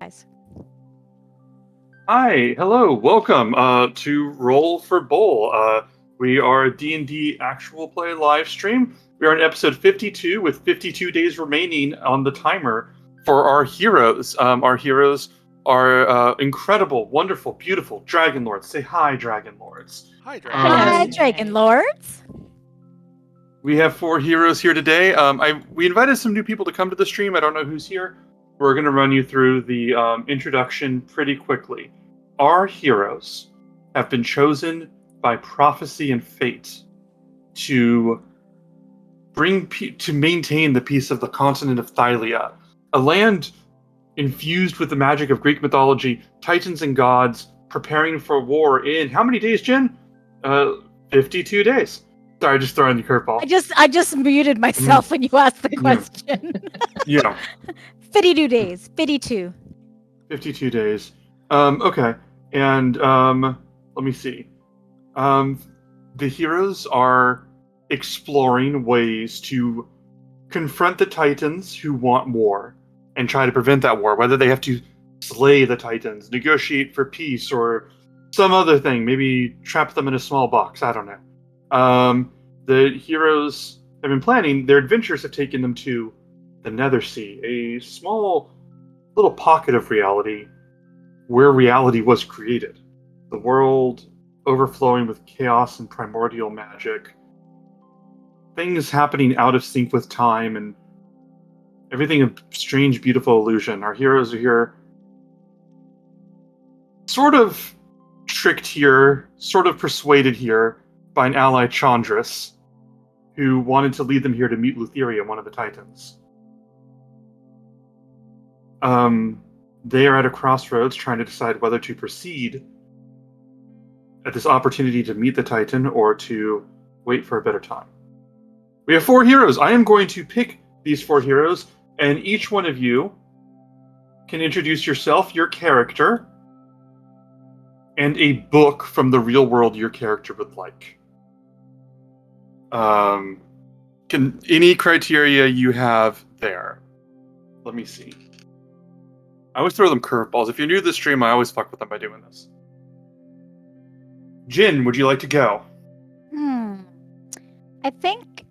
guys. Hi, hello, welcome to Roll for Bowl. We are a D&D actual play live stream. We are on episode 52 with 52 days remaining on the timer for our heroes. Our heroes are incredible, wonderful, beautiful Dragonlords. Say hi, Dragonlords. Hi, Hi, Dragon. Dragon Lords. We have 4 heroes here today. We invited some new people to come to the stream. I don't know who's here. We're going to run you through the introduction pretty quickly. Our heroes have been chosen by prophecy and fate to to maintain the peace of the continent of Thylia, a land infused with the magic of Greek mythology, titans and gods preparing for war in how many days, Jen? 52 days. Sorry, just throwing the curveball. I just muted myself when you asked the question. Yeah. 52 days. 52. 52 days. Okay. And let me see. The heroes are exploring ways to confront the titans who want war and try to prevent that war, whether they have to slay the titans, negotiate for peace, or some other thing, maybe trap them in a small box. I don't know. The heroes have been planning. Their adventures have taken them to the Nether Sea, a small little pocket of reality where reality was created. The world overflowing with chaos and primordial magic. Things happening out of sync with time and everything a strange, beautiful illusion. Our heroes are here sort of tricked here, sort of persuaded here by an ally, Chandris, who wanted to lead them here to meet Lutheria, one of the Titans. They are at a crossroads trying to decide whether to proceed at this opportunity to meet the Titan or to wait for a better time. We have 4 heroes. I am going to pick these 4 heroes, and each one of you can introduce yourself, your character, and a book from the real world your character would like. Can any criteria you have there? Let me see. I always throw them curveballs. If you're new to the stream, I always fuck with them by doing this. Jin, would you like to go? I think,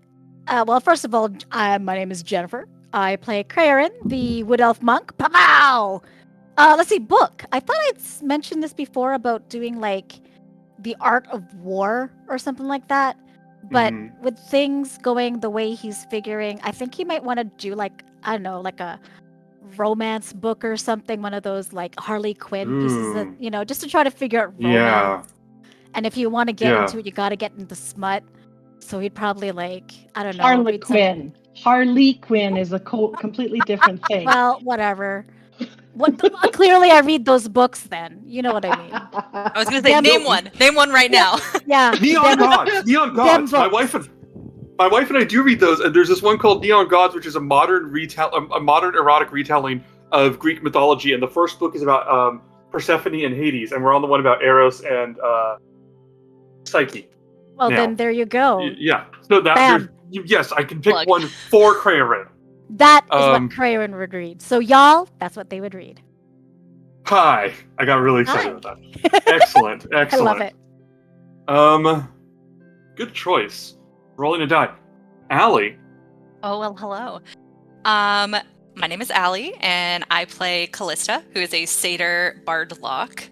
well, first of all, my name is Jennifer. I play Craren, the Wood Elf Monk. Pow! Let's see, book. I thought I'd mentioned this before about doing, like, the art of war or something like that. But with things going the way he's figuring, I think he might want to do, like, I don't know, like a romance book or something, one of those, like, Harley Quinn pieces, that, just to try to figure out romance. Yeah. And if you want to get into it, you got to get into smut. So he'd probably, like, I don't know. Harley Quinn. Harley Quinn is a completely different thing. Well, whatever. Clearly, I read those books then. You know what I mean. I was going to say, name one. Name one right now. Yeah. Neon Gods. Neon Gods. My wife and I do read those, and there's this one called Neon Gods, which is a modern erotic retelling of Greek mythology, and the first book is about Persephone and Hades, and we're on the one about Eros and Psyche. Well, then there you go. Yeah. So yes, I can pick one for Craren. That is what Craren would read. So y'all, that's what they would read. Hi. I got really excited about that. Excellent. I love it. Good choice. Rolling a die. Allie. Oh, well, hello. My name is Allie, and I play Callista, who is a satyr bardlock.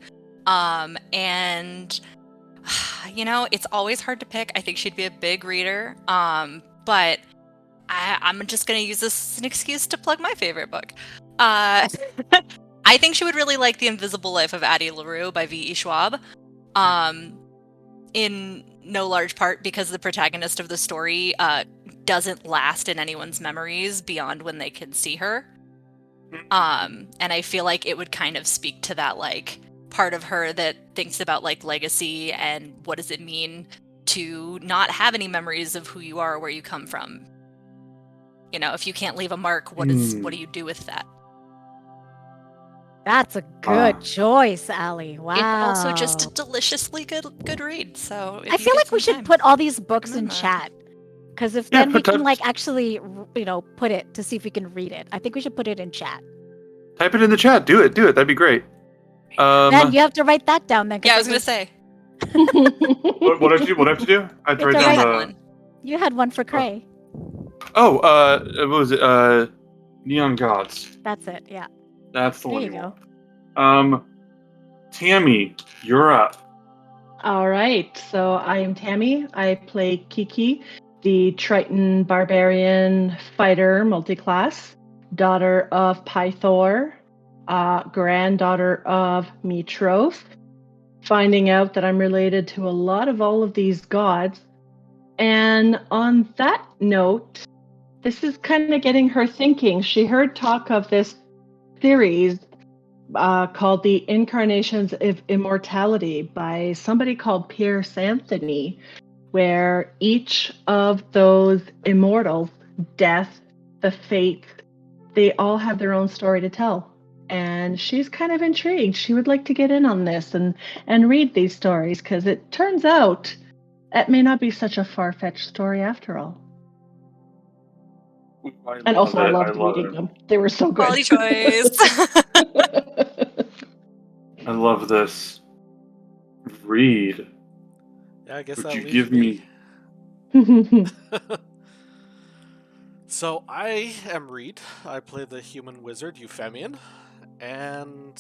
And it's always hard to pick. I think she'd be a big reader. But I'm just going to use this as an excuse to plug my favorite book. I think she would really like The Invisible Life of Addie LaRue by V.E. Schwab. In no large part because the protagonist of the story doesn't last in anyone's memories beyond when they can see her. And I feel like it would kind of speak to that, like, part of her that thinks about, like, legacy and what does it mean to not have any memories of who you are or where you come from. If you can't leave a mark, what do you do with that? That's a good choice, Allie. Wow. It's also just a deliciously good read. So I feel like we should put all these books in chat. Because then we can, like, actually, put it to see if we can read it. I think we should put it in chat. Type it in the chat. Do it. That'd be great. Man, you have to write that down then. 'cause Yeah, I was this gonna is- say. what do I have to do? What do I have to do? I have to You write have to down write the. one. You had one for Cray. Oh, what was it? Neon Gods. That's it. Yeah. That's the There one you you go. want. Tammy, you're up. All right, so I am Tammy. I play Kiki, the Triton barbarian fighter multiclass, daughter of Pythor, granddaughter of Mitros. Finding out that I'm related to a lot of all of these gods. And on that note, this is kind of getting her thinking. She heard talk of this series called The Incarnations of Immortality by somebody called Pierce Anthony, where each of those immortals, death, the fate, they all have their own story to tell. And she's kind of intrigued. She would like to get in on this and read these stories, because it turns out it may not be such a far-fetched story after all. And also, I loved reading them. They were so good. Quality choice. I love this. Read. Yeah, I guess Would that you leaves give me. me? So I am Reed. I play the human wizard Euphemian, and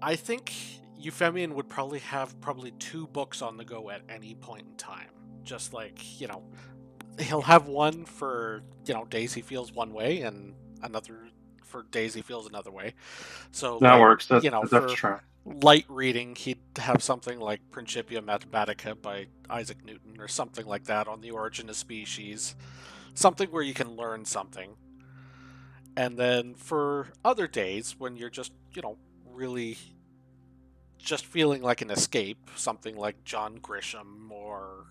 I think Euphemian would probably have 2 books on the go at any point in time. Just like, he'll have one for, days he feels one way and another for days he feels another way. So That like, works. That's for true. light reading, he'd have something like Principia Mathematica by Isaac Newton or something like that on the origin of species. Something where you can learn something. And then for other days, when you're just, really just feeling like an escape, something like John Grisham or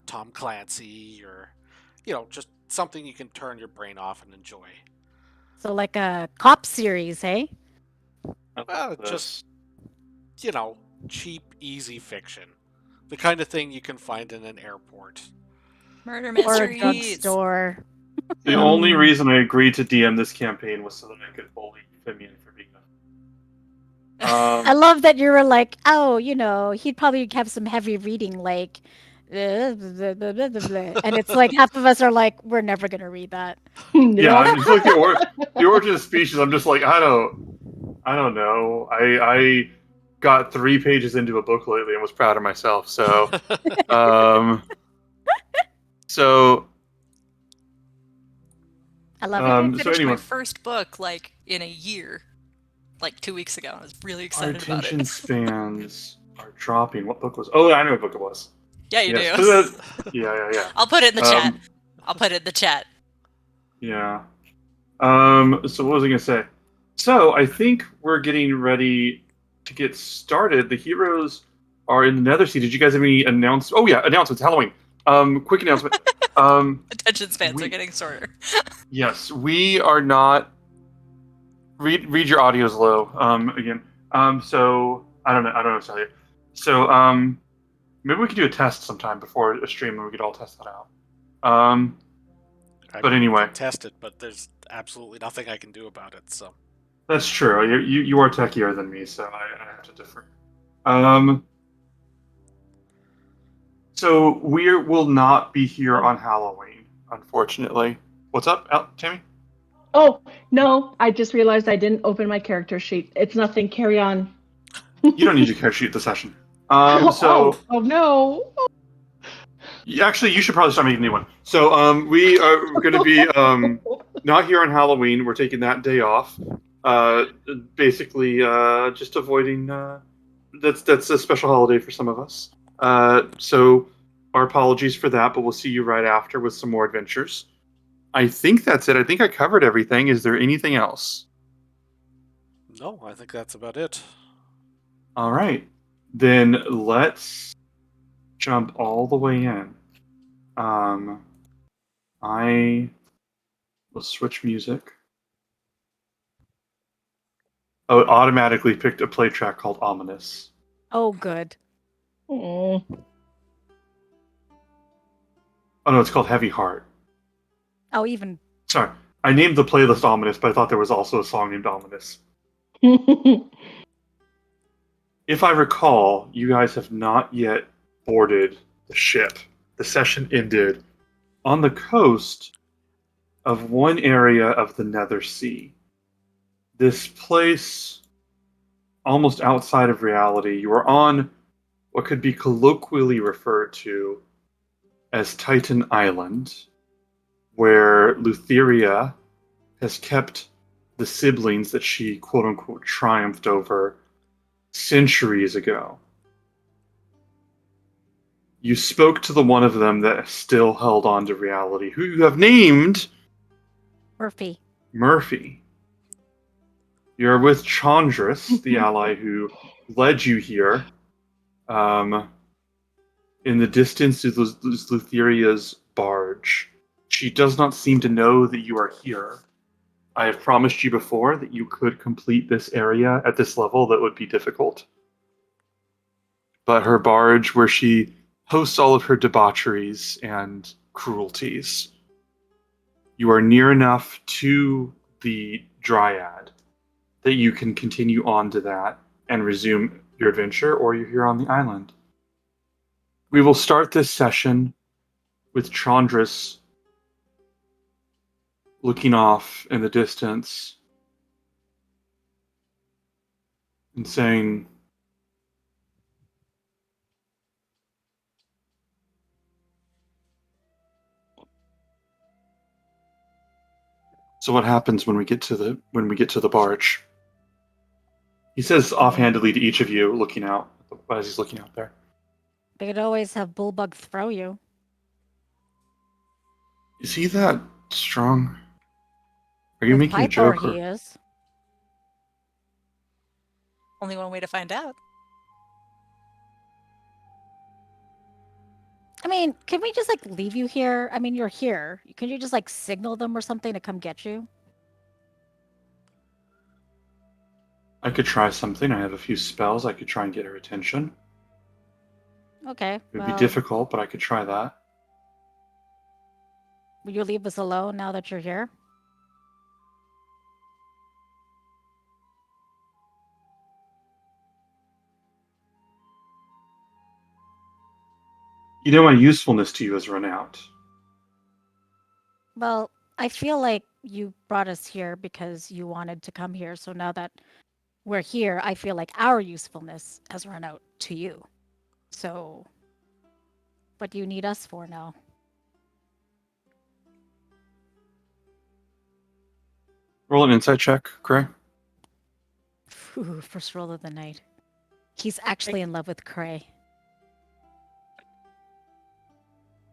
Tom Clancy, or, just something you can turn your brain off and enjoy. So like a cop series, hey? Just, cheap, easy fiction. The kind of thing you can find in an airport. Murder Or a mysteries. drugstore. The only reason I agreed to DM this campaign was so that I could bully Euphemian for being I love that you were like, oh, he'd probably have some heavy reading, like, and it's like half of us are like, we're never gonna read that. Yeah, I'm just like the origin of species. I'm just like, I don't know. I got 3 pages into a book lately and was proud of myself. So, so I love I it. so finished anyway, my first book like in a year, like 2 weeks ago. I was really our excited about attention it. spans are dropping. What book was? Oh, I know what book it was. Yeah, you Yes. do. Yeah. I'll put it in the chat. I'll put it in the chat. Yeah. So what was I gonna say? So I think we're getting ready to get started. The heroes are in the Nether Sea. Did you guys have any announcements? Oh yeah, announcements. Halloween. Quick announcement. Attention spans are getting shorter. Yes, we are not. Read your audio's low. Again. So I don't know. I don't know what to tell you. So maybe we could do a test sometime before a stream, and we could all test that out. But anyway, Test it, but there's absolutely nothing I can do about it. So that's true. You are techier than me, so I have to differ. So we will not be here on Halloween, unfortunately. What's up, Tammy? Oh, no, I just realized I didn't open my character sheet. It's nothing. Carry on. You don't need your character sheet this session. Oh no. Actually, you should probably start making a new one. So we are going to be not here on Halloween. We're taking that day off. Basically, just avoiding. That's a special holiday for some of us. So our apologies for that, but we'll see you right after with some more adventures. I think that's it. I think I covered everything. Is there anything else? No, I think that's about it. All right. Then let's jump all the way in. I will switch music. Oh, it automatically picked a play track called Ominous. Oh, good. Oh. Oh no, it's called Heavy Heart. Oh, even. Sorry. I named the playlist Ominous, but I thought there was also a song named Ominous. If I recall, you guys have not yet boarded the ship. The session ended on the coast of one area of the Nether Sea. This place, almost outside of reality, you are on what could be colloquially referred to as Titan Island, where Lutheria has kept the siblings that she quote unquote triumphed over centuries ago. You spoke to the one of them that still held on to reality, who you have named Murphy. Murphy. You're with Chandris, the ally who led you here. In the distance is Lutheria's barge. She does not seem to know that you are here. I have promised you before that you could complete this area at this level that would be difficult. But her barge, where she hosts all of her debaucheries and cruelties, you are near enough to the Dryad that you can continue on to that and resume your adventure, or you're here on the island. We will start this session with Chandris looking off in the distance and saying, "So what happens when we get to the barge?" He says offhandedly to each of you, looking out as he's looking out there. They could always have Bullbug throw you. Is he that strong? Are you With making a Pythor, joke? he Or... is. Only one way to find out. I mean, can we just like leave you here? I mean, you're here. Can you just like signal them or something to come get you? I could try something. I have a few spells. I could try and get her attention. Okay. It would Well, be difficult, but I could try that. will you leave us alone now that you're here? You know, my usefulness to you has run out. Well, I feel like you brought us here because you wanted to come here. So now that we're here, I feel like our usefulness has run out to you. So, what do you need us for now? Roll an insight check, Cray. Ooh, first roll of the night. He's actually in love with Cray.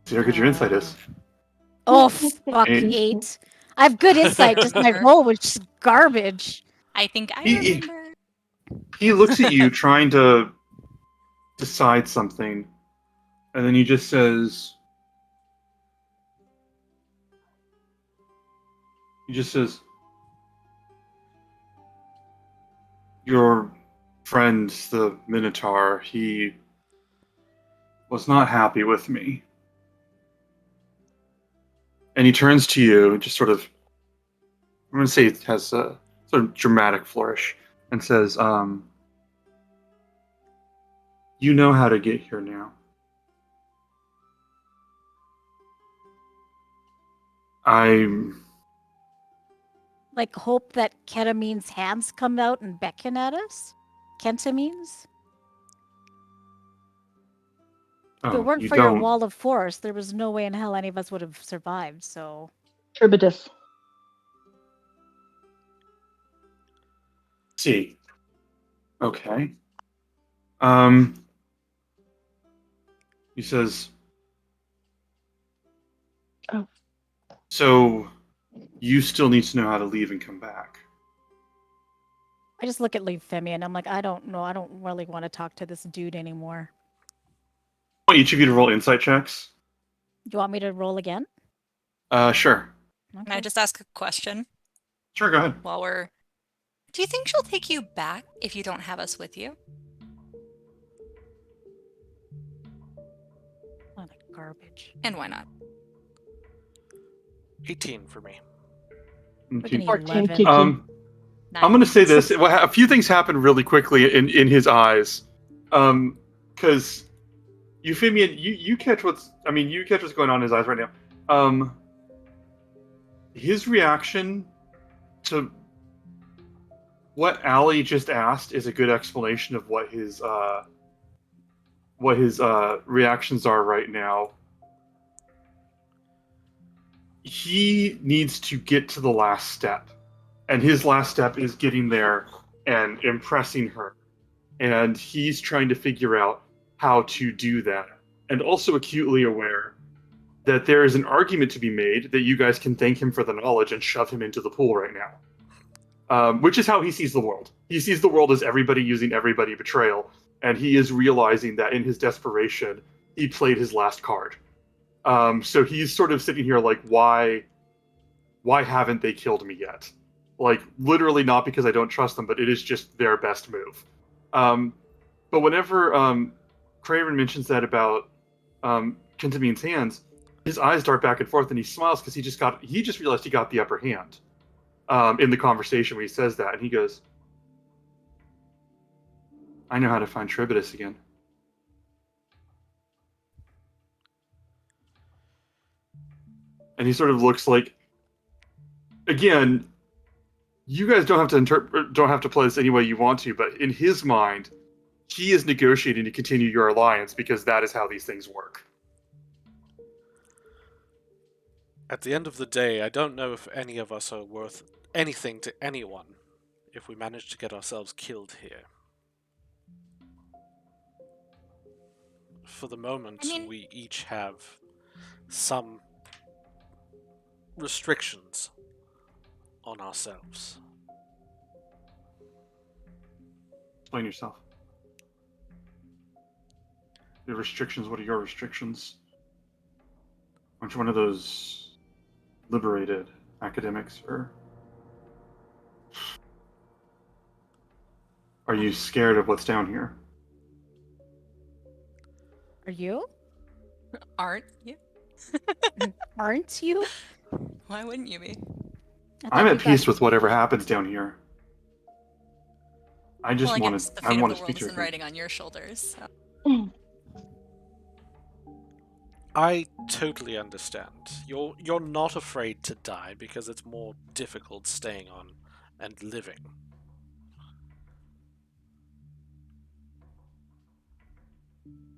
See how good your insight is. Oh, fuck, 8. I have good insight, just my roll was just garbage. I think I He- remember. He looks at you trying to decide something, and then he just says, "Your friend, the Minotaur, he was not happy with me." And he turns to you, just sort of, I'm going to say it has a sort of dramatic flourish, and says, "You know how to get here now. I Like, hope that ketamine's hands come out and beckon at us? Kentamine's? If it weren't you for your don't wall of force, there was no way in hell any of us would have survived, so... Tribidus. see. Okay. He says, Oh. so you still need to know how to leave and come back." I just look at Femi and I'm like, I don't know. I don't really want to talk to this dude anymore. I want each of you to roll insight checks. Do you want me to roll again? Sure. Can I just ask a question Sure, go ahead. while we're. Do you think she'll take you back if you don't have us with you? Oh, like garbage. And why not? 18 for me. Okay. Freaking 14, 11. Kiki. I'm going to say this. A few things happen really quickly in his eyes. Because Euphemian, you catch what's going on in his eyes right now. His reaction to what Allie just asked is a good explanation of what his reactions are right now. He needs to get to the last step, and his last step is getting there and impressing her, and he's trying to figure out how to do that, and also acutely aware that there is an argument to be made that you guys can thank him for the knowledge and shove him into the pool right now. Which is how he sees the world. He sees the world as everybody using everybody betrayal, and he is realizing that in his desperation, he played his last card. So he's sort of sitting here like, why haven't they killed me yet? Like, literally not because I don't trust them, but it is just their best move. But whenever Craven mentions that about Kentamine's hands, his eyes dart back and forth, and he smiles because he just realized he got the upper hand in the conversation when he says that, and he goes, "I know how to find Tribidus again." And he sort of looks like, again, you guys don't have to play this any way you want to, but in his mind, he is negotiating to continue your alliance because that is how these things work. At the end of the day, I don't know if any of us are worth anything to anyone if we manage to get ourselves killed here. For the moment, we each have some restrictions on ourselves. Explain yourself. Your restrictions, what are your restrictions? Aren't you one of those liberated academics, or are you scared of what's down here? Are you? Aren't you? Aren't you? Why wouldn't you be? I'm at peace with whatever happens down here. I just well, I want guess to. the I fate want of to the speak world to isn't her. riding on your shoulders. So. I totally understand. You're not afraid to die because it's more difficult staying on and living.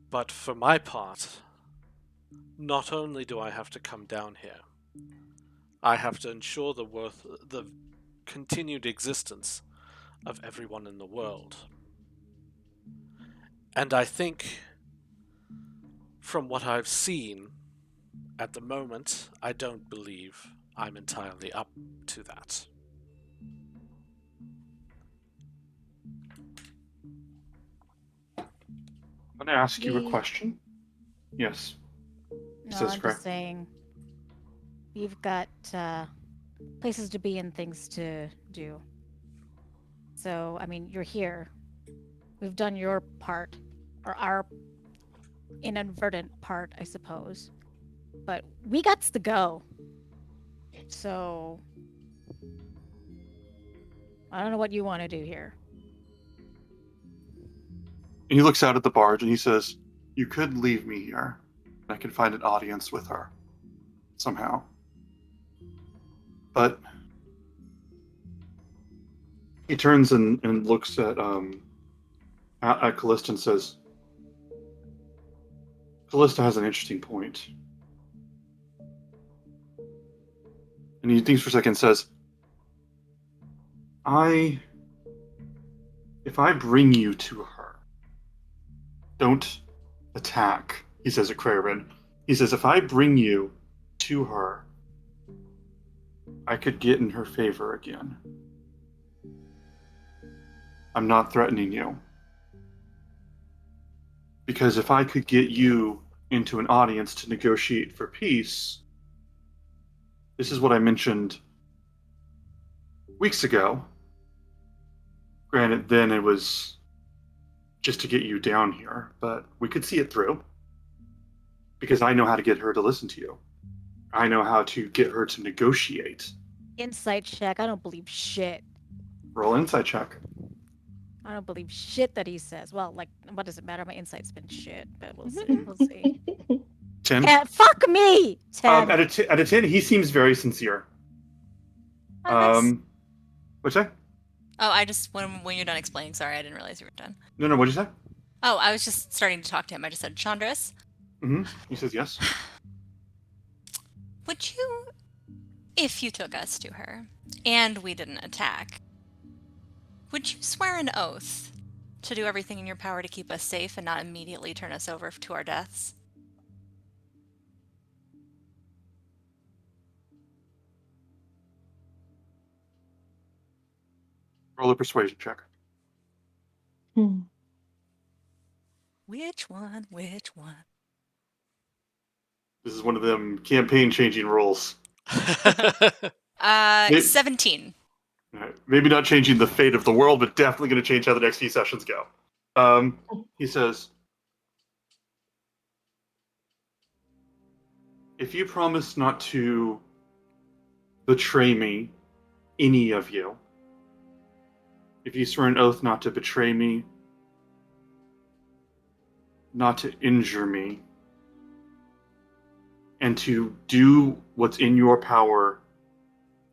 But for my part, not only do I have to come down here, I have to ensure the continued existence of everyone in the world. And I think, from what I've seen, at the moment, I don't believe I'm entirely up to that. I'm going to ask you a question. Yes. No, Says I'm Craig. just saying. We've got places to be and things to do. So, I mean, you're here. We've done your part, or our inadvertent part, I suppose. But we got to go. So, I don't know what you want to do here. And he looks out at the barge and he says, "You could leave me here. I can find an audience with her. Somehow. But..." He turns and looks at Callista and says, "Callista has an interesting point." And he thinks for a second and says, if I bring you to her, don't attack," he says at Craven. He says, "If I bring you to her, I could get in her favor again. I'm not threatening you. Because if I could get you into an audience to negotiate for peace, this is what I mentioned weeks ago. Granted, then it was just to get you down here, but we could see it through. Because I know how to get her to listen to you. I know how to get her to negotiate. insight check. I don't believe shit. Roll insight check. I don't believe shit that he says. Well, like, what does it matter? My insight's been shit, but we'll see. We'll see. 10. Fuck me! 10. At a 10, he seems very sincere. Oh, nice. What'd you say? Oh, I just when you're done explaining, sorry, I didn't realize you were done. No, what'd you say? Oh, I was just starting to talk to him. I just said, Chandras, Mm-hmm. He says yes. would you, if you took us to her and we didn't attack, would you swear an oath to do everything in your power to keep us safe and not immediately turn us over to our deaths? Roll a persuasion check. Which one? Which one? This is one of them campaign-changing rolls. 17. Maybe not changing the fate of the world, but definitely going to change how the next few sessions go. He says, if you promise not to betray me, any of you, if you swear an oath not to betray me, not to injure me, and to do what's in your power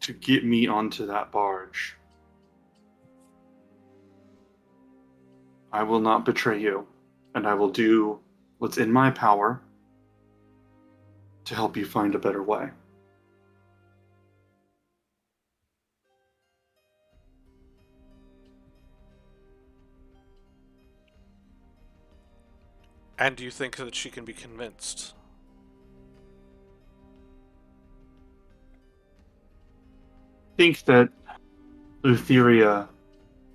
to get me onto that barge, I will not betray you, and I will do what's in my power to help you find a better way. And do you think that she can be convinced? I think that Lutheria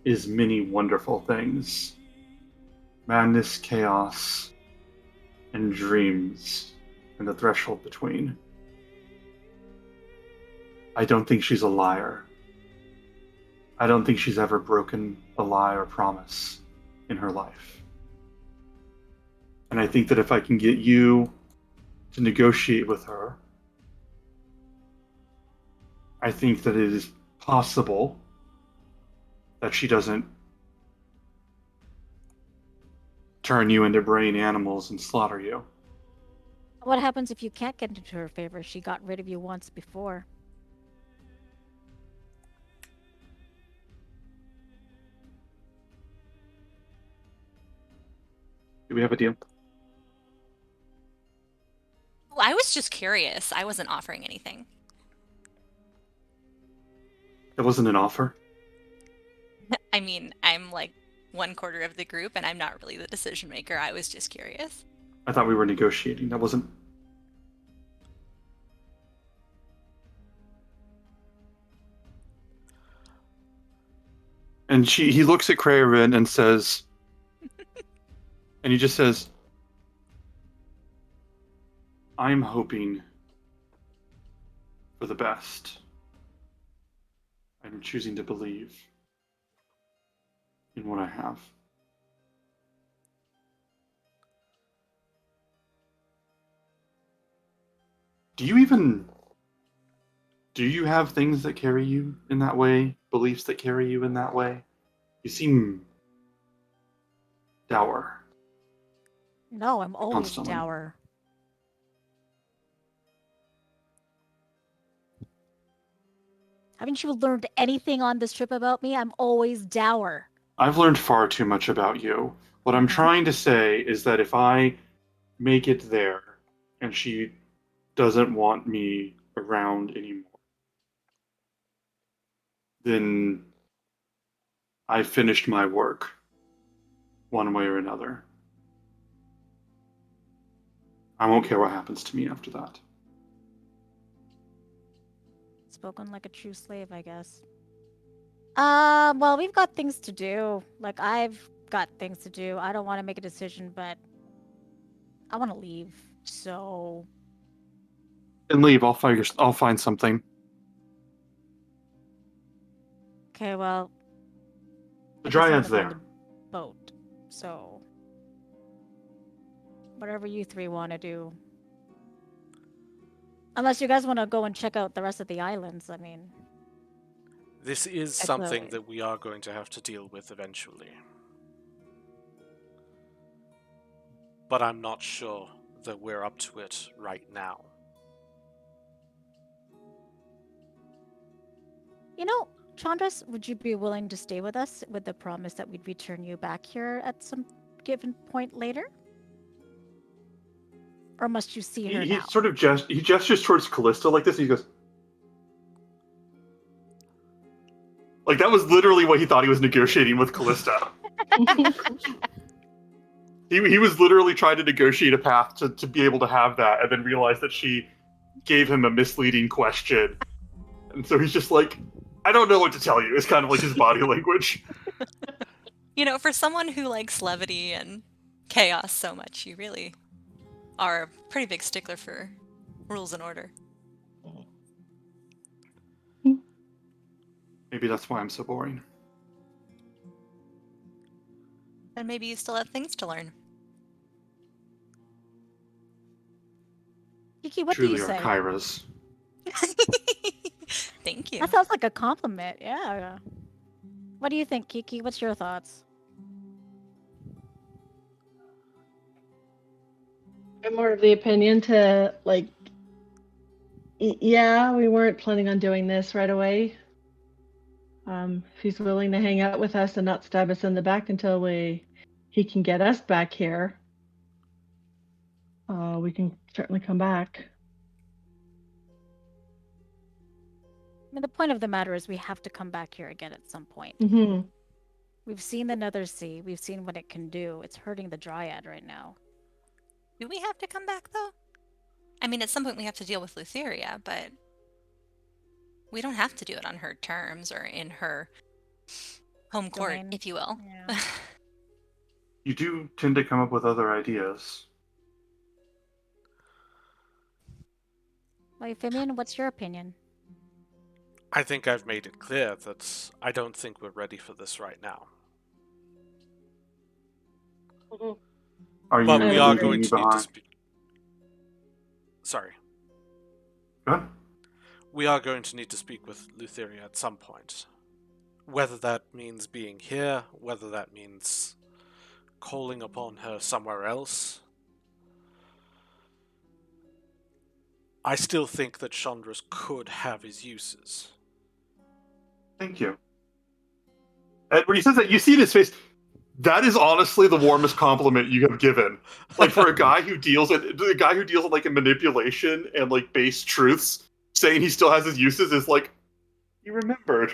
is many wonderful things. Madness, chaos, and dreams, and the threshold between. I don't think she's a liar. I don't think she's ever broken a lie or promise in her life. And I think that if I can get you to negotiate with her, I think that it is possible that she doesn't turn you into brain animals and slaughter you. What happens if you can't get into her favor? She got rid of you once before. Do we have a deal? Well, I was just curious. I wasn't offering anything. That wasn't an offer. I mean, I'm like 1/4 of the group and I'm not really the decision maker. I was just curious. I thought we were negotiating. That wasn't. And he looks at Craven and says, and he just says, I'm hoping for the best. I'm choosing to believe in what I have. Do you have things that carry you in that way? Beliefs that carry you in that way? You seem dour. No, I'm always Constantly. dour. Haven't you learned anything on this trip about me? I'm always dour. I've learned far too much about you. What I'm trying to say is that if I make it there and she doesn't want me around anymore, then I finished my work one way or another. I won't care what happens to me after that. Spoken like a true slave, I guess. Well, we've got things to do. Like, I've got things to do. I don't want to make a decision, but I want to leave. So, Then leave. I'll find something. okay, well, The I guess I'm Dryad's gonna find there. a boat. So, whatever you three want to do. Unless you guys want to go and check out the rest of the islands, I mean. This is something that we are going to have to deal with eventually. But I'm not sure that we're up to it right now. You know, Chandras, would you be willing to stay with us with the promise that we'd return you back here at some given point later? Or must you see her He now? sort of he gestures towards Callista like this, and he goes, like that was literally what he thought he was negotiating with Callista. He was literally trying to negotiate a path to be able to have that, and then realized that she gave him a misleading question. And so he's just like, I don't know what to tell you. It's kind of like his body language. You know, for someone who likes levity and chaos so much, you really are a pretty big stickler for rules and order. Maybe that's why I'm so boring. And maybe you still have things to learn. Kiki, what Truly do you are say? Kyras. Thank you. That sounds like a compliment. Yeah. What do you think, Kiki? What's your thoughts? I'm more of the opinion to, like, yeah, we weren't planning on doing this right away. If he's willing to hang out with us and not stab us in the back until he can get us back here, we can certainly come back. I mean, the point of the matter is we have to come back here again at some point. Mm-hmm. We've seen the Nether Sea. We've seen what it can do. It's hurting the Dryad right now. Do we have to come back, though? I mean, at some point we have to deal with Lutheria, but we don't have to do it on her terms or in her home court, Domain. if you will. Yeah. You do tend to come up with other ideas. Well, Euphemian, what's your opinion? I think I've made it clear that I don't think we're ready for this right now. Are you But we are leaving going me to need to behind? speak. Sorry. Huh? We are going to need to speak with Lutheria at some point. Whether that means being here, whether that means calling upon her somewhere else. I still think that Chandras could have his uses. Thank you. And when he says that, you see in his face, that is honestly the warmest compliment you have given. Like for a guy who deals in like in manipulation and like base truths, saying he still has his uses is like, you remembered.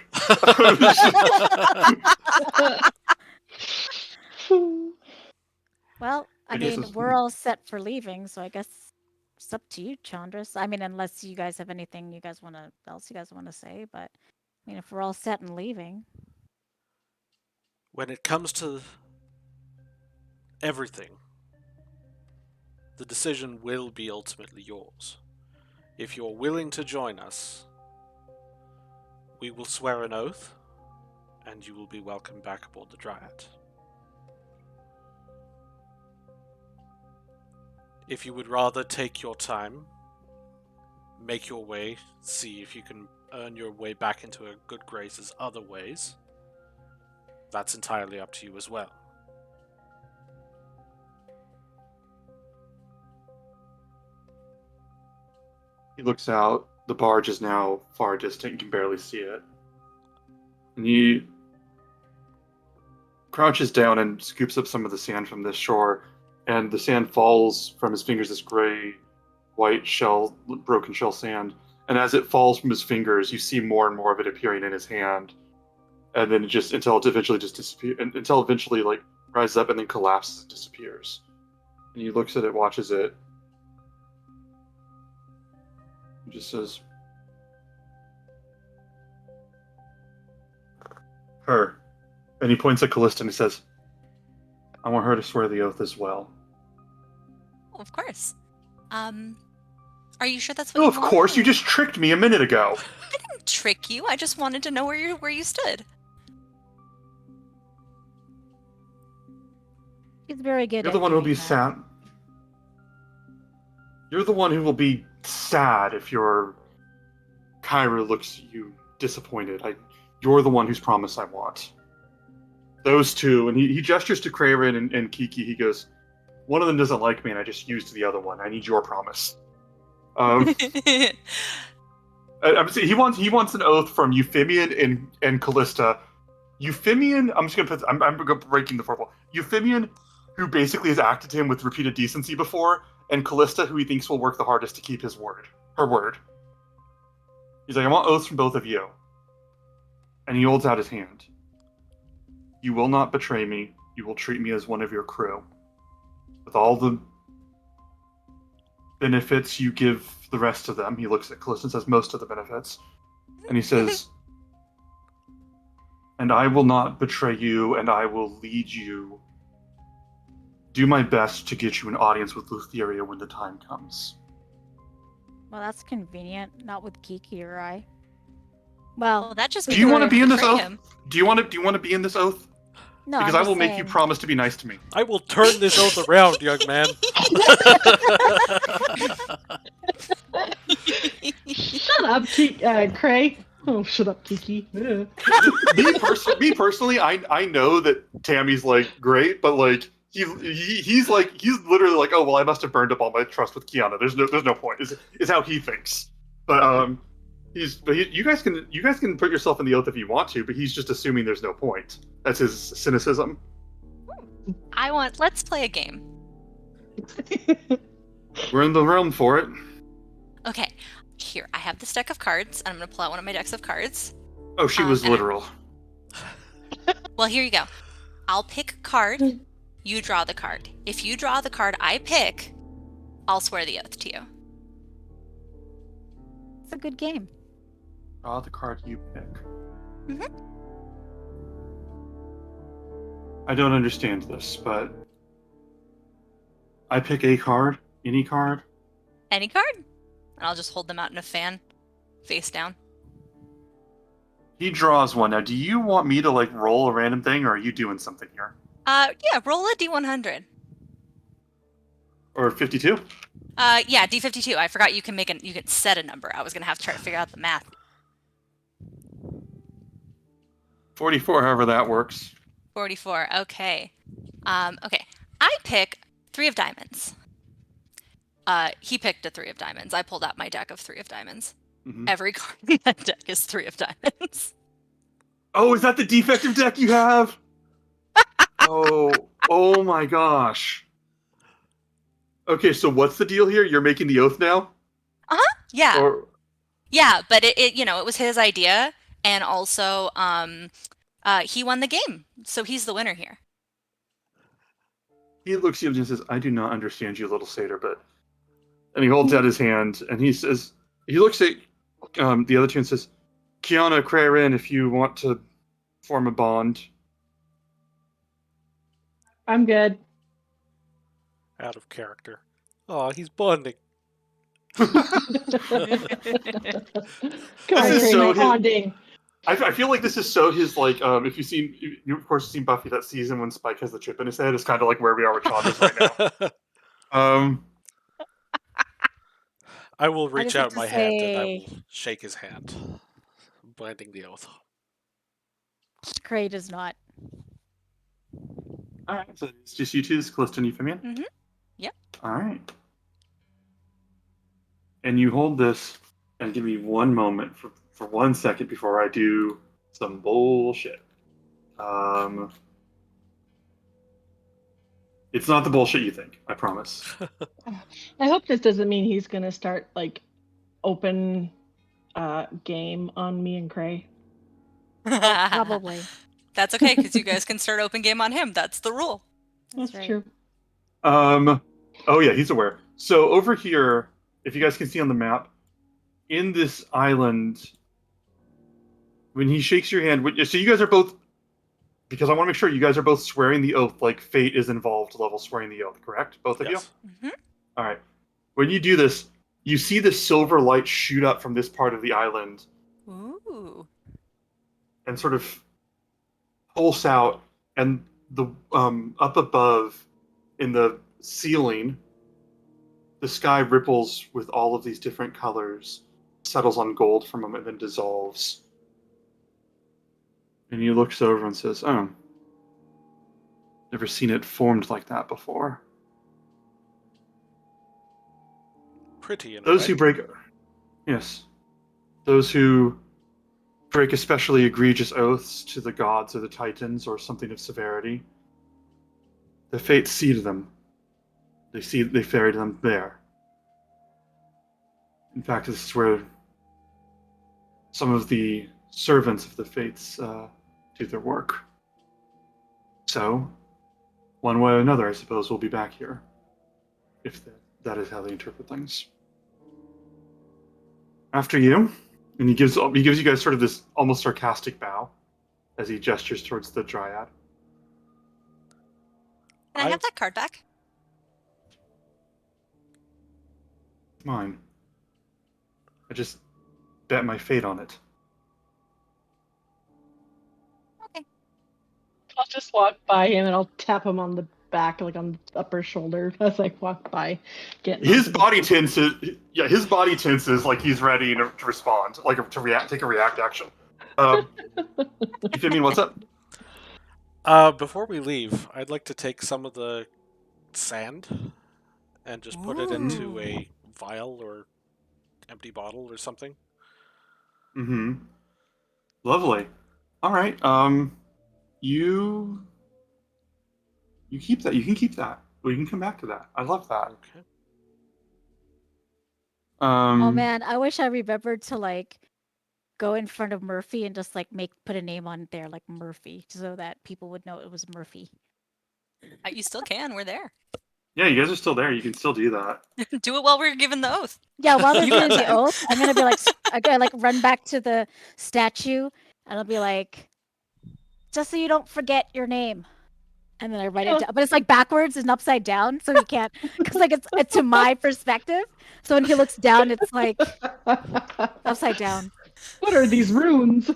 Well, I I guess mean, it's- we're all set for leaving, so I guess it's up to you, Chandras. I mean, unless you guys have anything you guys want to say, but I mean, if we're all set and leaving, When it comes to everything, the decision will be ultimately yours. If you're willing to join us, we will swear an oath, and you will be welcomed back aboard the Dryad. If you would rather take your time, make your way, see if you can earn your way back into a good graces other ways, that's entirely up to you as well. He looks out. The barge is now far distant. You can barely see it. And he crouches down and scoops up some of the sand from this shore, and the sand falls from his fingers, this gray, white shell, broken shell sand. And as it falls from his fingers, you see more and more of it appearing in his hand. And then until it eventually just disappears, until eventually like rises up and then collapses and disappears. And he looks at it, watches it. He just says, her. And he points at Callista and he says, I want her to swear the oath as well. Oh, of course. Are you sure that's what No, you of want? course, you just tricked me a minute ago. I didn't trick you. I just wanted to know where you stood. he's very good You're at the one who will doing be that. sad. You're the one who will be sad if your Kyra looks you disappointed. You're the one whose promise I want. Those two, and he gestures to Kraven and Kiki. He goes, one of them doesn't like me, and I just used the other one. I need your promise. He wants an oath from Euphemian and Callista. Euphemian, I'm breaking the fourth wall. Euphemian, who basically has acted to him with repeated decency before, and Callista, who he thinks will work the hardest to keep her word. He's like, I want oaths from both of you. And he holds out his hand. You will not betray me. You will treat me as one of your crew. With all the benefits you give the rest of them. He looks at Callista and says, most of the benefits. And he says, and I will not betray you, and I will lead you. Do my best to get you an audience with Lutheria when the time comes. Well, that's convenient. Not with Kiki or I. Well, Well, that just Do you want to be in this betray oath? him. Do you want to be in this oath? no, Because I'm I will just make you saying. promise to be nice to me. I will turn this oath around, young man. Shut up, Cray. Oh, shut up, Kiki. Ugh. me personally, I know that Tammy's like great, but like he's literally like, oh well, I must have burned up all my trust with Kiana. There's no point. Is how he thinks. But you guys can put yourself in the oath if you want to, but he's just assuming there's no point. That's his cynicism. Let's play a game. We're in the realm for it. Okay, here, I have this deck of cards, and I'm going to pull out one of my decks of cards. Oh, she was and literal. Well, here you go. I'll pick a card, you draw the card. If you draw the card I pick, I'll swear the oath to you. It's a good game. Draw the card you pick. Mhm. I don't understand this, but I pick a card, any card. Any card? And I'll just hold them out in a fan, face down. He draws one. Now, do you want me to like roll a random thing, or are you doing something here? Yeah, roll a d100. Or 52? Yeah, d52. I forgot you can set a number. I was gonna have to try to figure out the math. 44, however that works. 44. Okay. Okay. I pick 3 of diamonds. He picked a 3 of diamonds. I pulled out my deck of 3 of diamonds. Mhm. Every card in that deck is 3 of diamonds. Oh, is that the defective deck you have? Oh my gosh. Okay, so what's the deal here? You're making the oath now? Yeah. Or Yeah, but it was his idea, and also he won the game, so he's the winner here. he looks at you and says, I do not understand you, little satyr, but... And he holds out his hand, and he says... He looks at the other two and says, Kiana, Krarin, if you want to form a bond. I'm good. Out of character. Oh, he's bonding. Come on, This is Cray, so my his- bonding. I feel like this is so his, like, if you of course seen Buffy that season when Spike has the chip in his head, it's kind of like where we are with Chandras right now. I will I reach just have out to my hand and I say- will shake his hand, binding the oath. Cray does not. Alright, so it's just you two, this is Callista and Euphemia? Mhm. Yep. Alright. And you hold this, and give me one moment for 1 second before I do some bullshit. It's not the bullshit you think, I promise. I hope this doesn't mean he's gonna start like open game on me and Cray. Probably. That's okay, because you guys can start open game on him. That's the rule. That's That's right. true. Oh yeah, he's aware. So over here, if you guys can see on the map, in this island, when he shakes your hand, so you guys are both, because I want to make sure you guys are both swearing the oath, like fate is involved level swearing the oath, correct? Both of Yes. Mhm. All right. When you do this, you see the silver light shoot up from this part of the island Ooh. and sort of pulse out, and the up above in the ceiling, the sky ripples with all of these different colors, settles on gold for a moment, then dissolves. And he looks over and says, "Oh, never seen it formed like that before." Pretty in a Those way. who break, yes, those who break especially egregious oaths to the gods or the titans or something of severity, the fates see to them. They ferry them there. In fact, this is where some of the servants of the fates do their work. So, one way or another, I suppose we'll be back here, if that is how they interpret things. After you, and he gives you guys sort of this almost sarcastic bow as he gestures towards the dryad. Can I have that card back? Mine. I just bet my fate on it. Okay. I'll just walk by him and I'll tap him on the back, like on the upper shoulder, as I walk by. His body tenses. Yeah, his body tenses like he's ready to respond, like to react, take a react action. Euphemian, what's up? Before we leave, I'd like to take some of the sand and just put it into Ooh. a vial or empty bottle or something. Mm-hmm. Lovely. All right. You keep that. You can keep that. We can come back to that. I love that. Okay. Oh man, I wish I remembered to like go in front of Murphy and just like put a name on there like Murphy so that people would know it was Murphy. You still can. We're there. Yeah, you guys are still there. You can still do that. Do it while we're given the oath. Yeah, while they're You doing got the time. oath, I'm gonna be like, I'm gonna like run back to the statue and I'll be like, just so you don't forget your name. And then I write it down, but it's like backwards and upside down, so he can't, because like it's to my perspective. So when he looks down, it's like upside down. What are these runes?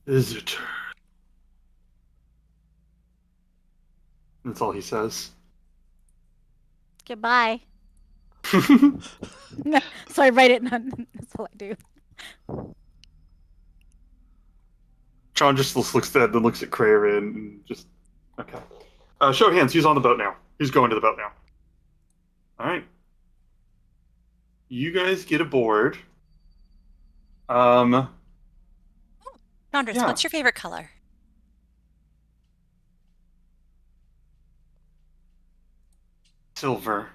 Visitor. That's all he says. Goodbye. So I write it, and that's all I do. John just looks dead, then looks at Craven and just okay. Show of hands. Who's on the boat now? Who's going to the boat now? All right. You guys get aboard. Nondris, Yeah. what's your favorite color? Silver.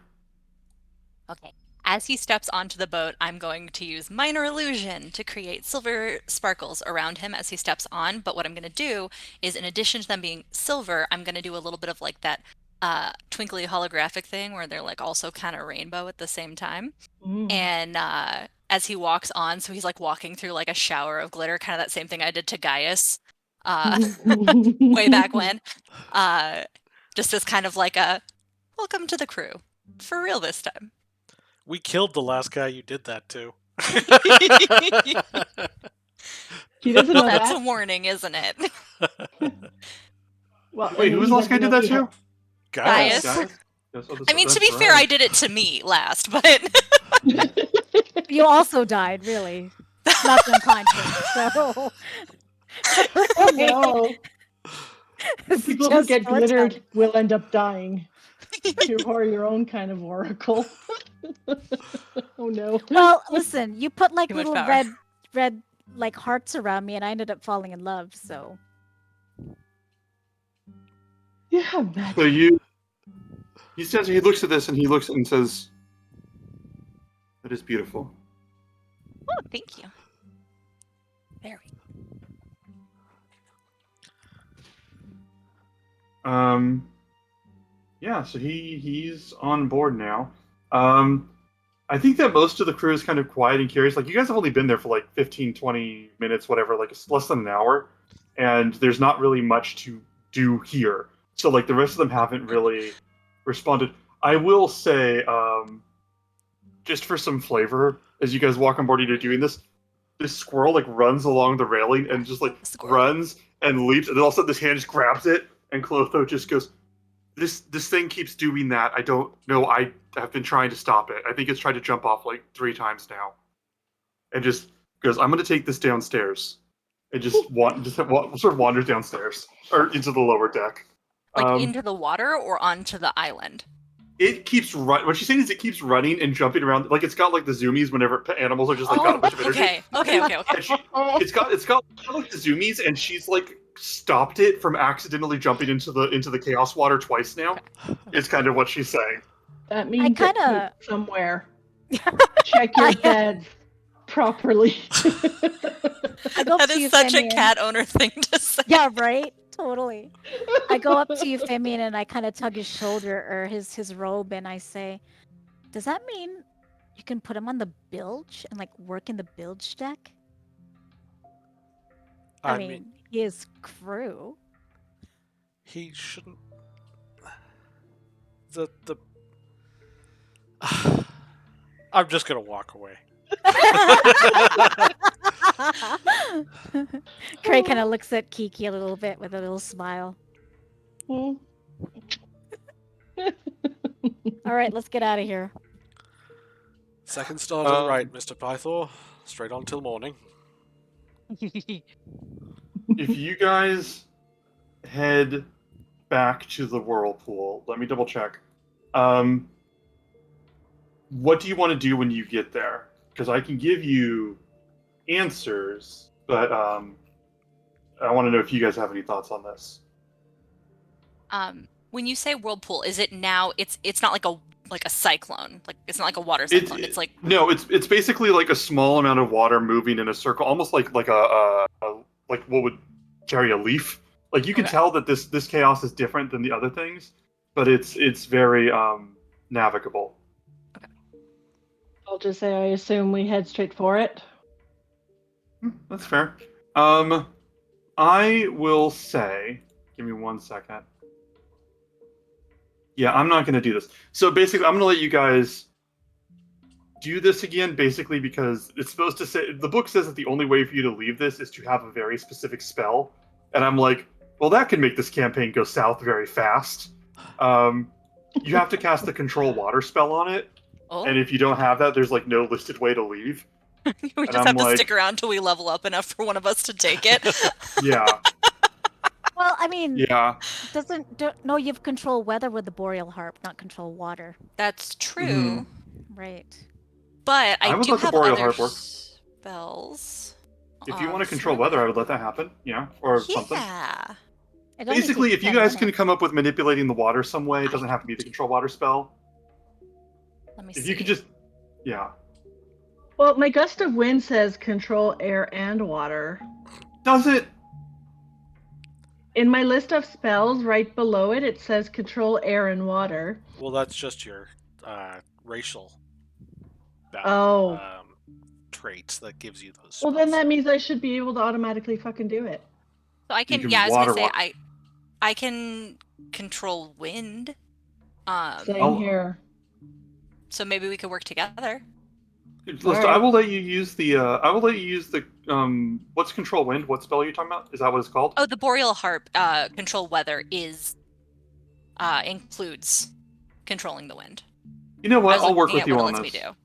Okay. As he steps onto the boat, I'm going to use Minor Illusion to create silver sparkles around him as he steps on. But what I'm going to do is, in addition to them being silver, I'm going to do a little bit of like that twinkly holographic thing where they're like also kind of rainbow at the same time. And as he walks on, so he's like walking through like a shower of glitter, kind of that same thing I did to Gaius way back when. Just as kind of like a welcome to the crew. For real this time. We killed the last guy you did that to. He doesn't know That's that. a warning, isn't it? Well, Wait, who was the last guy who did that to? Gaius. Yes, I mean, to be fair, I did it to me last, but You also died, really. Not unconscious, so. Oh no. It's People who just get what's glittered up. will end up dying. You are your own kind of oracle. Oh no. Well, listen, you put like Too much little power. red like hearts around me, and I ended up falling in love. So You have magic. So he says, he looks at this and he looks and says, "That is beautiful." oh, thank you. Very. Yeah, so he's on board now. I think that most of the crew is kind of quiet and curious. Like, you guys have only been there for like 15, 20 minutes, whatever, like it's less than an hour, and there's not really much to do here. So, like, the rest of them haven't really responded. I will say, just for some flavor, as you guys walk on board and you're doing this squirrel, like, runs along the railing and just, like, Squirrel. runs and leaps, and then all of a sudden this hand just grabs it, and Clotho just goes, this thing keeps doing that. I don't know. I have been trying to stop it. I think it's tried to jump off like 3 times now. and just goes, "I'm going to take this downstairs," and just sort of wanders downstairs or into the lower deck. Like into the water or onto the island? It keeps running. What she's saying is it keeps running and jumping around. Like it's got like the zoomies whenever animals are just like got a bunch of energy. Okay. And it's got like the zoomies, and she's like stopped it from accidentally jumping into the chaos water twice now. Is kind of what she's saying. That means I kinda- it pooped somewhere. Check your beds properly. I go up That to you, is such a Femian. cat owner thing to say. Yeah, right? Totally. I go up to you, Femian, and I kind of tug his shoulder or his robe, and I say, "Does that mean you can put him on the bilge and like work in the bilge deck?" I mean, he is crew. he shouldn't. The I'm just gonna walk away. Craig kind of looks at Kiki a little bit with a little smile. All right, let's get out of here. Second star to the right, Mr. Pythor. Straight on till morning. If you guys head back to the whirlpool, let me double check. What do you want to do when you get there? Because I can give you answers, but I want to know if you guys have any thoughts on this. When you say whirlpool, is it now? It's not like a cyclone. Like it's not like a water cyclone. It's like no, it's basically like a small amount of water moving in a circle, almost like a like what would carry a leaf. Like you can tell that this chaos is different than the other things, but it's very navigable. Okay. I'll just say I assume we head straight for it. That's fair. I will say, give me 1 second. Yeah, I'm not going to do this. So basically, I'm going to let you guys do this again, basically because it's supposed to say, the book says that the only way for you to leave this is to have a very specific spell. And I'm like, well, that can make this campaign go south very fast. You have to cast the control water spell on it. oh, And if you don't have that, there's like no listed way to leave. we just have to stick around till we level up enough for one of us to take it. Yeah. Well, I mean, Yeah. no, you've control weather with the boreal harp, not control water. That's true, Right. but I would do let the have boreal other harp work. spells. If you want to control weather, I would let that happen. Yeah. Or something. Yeah. It only Basically, takes if you 10 guys can minutes. come up with manipulating the water some way, it doesn't have to be the control water spell. Let me If see. you could just, yeah. Well, my gust of wind says control air and water. Does it? In my list of spells, right below it, it says control air and water. Well, that's just your racial trait that gives you those spells. Well, then that means I should be able to automatically fucking do it. So I can, can yeah, I was gonna water say walk. I can control wind. Same here. So maybe we could work together. Listen, Alright. I will let you use the. What's control wind? What spell are you talking about? Is that what it's called? Oh, the boreal harp control weather is includes controlling the wind. You know I what? was I'll work looking with at you what it on lets this. me do.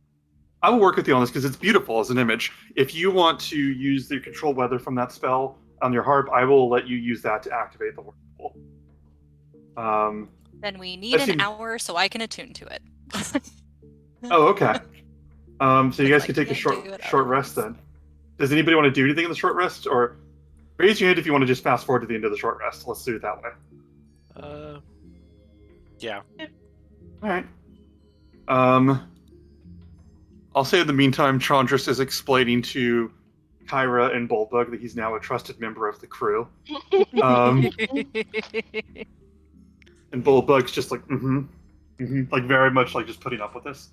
I will work with you on this because it's beautiful as an image. If you want to use the control weather from that spell on your harp, I will let you use that to activate the whirlpool. Then we need That an seems- hour so I can attune to it. Oh, okay. So you guys I can take a can't do it short rest otherwise. then. Does anybody want to do anything in the short rest, or raise your hand if you want to just fast forward to the end of the short rest? Let's do it that way. Yeah. All right. I'll say in the meantime, Chandris is explaining to Kyra and Bulbug that he's now a trusted member of the crew. And Bulbug's just like, like very much like just putting up with this.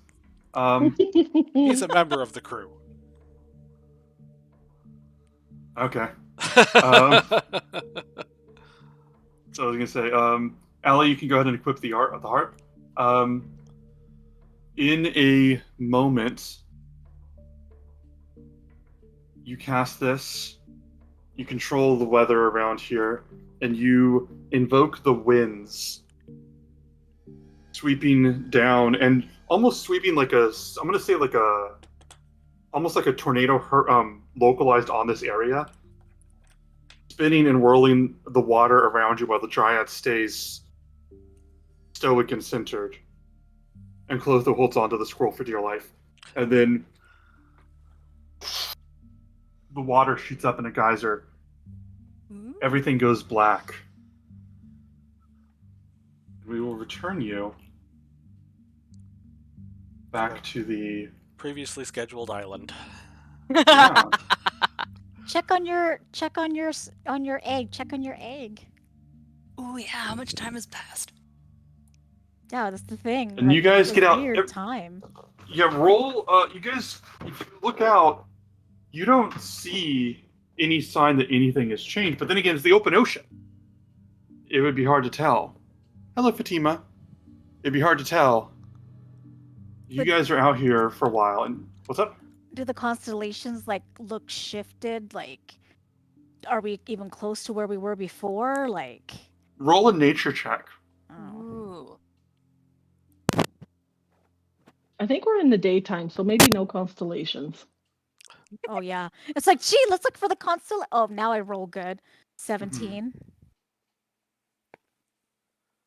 He's a member of the crew. Okay. So I was gonna say, Allie, you can go ahead and equip the harp. In a moment, you cast this. You control the weather around here, and you invoke the winds, sweeping down and almost sweeping like a. I'm gonna say like a almost like a tornado localized on this area, spinning and whirling the water around you while the dryad stays stoic and centered. And Clotho holds onto the scroll for dear life. And then the water shoots up in a geyser. Everything goes black. We will return you back to the Previously scheduled island. yeah. Check on your egg. Check on your egg. Oh yeah, how much time has passed? Yeah, that's the thing. And you guys it get was out- Weird time. Yeah, roll. You guys, if you look out, you don't see any sign that anything has changed. But then again, it's the open ocean. It would be hard to tell. Hello, Fatima. It'd be hard to tell. You But- guys are out here for a while, and what's up? Do the constellations look shifted? Are we even close to where we were before? Roll a nature check. Oh. Ooh. I think we're in the daytime, so maybe no constellations. Oh yeah. It's like, gee, let's look for the constellation. Oh, now I roll good. 17.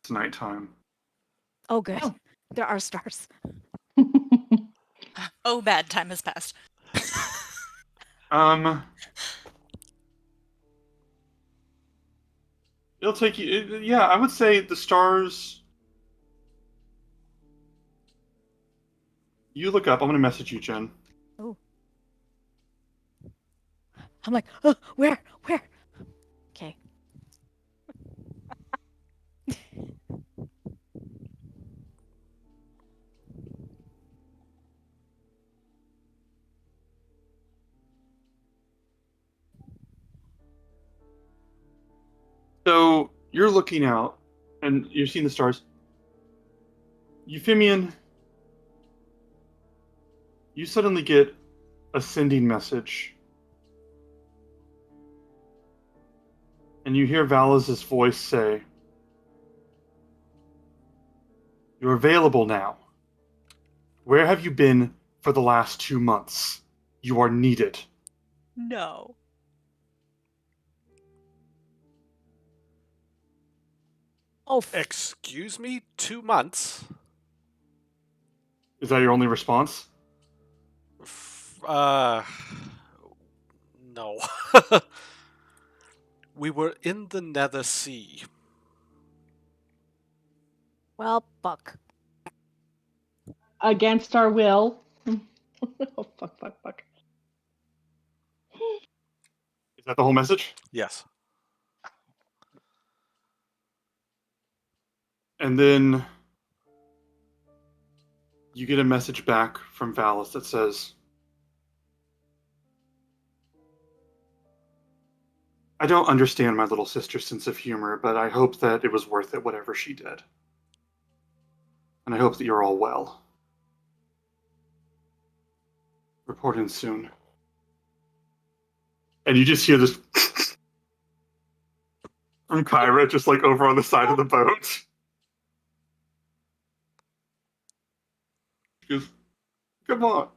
It's nighttime. Oh, good. Oh. There are stars. Oh, bad time has passed. It'll take you. Yeah, I would say the stars. You look up. I'm gonna message you, Jen. I'm like, oh, where? Okay. So you're looking out, and you're seeing the stars. Euphemian, you suddenly get a sending message. And you hear Valis' voice say, "You're available now. Where have you been for the last 2 months? You are needed." No. Oh, Excuse me? 2 months? Is that your only response? No. We were in the Nether Sea. well, fuck. Against our will. Oh, fuck. Is that the whole message? Yes. And then you get a message back from Valis that says, "I don't understand my little sister's sense of humor, but I hope that it was worth it, whatever she did. And I hope that you're all well. Report in soon." And you just hear this from Kyra, just over on the side of the boat. She goes, "Come on.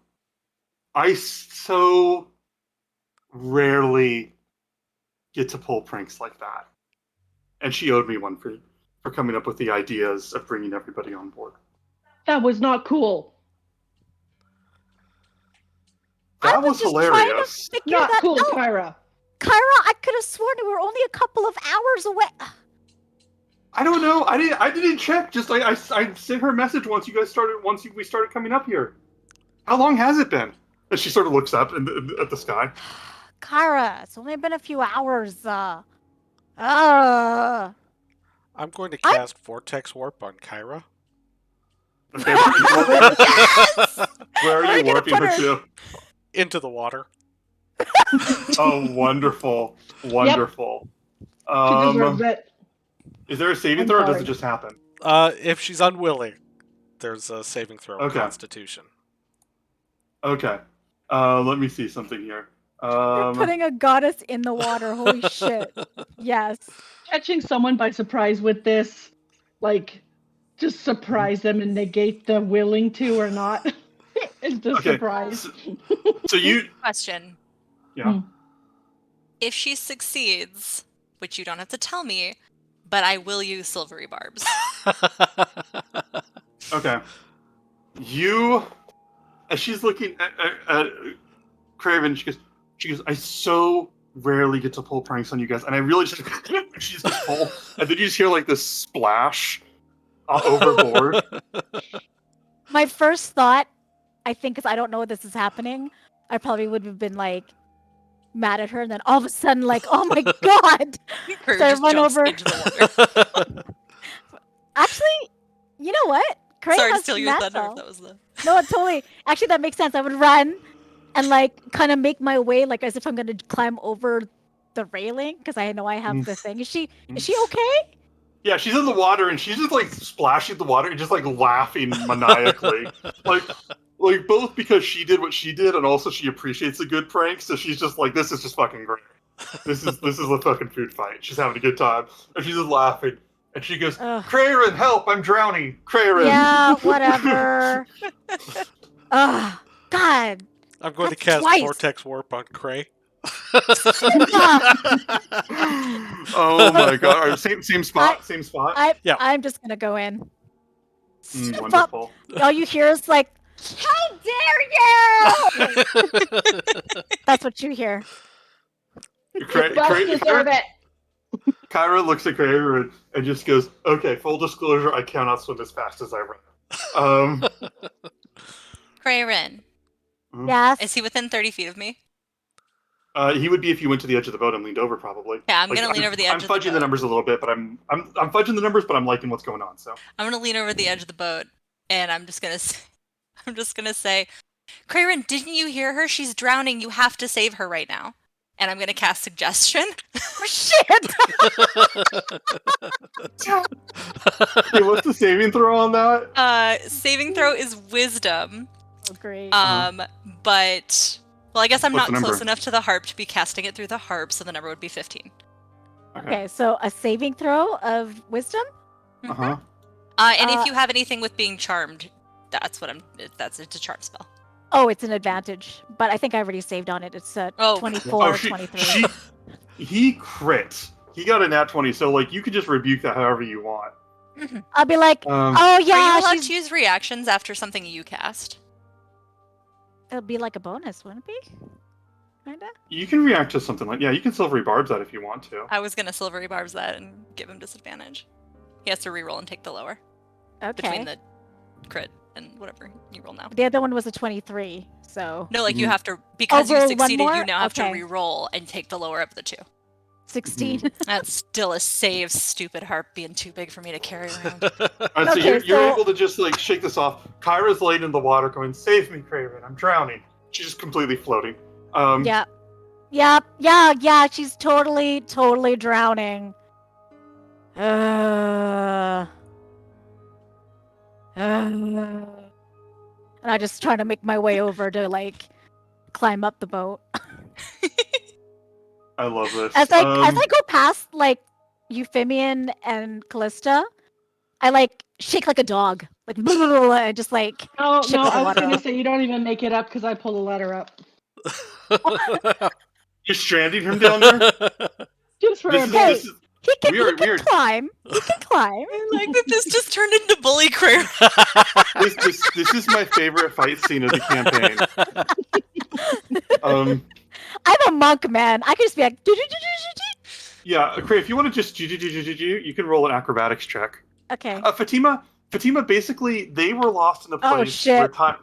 I so rarely get to pull pranks like that." And she owed me one for coming up with the ideas of bringing everybody on board. That was not cool. I That was just trying to hilarious. figure Not that cool, out. Kyra. Kyra, I could have sworn we were only a couple of hours away. I don't know. I didn't check. Just I sent her a message once we started coming up here. How long has it been? And she sort of looks up at the sky. Kyra, it's only been a few hours. I'm going to I- cast Vortex Warp on Kyra. Okay, Yes! where are Where are you you gonna warping put her her? to? Into the water. Oh, wonderful, wonderful. She deserves it. Is there a saving I'm throw, or does sorry. it just happen? If she's unwilling, there's a saving throw of Okay. Constitution. Okay. Let me see something here. You're putting a goddess in the water. Holy shit. Yes. Catching someone by surprise with this, just surprise them and negate the willing to or not. It's the Okay, surprise. So you, Question. yeah. If she succeeds, which you don't have to tell me, but I will use silvery barbs. Okay. You, as she's looking at Craven, she goes, I so rarely get to pull pranks on you guys, and I really just, she's just pull, and then you just hear like this splash overboard. My first thought, I think, because I don't know what this is happening, I probably would have been like mad at her, and then all of a sudden, like, oh my god! Crew So I just run jumps over. into the water. Actually, you know what? Craig Sorry to has steal your thunder natural. if that was the... No, it totally. Actually, that makes sense. I would run and like kind of make my way, like as if I'm gonna climb over the railing because I know I have the thing. Is she okay? Yeah, she's in the water and she's just like splashing the water and just like laughing maniacally, like both because she did what she did and also she appreciates a good prank. So she's just like, this is just fucking great. This is a fucking food fight. She's having a good time and she's just laughing. And she goes, Ugh. Crayron, help! I'm drowning. Crayron. Yeah, whatever. Ugh, God. I'm going to That's cast twice. Vortex Warp on Cray. Oh my god! All right, same spot. Same spot. Yeah. I'm just gonna go in. Step up. Wonderful. All you hear is like, "How dare you!" That's what you hear. Well, you deserve it. Kyra looks at Kyra and just goes, "Okay, full disclosure, I cannot swim as fast as I run." Crayrin, Yes. is he within 30 feet of me? He would be if you went to the edge of the boat and leaned over, probably. Yeah, I'm gonna lean over the edge of the boat. I'm fudging the numbers a little bit, but I'm fudging the numbers, but I'm liking what's going on. So I'm gonna lean over the edge of the boat, and I'm just gonna say, Crayrin, didn't you hear her? She's drowning. You have to save her right now. And I'm gonna cast suggestion. Oh, shit! hey, what's the saving throw on that? Saving throw is wisdom. Oh, great. But well, I guess I'm What's the not close number? enough to the harp to be casting it through the harp, so the number would be 15. Okay, so a saving throw of wisdom? Uh huh. And if you have anything with being charmed, it's a charm spell. Oh, it's an advantage, but I think I already saved on it. It's 24, 23. He crit. He got a nat 20, so like you could just rebuke that however you want. I'll be like, oh Are you yeah, allowed to use reactions after something you cast? it'll be like a bonus, wouldn't it be? Kinda. You can react to something like you can silvery barbs that if you want to. I was gonna silvery barbs that and give him disadvantage. He has to reroll and take the lower between Okay. the crit and whatever you roll now. The other one was a 23, so No, like you have to, because you roll one succeeded, more? you now have to Okay. re-roll and take the lower of the two. 16. That's still a save, stupid harp being too big for me to carry around. Alright, so Okay, you're so- able to just like shake this off. Kyra's laying in the water going, "Save me, Craven, I'm drowning." She's just completely floating. Yeah. She's totally drowning. And I just trying to make my way over to like climb up the boat. I love this. As I go past like Euphemian and Callista, I like shake like a dog, like and just like. Oh shake no, the I was water gonna off. say you don't even make it up because I pulled a ladder up You're stranding him down there. just for This a is, bit. this is, He can, We are- he can we are- climb. He can climb. I like that this just turned into bully Cray. this is my favorite fight scene of the campaign. I'm a monk, man. I can just be like. Yeah, Cray, if you want to just you can roll an acrobatics check. Okay. Fatima, basically, they were lost in a Oh, place shit. where time.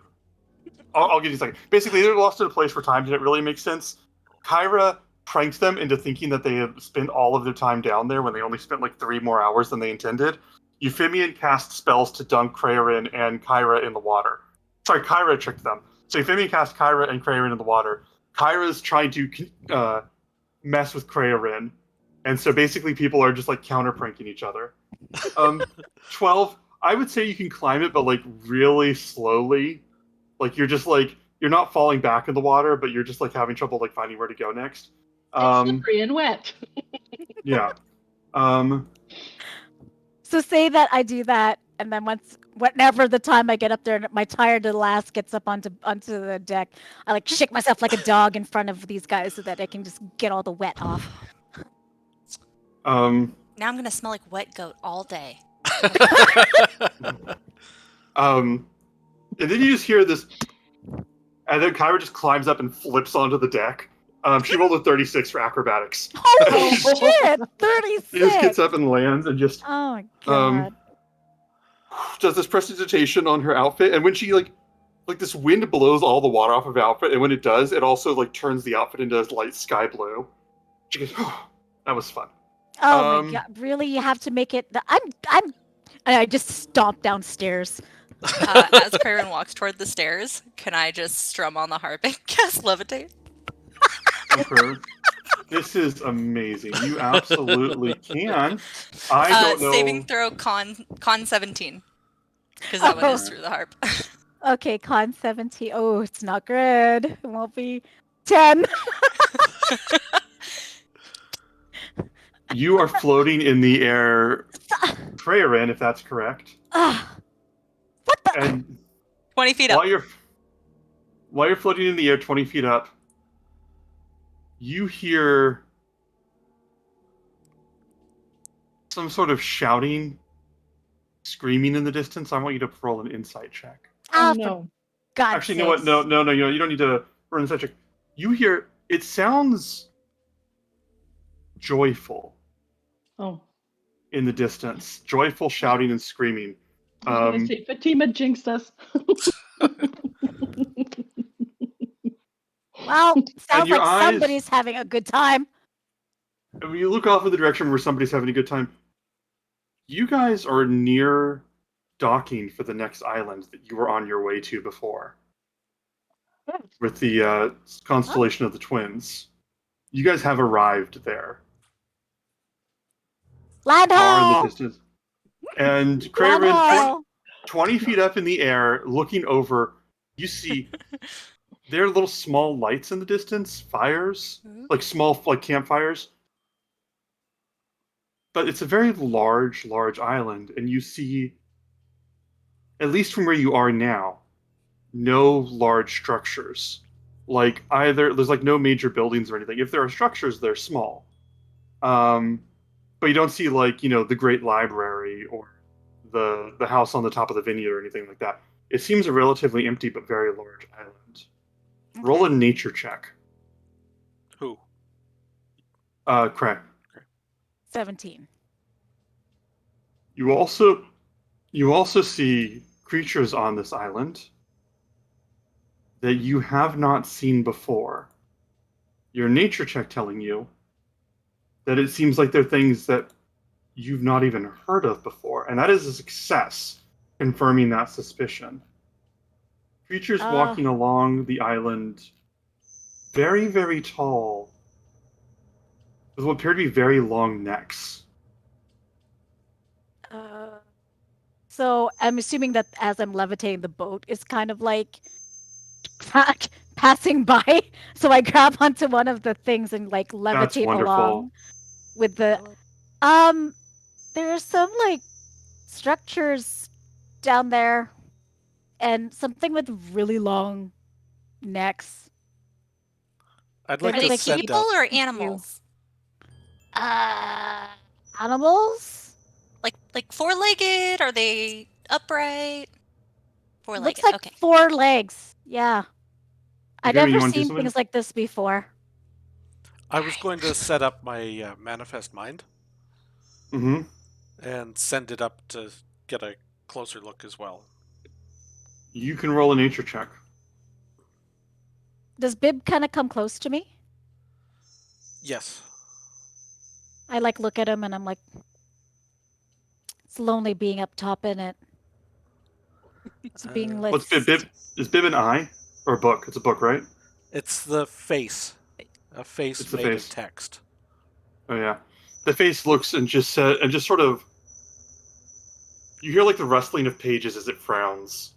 I'll give you a second. Basically, they were lost in a place where time didn't really make sense. Kyra pranked them into thinking that they had spent all of their time down there when they only spent like 3 more hours than they intended. Euphemian cast spells to dunk Crayorin and Kyra in the water. Sorry, Kyra tricked them. So Euphemian cast Kyra and Crayorin in the water. Kyra's trying to mess with Crayorin. And so basically people are just like counter pranking each other. 12, I would say you can climb it, but like really slowly. Like you're just like, you're not falling back in the water, but you're just like having trouble like finding where to go next. It's slippery and wet. Yeah. So say that I do that, And then whenever the time I get up there and my tired ass gets up onto the deck, I like shake myself like a dog in front of these guys so that I can just get all the wet off. Now I'm gonna smell like wet goat all day. And then you just hear this, and then Kyra just climbs up and flips onto the deck. She rolled a 36 for acrobatics. Holy shit! 36. She just gets up and lands and just Oh my god. does this prestidigitation on her outfit, and when she like this wind blows all the water off of her outfit, and when it does, it also like turns the outfit into light sky blue. She goes, oh, that was fun. Oh my god! Really, you have to make it. And I just stomp downstairs. As Craren walks toward the stairs, can I just strum on the harp and cast levitate? Okay. This is amazing. You absolutely can. I don't know. Saving throw con 17. Because that one is through the harp. Okay, con 17. Oh, it's not good. It won't be 10. You are floating in the air, Craren, if that's correct. What the? And 20 feet up. while you're floating in the air 20 feet up, you hear some sort of shouting, screaming in the distance. I want you to roll an insight check. Oh no. God. Actually, you know what? No, you don't need to roll an insight check. You hear, it sounds joyful Oh. in the distance. Joyful shouting and screaming. I was gonna say Fatima jinxed us. Well, sounds your like eyes- somebody's having a good time. And when you look off in the direction where somebody's having a good time, you guys are near docking for the next island that you were on your way to before. With the constellation of the twins. You guys have arrived there. Land Far in the ho! distance. And Land Craren, ho! 20 feet up in the air, looking over, you see there are little small lights in the distance, fires, like small like campfires. But it's a very large island, and you see, at least from where you are now, no large structures. Like either there's like no major buildings or anything. If there are structures, they're small. But you don't see like, the Great Library or the house on the top of the vineyard or anything like that. It seems a relatively empty but very large island. Roll a nature check. Who? Craig. 17. You also see creatures on this island that you have not seen before. Your nature check telling you that it seems like they're things that you've not even heard of before, and that is a success, confirming that suspicion. Creatures walking along the island, very, very tall, with what appear to be very long necks. So I'm assuming that as I'm levitating, the boat is kind of like passing by. So I grab onto one of the things and like levitate along with the. There's some like structures down there, and something with really long necks. I'd like Are to they send people out. or animals? Animals? Like four-legged? Are they upright? Four-legged. Looks like Okay. 4 legs. Yeah. I've Jamie, you never wanna do seen something? things like this before. I was going to set up my manifest mind Mm-hmm. and send it up to get a closer look as well. You can roll a nature check. Does Bib kind of come close to me? Yes. I like look at him and I'm like, it's lonely being up top in it. It's being lit. What's Bib? Is Bib an eye or a book? It's a book, right? It's the face. A face It's the made face. of text. Oh yeah. The face looks and just sort of. You hear like the rustling of pages as it frowns.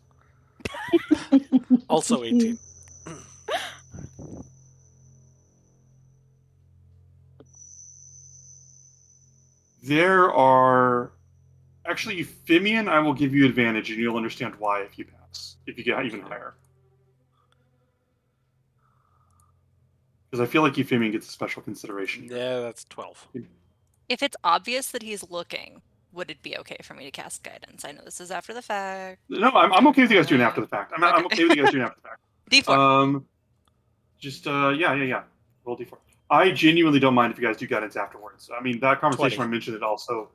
Also 18. There are Actually, Euphemian, I will give you advantage, and you'll understand why if you pass. If you get even higher. Because I feel like Euphemian gets a special consideration here. Yeah, that's 12. If it's obvious that he's looking, would it be okay for me to cast guidance? I know this is after the fact. No, I'm okay with you guys doing it after the fact. I'm okay with you guys doing it after the fact. D4. Yeah. Roll D4. I genuinely don't mind if you guys do guidance afterwards. I mean, that conversation 20. I mentioned it also.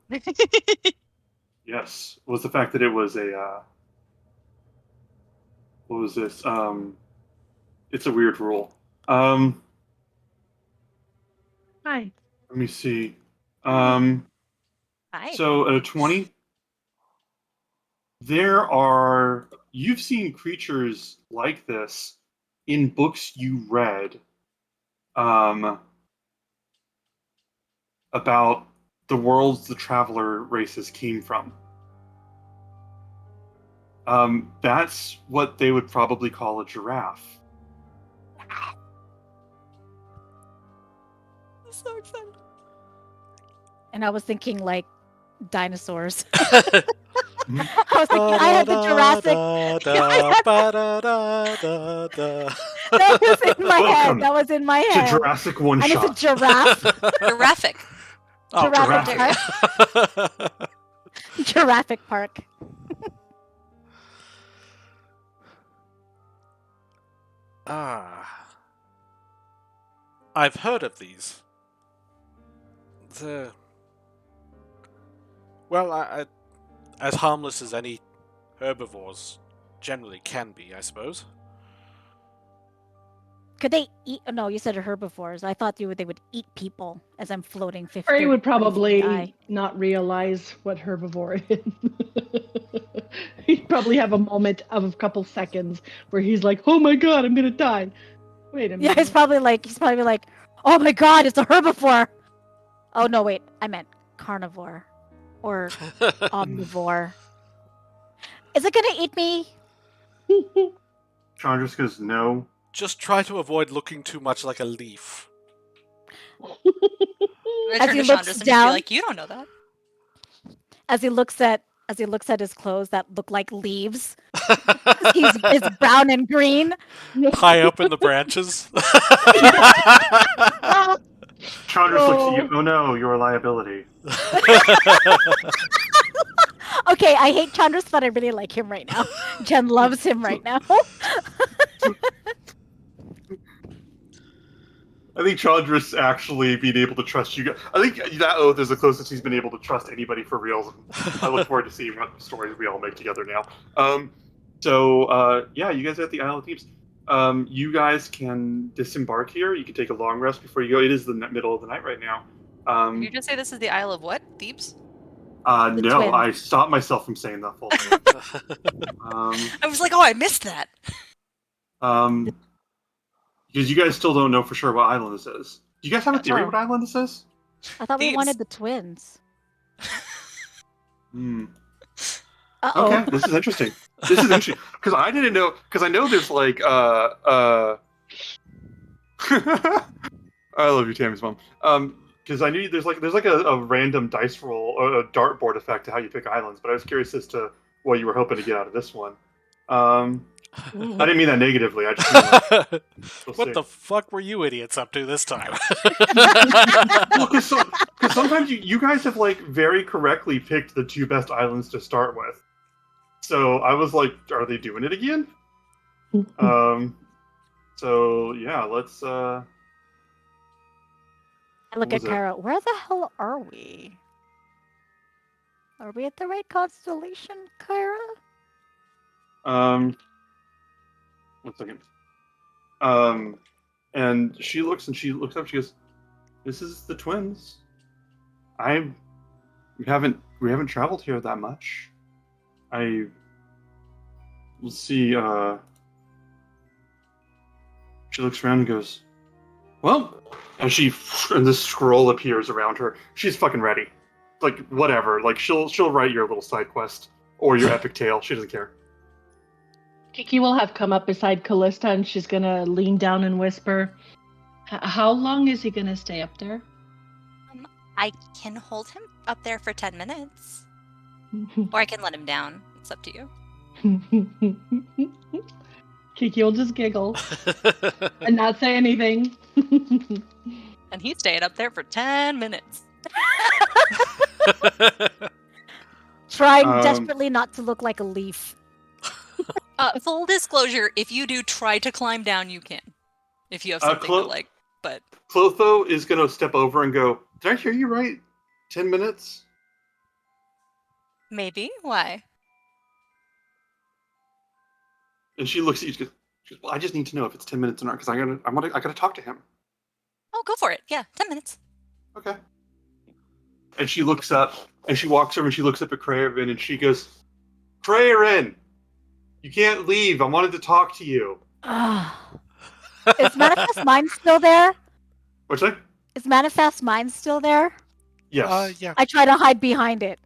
Yes, was the fact that it was a. What was this? It's a weird rule. Hi. Let me see. Hi. So at a 20, you've seen creatures like this in books you read about the worlds the traveler races came from. That's what they would probably call a giraffe. I'm so excited. And I was thinking like dinosaurs. I was thinking I had the Jurassic. That was in my Welcome head. That was in my To head. Jurassic One And Shot. it's a giraffe. Giraffic. Oh, Jurassic Park. Jurassic Park. I've heard of these. Well, as harmless as any herbivores generally can be, I suppose. Could they eat? Oh, no, you said herbivores. I thought they would eat people as I'm floating 50. Or he would 20 feet probably high. not realize what herbivore is. He'd probably have a moment of a couple seconds where he's like, "Oh my god, I'm gonna die." Wait a minute. Yeah, he's probably like, oh my god, it's a herbivore. Oh no, wait, I meant carnivore or omnivore. Is it gonna eat me? Chandra goes, no. Just try to avoid looking too much like a leaf. I As turn he to looks Chandra and down- be like, you don't know that. As he looks at his clothes that look like leaves, it's brown and green. High up in the branches. Chandra looks at you, oh no, you're a liability. Okay, I hate Chandra's, but I really like him right now. Jen loves him right now. I think Chandra's actually being able to trust you guys. I think that oath is the closest he's been able to trust anybody for reals. I look forward to seeing what stories we all make together now. Yeah, you guys are at the Isle of Thebes. You guys can disembark here. You can take a long rest before you go. It is the middle of the night right now. Did you just say this is the Isle of what? Thebes? No, twins. I stopped myself from saying that full thing. I was like, oh, I missed that. Because you guys still don't know for sure what island this is. Do you guys have a theory Oh. what island this is? I thought we Thebes. wanted the twins. Hmm. Uh-oh. Okay, this is interesting. This is interesting because I didn't know. Because I know there's like I love you, Tammy's mom. Because I knew there's like a random dice roll or a dartboard effect to how you pick islands, but I was curious as to what you were hoping to get out of this one. I didn't mean that negatively. I just mean like, we'll What see. the fuck were you idiots up to this time? Well, because sometimes you guys have like very correctly picked the two best islands to start with. So I was like, are they doing it again? So yeah, let's I look What at was it? Kara. Where the hell are we? Are we at the right constellation, Kyra? 1 second. And she looks up, she goes, "This is the twins. We haven't traveled here that much. Let's see, she looks around and goes, well, and this scroll appears around her. She's fucking ready. Like, whatever. Like, she'll write your little side quest or your epic tale. She doesn't care. Kiki will have come up beside Callista and she's gonna lean down and whisper, "How long is he gonna stay up there?" I can hold him up there for 10 minutes. Or I can let him down. It's up to you. Kiki will just giggle and not say anything. And he stayed up there for 10 minutes. Trying Um, desperately not to look like a leaf. Full disclosure, if you do try to climb down, you can. If you have something to like, but... Clotho is going to step over and go, did I hear you right? 10 minutes? Maybe? Why? And she looks at you and goes, well, I just need to know if it's 10 minutes or not, because I gotta talk to him. Oh, go for it. Yeah, 10 minutes. Okay. And she looks up, and she walks over, and she looks up at Craven, and she goes, Craven! You can't leave. I wanted to talk to you. Is Manifest Mind still there? What's that? Is Manifest Mind still there? Yes. Yeah. I try to hide behind it.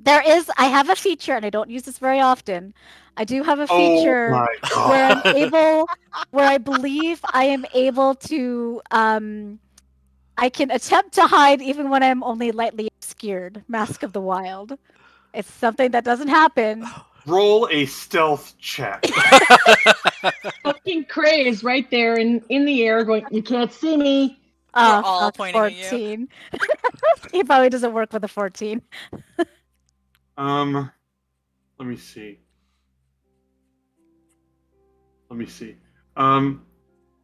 I have a feature, and I don't use this very often. I do have a feature Oh my where God. I believe I am able to, I can attempt to hide even when I'm only lightly obscured. Mask of the Wild. It's something that doesn't happen. Roll a stealth check. Fucking craze right there in the air going, you can't see me. We're all pointing at you. 14. He probably doesn't work with a 14. Let me see.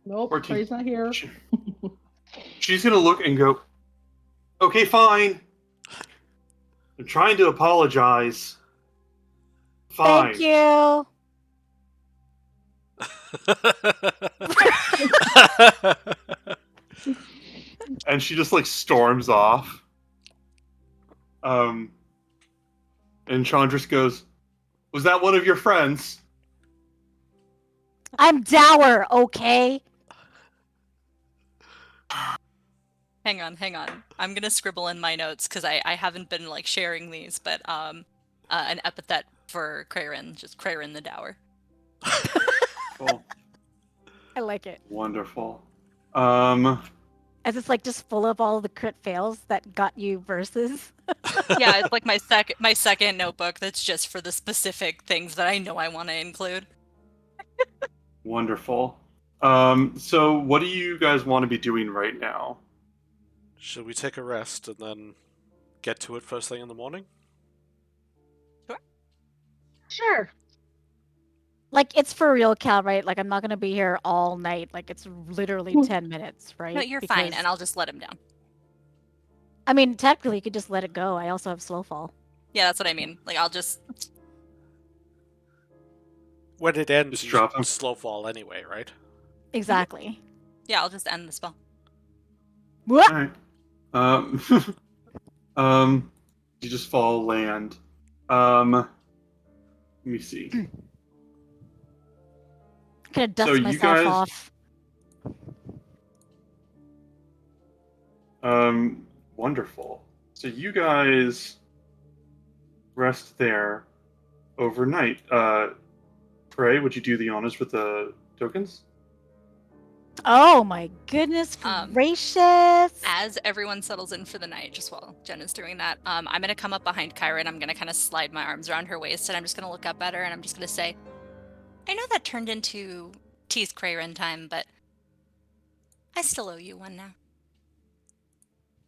Nope, 14. Craze not here. She's gonna look and go, okay, fine. I'm trying to apologize. Fine. Thank you. And she just like storms off. And Chandris goes, was that one of your friends? I'm dour, okay? Hang on. I'm gonna scribble in my notes because I haven't been like sharing these, but an epithet for Craren, just Craren the Dour. Cool. I like it. Wonderful. As it's like just full of all the crit fails that got you verses. Yeah, it's like my second notebook that's just for the specific things that I know I want to include. Wonderful. So what do you guys want to be doing right now? Should we take a rest and then get to it first thing in the morning? Sure. Like, it's for real, Cal, right? Like, I'm not going to be here all night. Like, it's literally 10 minutes, right? No, you're fine, Because- and I'll just let him down. I mean, technically, you could just let it go. I also have slow fall. Yeah, that's what I mean. Like, I'll just... When it ends, Just you drop him. slow fall anyway, right? Exactly. Yeah, I'll just end the spell. What? All right. You just fall land. Let me see. I'm gonna dust So you myself guys- off. Wonderful. So you guys rest there overnight. Pray, would you do the honors with the tokens? Oh my goodness gracious! As everyone settles in for the night, just while Jen is doing that, I'm going to come up behind Kyra and I'm going to kind of slide my arms around her waist and I'm just going to look up at her and I'm just going to say, I know that turned into teeth Crayron time, but I still owe you one now.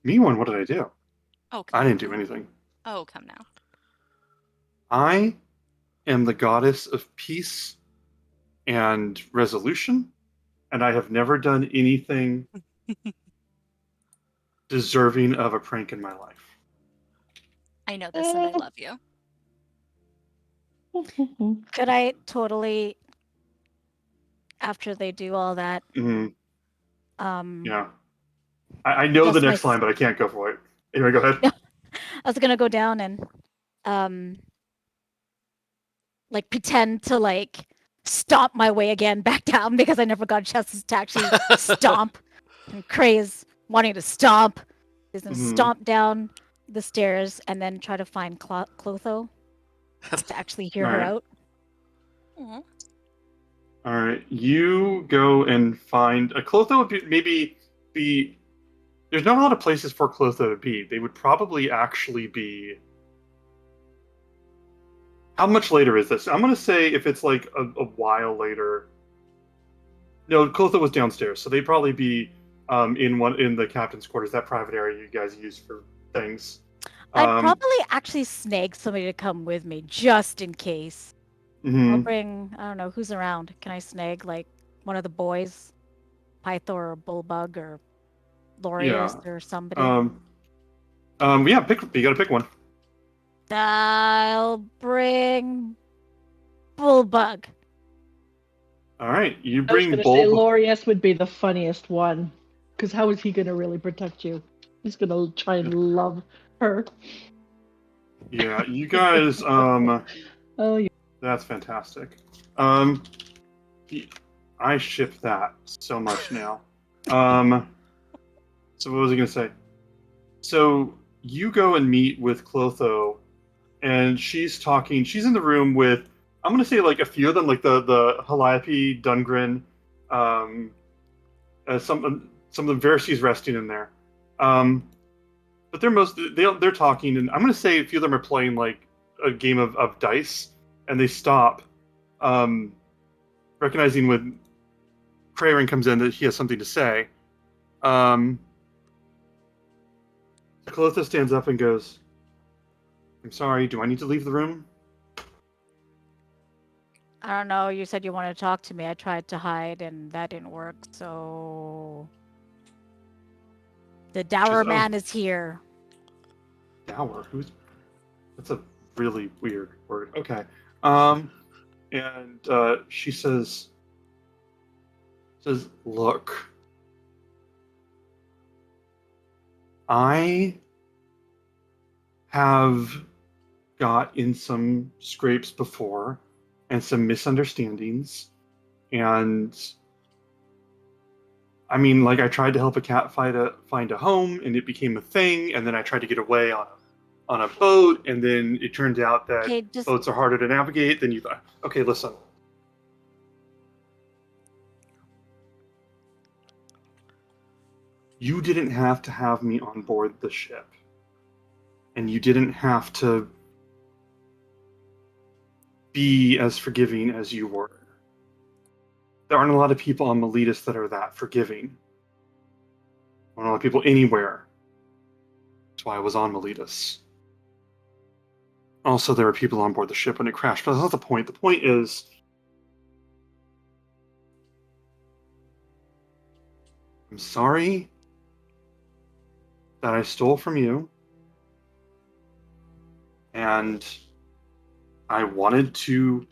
Me one? What did I do? Oh, come I didn't now. do anything. Oh, come now. I am the goddess of peace and resolution, and I have never done anything deserving of a prank in my life. I know this and I love you. Could I totally, after they do all that, Mhm. um, Yeah. I know the Just next my- line, but I can't go for it. Anyway, go ahead. Yeah. I was gonna go down and, like, pretend to, like, stomp my way again back down because I never got a chance to actually stomp. And Craze wanting to stomp. He's gonna Mhm. stomp down the stairs and then try to find Clotho to actually hear her Alright. out. Aw. All right, you go and find a Clotho would maybe be there's not a lot of places for Clotho to be. They would probably actually be. How much later is this? I'm gonna say if it's like a while later. No, Clotho was downstairs, so they'd probably be in the captain's quarters, that private area you guys use for things. I'd probably actually snag somebody to come with me just in case. I'll bring, I don't know, who's around. Can I snag like one of the boys? Pythor or Bullbug or Lorius or somebody? Yeah, you gotta pick one. I'll bring Bullbug. All right, you I was bring going to say Bulb. Lorius would be the funniest one, because how is he going to really protect you? He's going to try and love her. Yeah, you guys. Oh, yeah. That's fantastic. I ship that so much now. So what was I gonna say? So you go and meet with Clotho, and she's talking. She's in the room with, I'm gonna say like a few of them, like the Calliope, Dungren, some of the Verces resting in there. But they're talking, and I'm gonna say a few of them are playing like a game of dice, and they stop, recognizing when Crayrin comes in that he has something to say. Clotho stands up and goes, "I'm sorry, do I need to leave the room?" I don't know. You said you wanted to talk to me. I tried to hide and that didn't work. So the dour man is here. Dour? That's a really weird word. Okay. And she says, "Look, I have got in some scrapes before and some misunderstandings, and I mean, like, I tried to help a cat find a home, and it became a thing, and then I tried to get away on a boat, and then it turned out that Okay, boats are harder to navigate than you thought." Okay, listen. You didn't have to have me on board the ship. And you didn't have to be as forgiving as you were. There aren't a lot of people on Miletus that are that forgiving. There aren't a lot of people anywhere. That's why I was on Miletus. Also, there were people on board the ship when it crashed, but that's not the point. The point is, I'm sorry that I stole from you, and I wanted to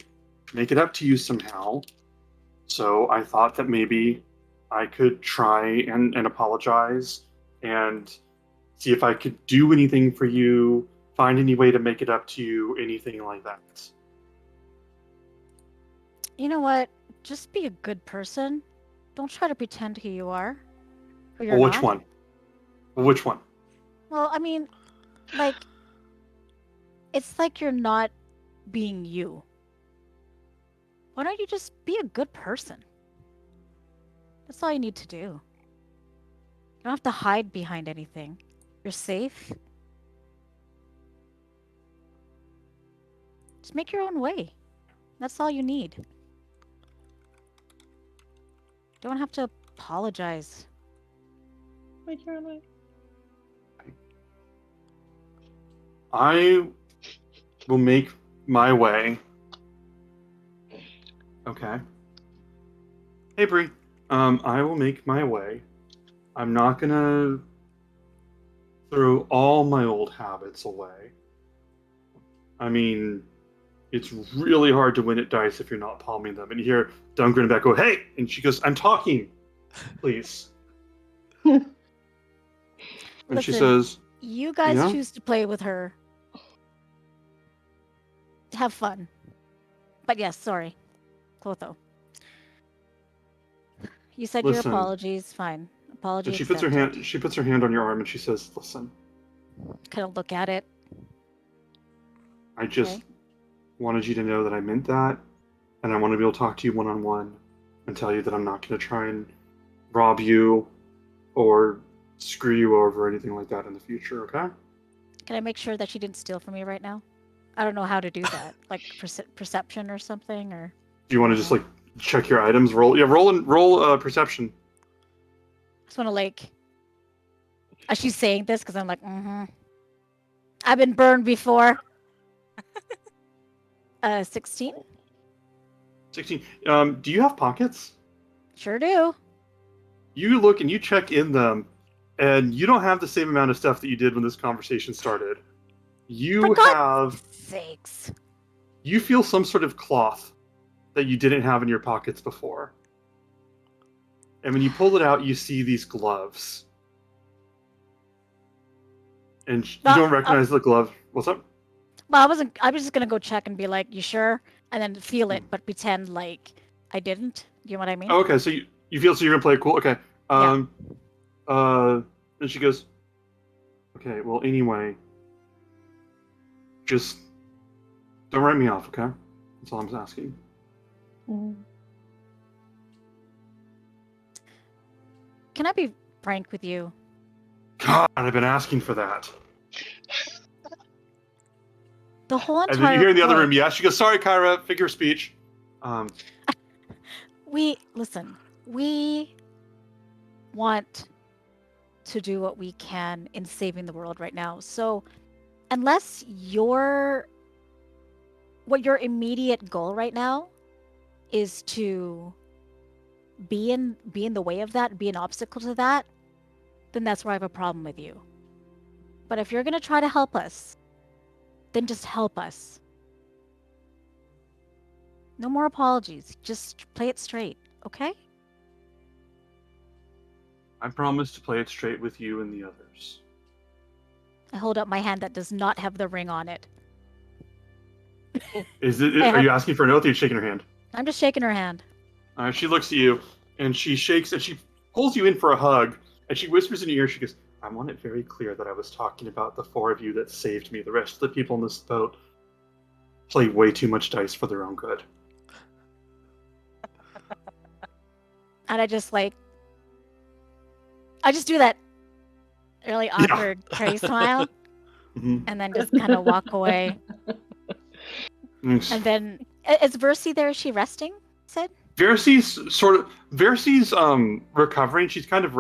make it up to you somehow. So I thought that maybe I could try and apologize and see if I could do anything for you, find any way to make it up to you, anything like that. You know what? Just be a good person. Don't try to pretend who you are. Or you're Well, which not. one? Which one? Well, I mean, like, it's like you're not being you. Why don't you just be a good person? That's all you need to do. You don't have to hide behind anything. You're safe. Just make your own way. That's all you need. Don't have to apologize. Make your own way. I will make my way. Okay. Hey, Bree. I will make my way. I'm not gonna throw all my old habits away. I mean, it's really hard to win at dice if you're not palming them. And you hear Dungren back go, "Hey!" And she goes, "I'm talking, please." And she Listen, says, you guys Yeah? choose to play with her. Have fun. But yes, sorry. Clotho. You said your "Listen." apologies. Fine. Apology And she accepted. puts her hand on your arm and she says, "Listen, Kind of look at it. I just Okay. wanted you to know that I meant that, and I want to be able to talk to you one-on-one and tell you that I'm not going to try and rob you or screw you over or anything like that in the future, okay? Can I make sure that she didn't steal from me right now? I don't know how to do that. Like perception or something, or Do you want I to don't just know. like check your items? Roll perception. I just want to like. As she's saying this, because I'm like, I've been burned before. 16. 16. Do you have pockets? Sure do. You look and you check in them, and you don't have the same amount of stuff that you did when this conversation started. For You God's have. sakes. You feel some sort of cloth that you didn't have in your pockets before. And when you pull it out, you see these gloves. And you Well, don't recognize the glove. What's up? Well, I wasn't. I was just gonna go check and be like, "You sure?" And then feel it, but pretend like I didn't. You know what I mean? Oh, okay, so you feel so you're gonna play it cool. Okay. Yeah. And she goes, okay, well, anyway, just don't write me off, okay? That's all I'm asking. Can I be frank with you? God, I've been asking for that. The whole And then you entire hear in the other point. room, yeah, she goes, sorry, Kyra, figure of speech. Listen. We want to do what we can in saving the world right now. So, unless what your immediate goal right now is to be in the way of that, be an obstacle to that, then that's where I have a problem with you. But if you're going to try to help us, then just help us. No more apologies. Just play it straight, okay? I promise to play it straight with you and the others. I hold up my hand that does not have the ring on it. Are you asking for an oath or are you shaking her hand? I'm just shaking her hand. She looks at you and she shakes and she pulls you in for a hug and she whispers in your ear, she goes, I want it very clear that I was talking about the four of you that saved me. The rest of the people in this boat play way too much dice for their own good. And I just do that really awkward Carrie smile Mhm. and then just kind of walk away. Thanks. And then, is Versi there? Is she resting? Said? Versi's recovering. She's kind of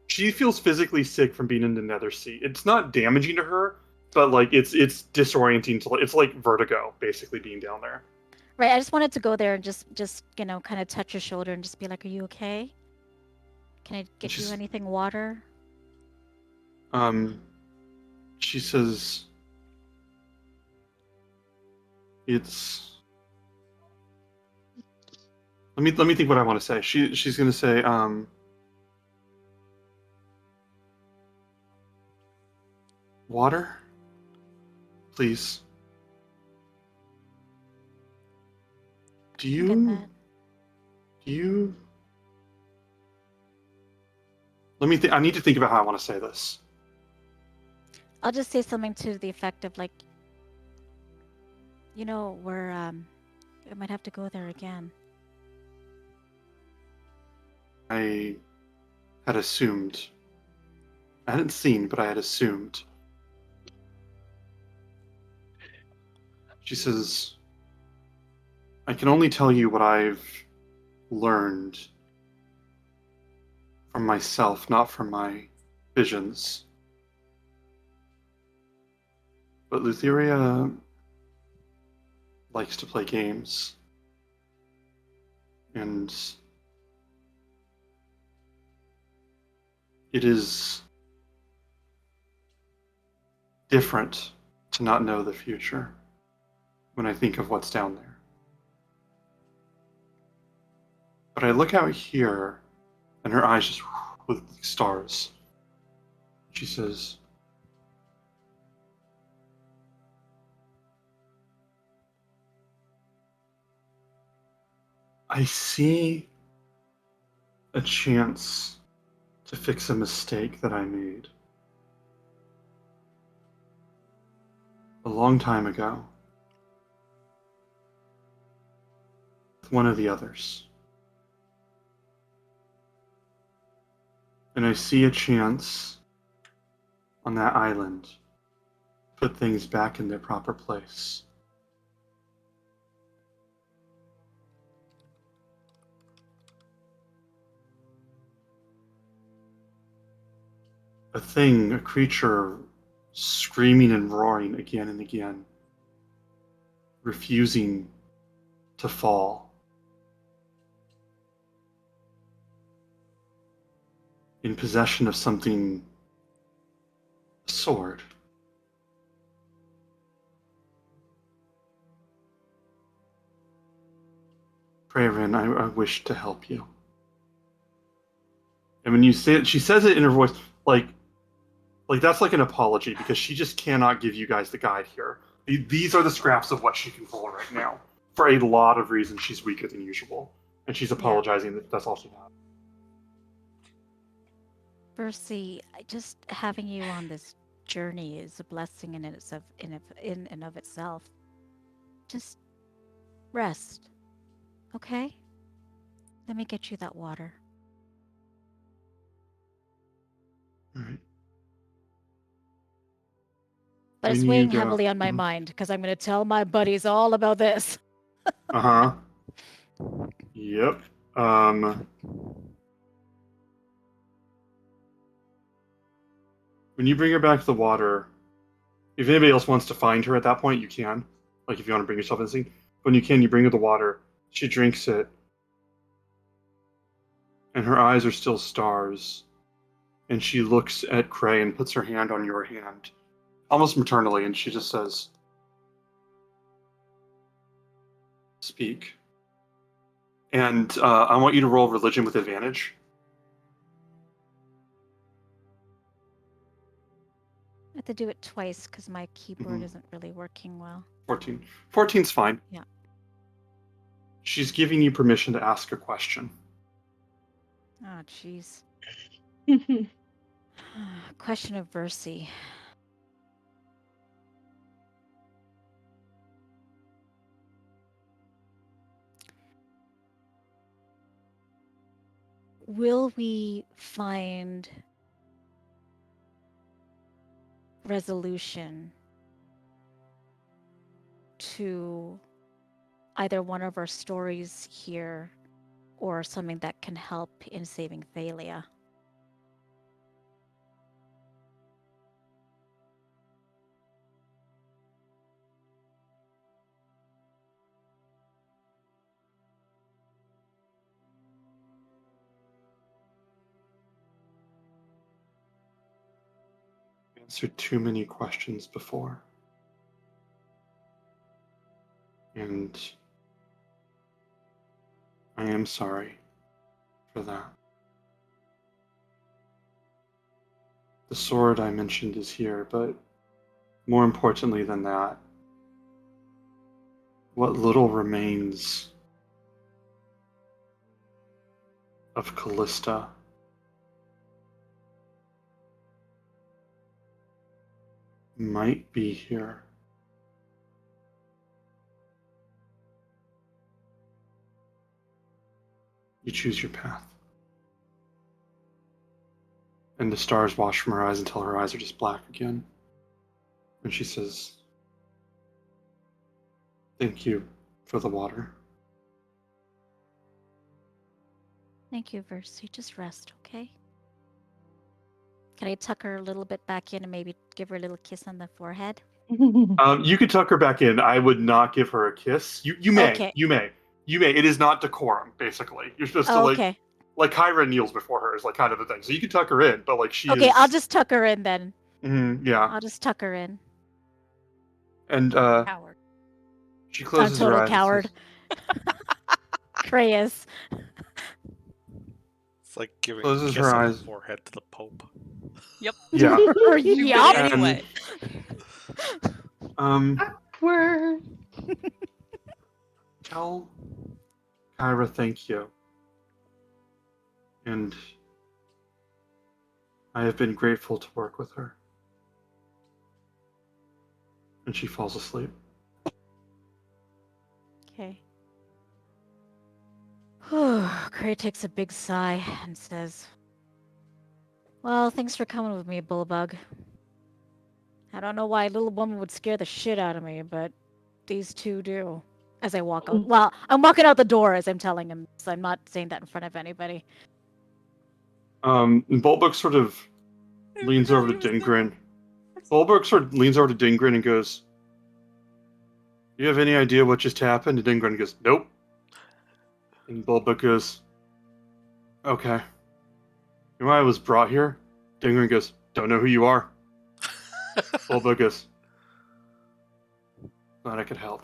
she feels physically sick from being in the Nether Sea. It's not damaging to her, but like it's disorienting to it's like vertigo basically being down there. Right. I just wanted to go there and just kind of touch her shoulder and just be like, "Are you okay? Can I get you anything? Water?" She says, "It's." Let me think what I want to say. She's gonna say, water, please. Do Get that. you? Let me think. I need to think about how I want to say this. I'll just say something to the effect of like, we might have to go there again. I had assumed. I hadn't seen, but I had assumed. She says, I can only tell you what I've learned from myself, not from my visions. But Lutheria likes to play games. And it is different to not know the future when I think of what's down there. But I look out here, and her eyes just with stars. She says, I see a chance to fix a mistake that I made a long time ago with one of the others. And I see a chance on that island to put things back in their proper place. A creature screaming and roaring again and again, refusing to fall. In possession of something, a sword. Prayerin, I wish to help you. And when you say it, she says it in her voice like that's like an apology because she just cannot give you guys the guide here. These are the scraps of what she can pull right now. For a lot of reasons, she's weaker than usual, and she's apologizing that that's all she has. Percy, just having you on this journey is a blessing in and of itself. Just rest, okay? Let me get you that water. All right. But it's When you weighing go- heavily on my mind because I'm going to tell my buddies all about this. Uh-huh. Yep. When you bring her back to the water, if anybody else wants to find her at that point, you can. Like if you want to bring yourself in the scene. When you can, you bring her the water. She drinks it. And her eyes are still stars. And she looks at Cray and puts her hand on your hand, almost maternally, and she just says, "Speak." And I want you to roll religion with advantage. I have to do it twice because my keyboard isn't really working well. 14. 14's fine. Yeah. She's giving you permission to ask a question. Oh, jeez. Question of Versi. Will we find resolution to either one of our stories here or something that can help in saving Thalia? Answered too many questions before. And I am sorry for that. The sword I mentioned is here, but more importantly than that, what little remains of Callista might be here. You choose your path. And the stars wash from her eyes until her eyes are just black again. And she says, "Thank you for the water." Thank you, Versi. Just rest, okay? Can I tuck her a little bit back in and maybe give her a little kiss on the forehead? You could tuck her back in. I would not give her a kiss. You may. Okay. You may. It is not decorum, basically. You're supposed to Okay. like Kyra kneels before her is like kind of the thing. So you can tuck her in, but like she Okay, is. I'll just tuck her in then. Yeah. I'll just tuck her in. And Coward. she I'm a closes her total eyes. coward. Creyas. It's like giving a Closes kiss her on eyes. the forehead to the Pope. Yep. Yeah. Yup. Anyway. Awkward. Tell Kyra thank you. And I have been grateful to work with her. And she falls asleep. Okay. Cray takes a big sigh and says, Well, thanks for coming with me, Bullbug. I don't know why a little woman would scare the shit out of me, but these two do. As I walk out. Well, I'm walking out the door as I'm telling him, so I'm not saying that in front of anybody. And Bulbug sort of leans over to Dingrin. Bulbug sort of leans over to Dingrin and goes, "You have any idea what just happened?" And Dingrin goes, "Nope." And Bulbug goes, "Okay. You know why I was brought here?" Dingrin goes, "Don't know who you are." Bulbug goes, "Glad I could help."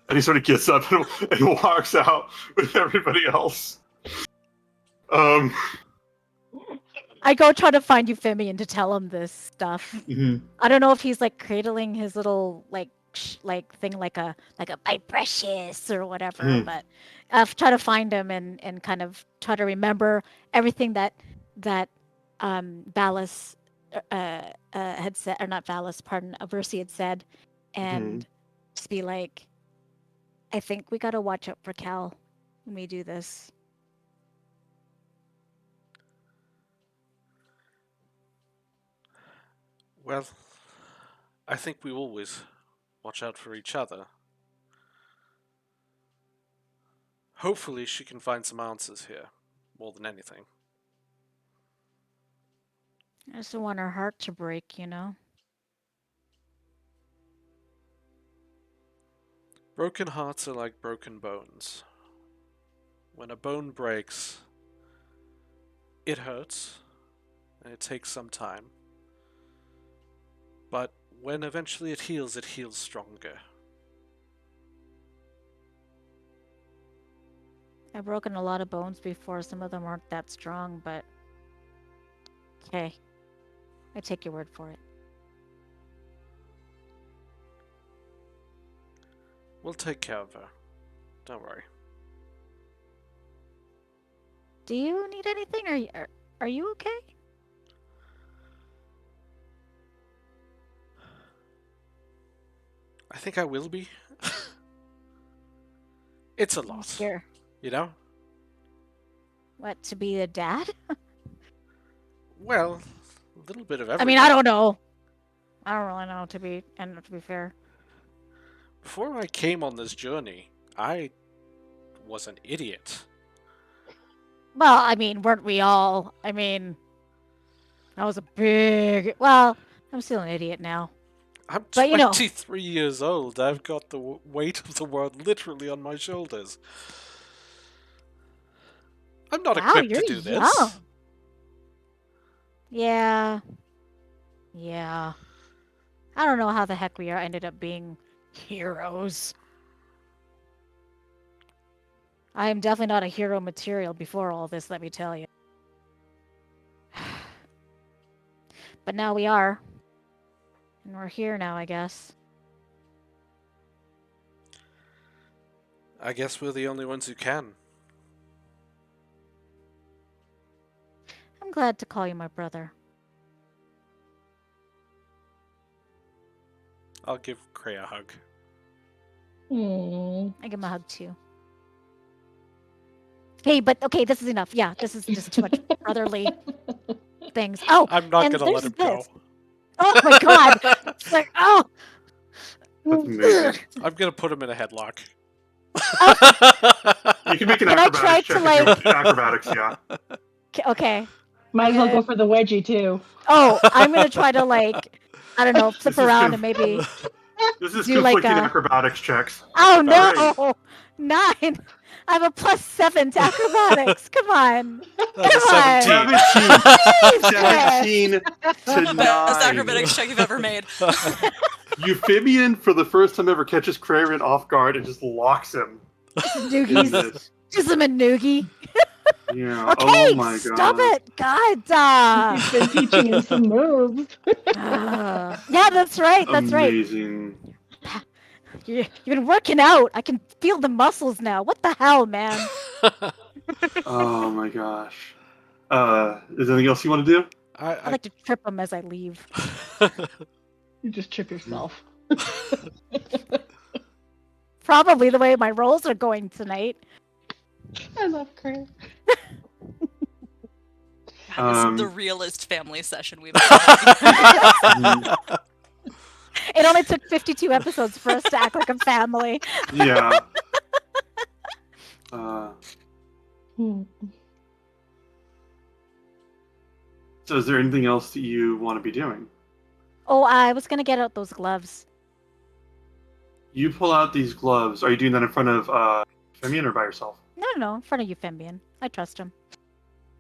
And he sort of gets up and walks out with everybody else. I go try to find Euphemian to tell him this stuff. Mhm. I don't know if he's like cradling his little like thing like a my precious or whatever, but I've tried to find him and kind of try to remember everything that Valis had said, or not Valis, pardon, Aversi had said, and just be like, I think we gotta watch out for Cal when we do this. Well, I think we always watch out for each other. Hopefully she can find some answers here, more than anything. I just don't want her heart to break, you know? Broken hearts are like broken bones. When a bone breaks, it hurts, and it takes some time. But when eventually it heals stronger. I've broken a lot of bones before. Some of them aren't that strong, but okay. I take your word for it. We'll take care of her. Don't worry. Do you need anything? Are you okay? I think I will be. It's a lot. Scared. You know? What, to be a dad? Well, a little bit of everything. I mean, I don't know. I don't really know, to be fair. Before I came on this journey, I was an idiot. Well, I mean, weren't we all? I mean, I was a big... Well, I'm still an idiot now. I'm But, you know... 23 years old. I've got the weight of the world literally on my shoulders. I'm not equipped to do young. this. Yeah. Yeah. I don't know how the heck we ended up being heroes. I am definitely not a hero material before all this, let me tell you. But now we are. And we're here now, I guess. I guess we're the only ones who can. I'm glad to call you my brother. I'll give Cray a hug. I give him a hug too. Hey, but okay, this is enough. Yeah, this is just too much brotherly things. Oh, I'm not and gonna let there's him go. this. Oh my god! It's like, oh! That's amazing. I'm gonna put him in a headlock. You can make an Can I acrobatics try check to, if you acrobatics, yeah. Okay. Might as well go for the wedgie too. Oh, I'm gonna try to like, I don't know, flip This is around conf- and maybe. This is Do like conflicting a- acrobatics checks. Oh Alright. no! 9. I have a +7 to acrobatics. Come on. That's a Come on. 17. 17 to 9. Best acrobatics check you've ever made. Euphemian, for the first time ever, catches Crarian off guard and just locks him. in Noogies. this. Just him a noogie. Yeah. Okay, Oh my god. stop it. God. You've been teaching him some moves. Yeah, that's right. That's right. Amazing. You've been working out. I can feel the muscles now. What the hell, man? Oh my gosh. Is there anything else you want to do? I like to trip them as I leave. You just trip yourself. Probably the way my rolls are going tonight. I love Cray. That is the Um, realest family session we've ever had. It only took 52 episodes for us to act like a family. yeah. Uh, Hmm. so is there anything else that you want to be doing? Oh, I was gonna get out those gloves. You pull out these gloves. Are you doing that in front of Femian or by yourself? No, in front of Euphembian. I trust him.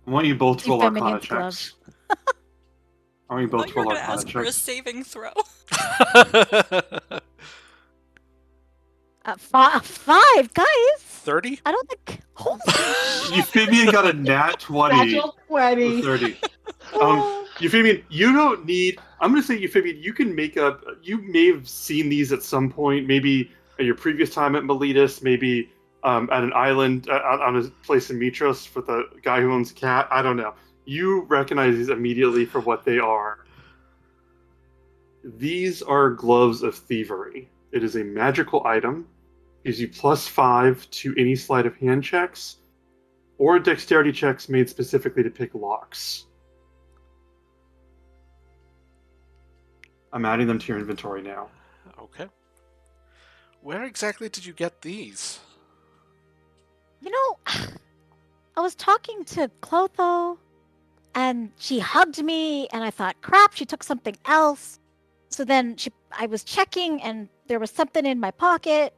I want you both to roll Arcana Euphemian's gloves. checks. I want you I both thought to you were roll going to Arcana ask for a checks. saving throw. 5, guys. 30? I don't think. Holy Euphemian got a nat 20 Natural 20. for 30. Oh. Euphemian, you don't need. I'm going to say, Euphemian, you can make up. You may have seen these at some point, maybe at your previous time at Miletus, maybe at an island on a place in Mitros with a guy who owns a cat. I don't know. You recognize these immediately for what they are. These are gloves of thievery. It is a magical item. Gives you +5 to any sleight of hand checks or dexterity checks made specifically to pick locks. I'm adding them to your inventory now. Okay. Where exactly did you get these? You know, I was talking to Clotho, and she hugged me, and I thought, crap, she took something else. So then I was checking, and there was something in my pocket.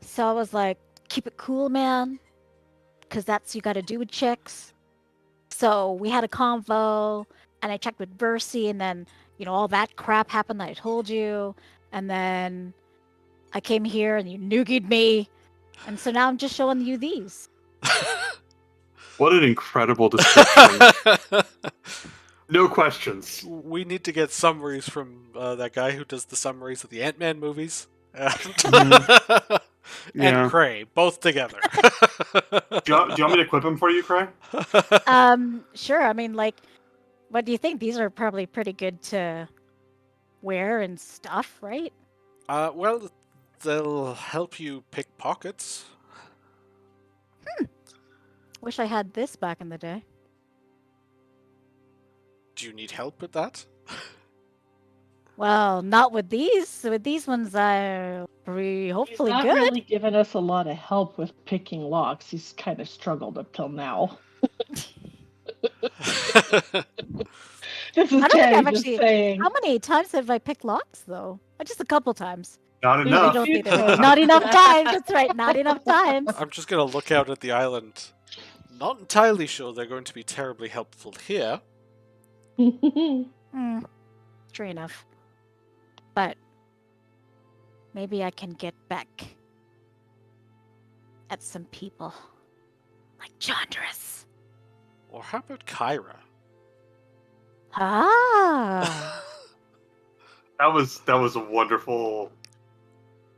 So I was like, keep it cool, man, because that's you got to do with chicks. So we had a convo, and I checked with Bercy, and then all that crap happened that I told you, and then I came here, and you noogied me, and so now I'm just showing you these. What an incredible description. No questions. We need to get summaries from that guy who does the summaries of the Ant-Man movies. And Yeah. Cray, both together. Do you want me to equip them for you, Cray? Sure. I mean, like, what do you think? These are probably pretty good to wear and stuff, right? Well, they'll help you pick pockets. Wish I had this back in the day. Do you need help with that? Well, not with these. With these ones, I'll be hopefully He's not good. really given us a lot of help with picking locks. He's kind of struggled up till now. This is I don't think I've Tammy just actually. saying. How many times have I picked locks, though? Just a couple times. Not You enough. don't think Few not enough times. That's right. Not enough times. I'm just gonna look out at the island. Not entirely sure they're going to be terribly helpful here. True enough. But maybe I can get back at some people. Like Chandras. Or how about Kyra? Ah. That was a wonderful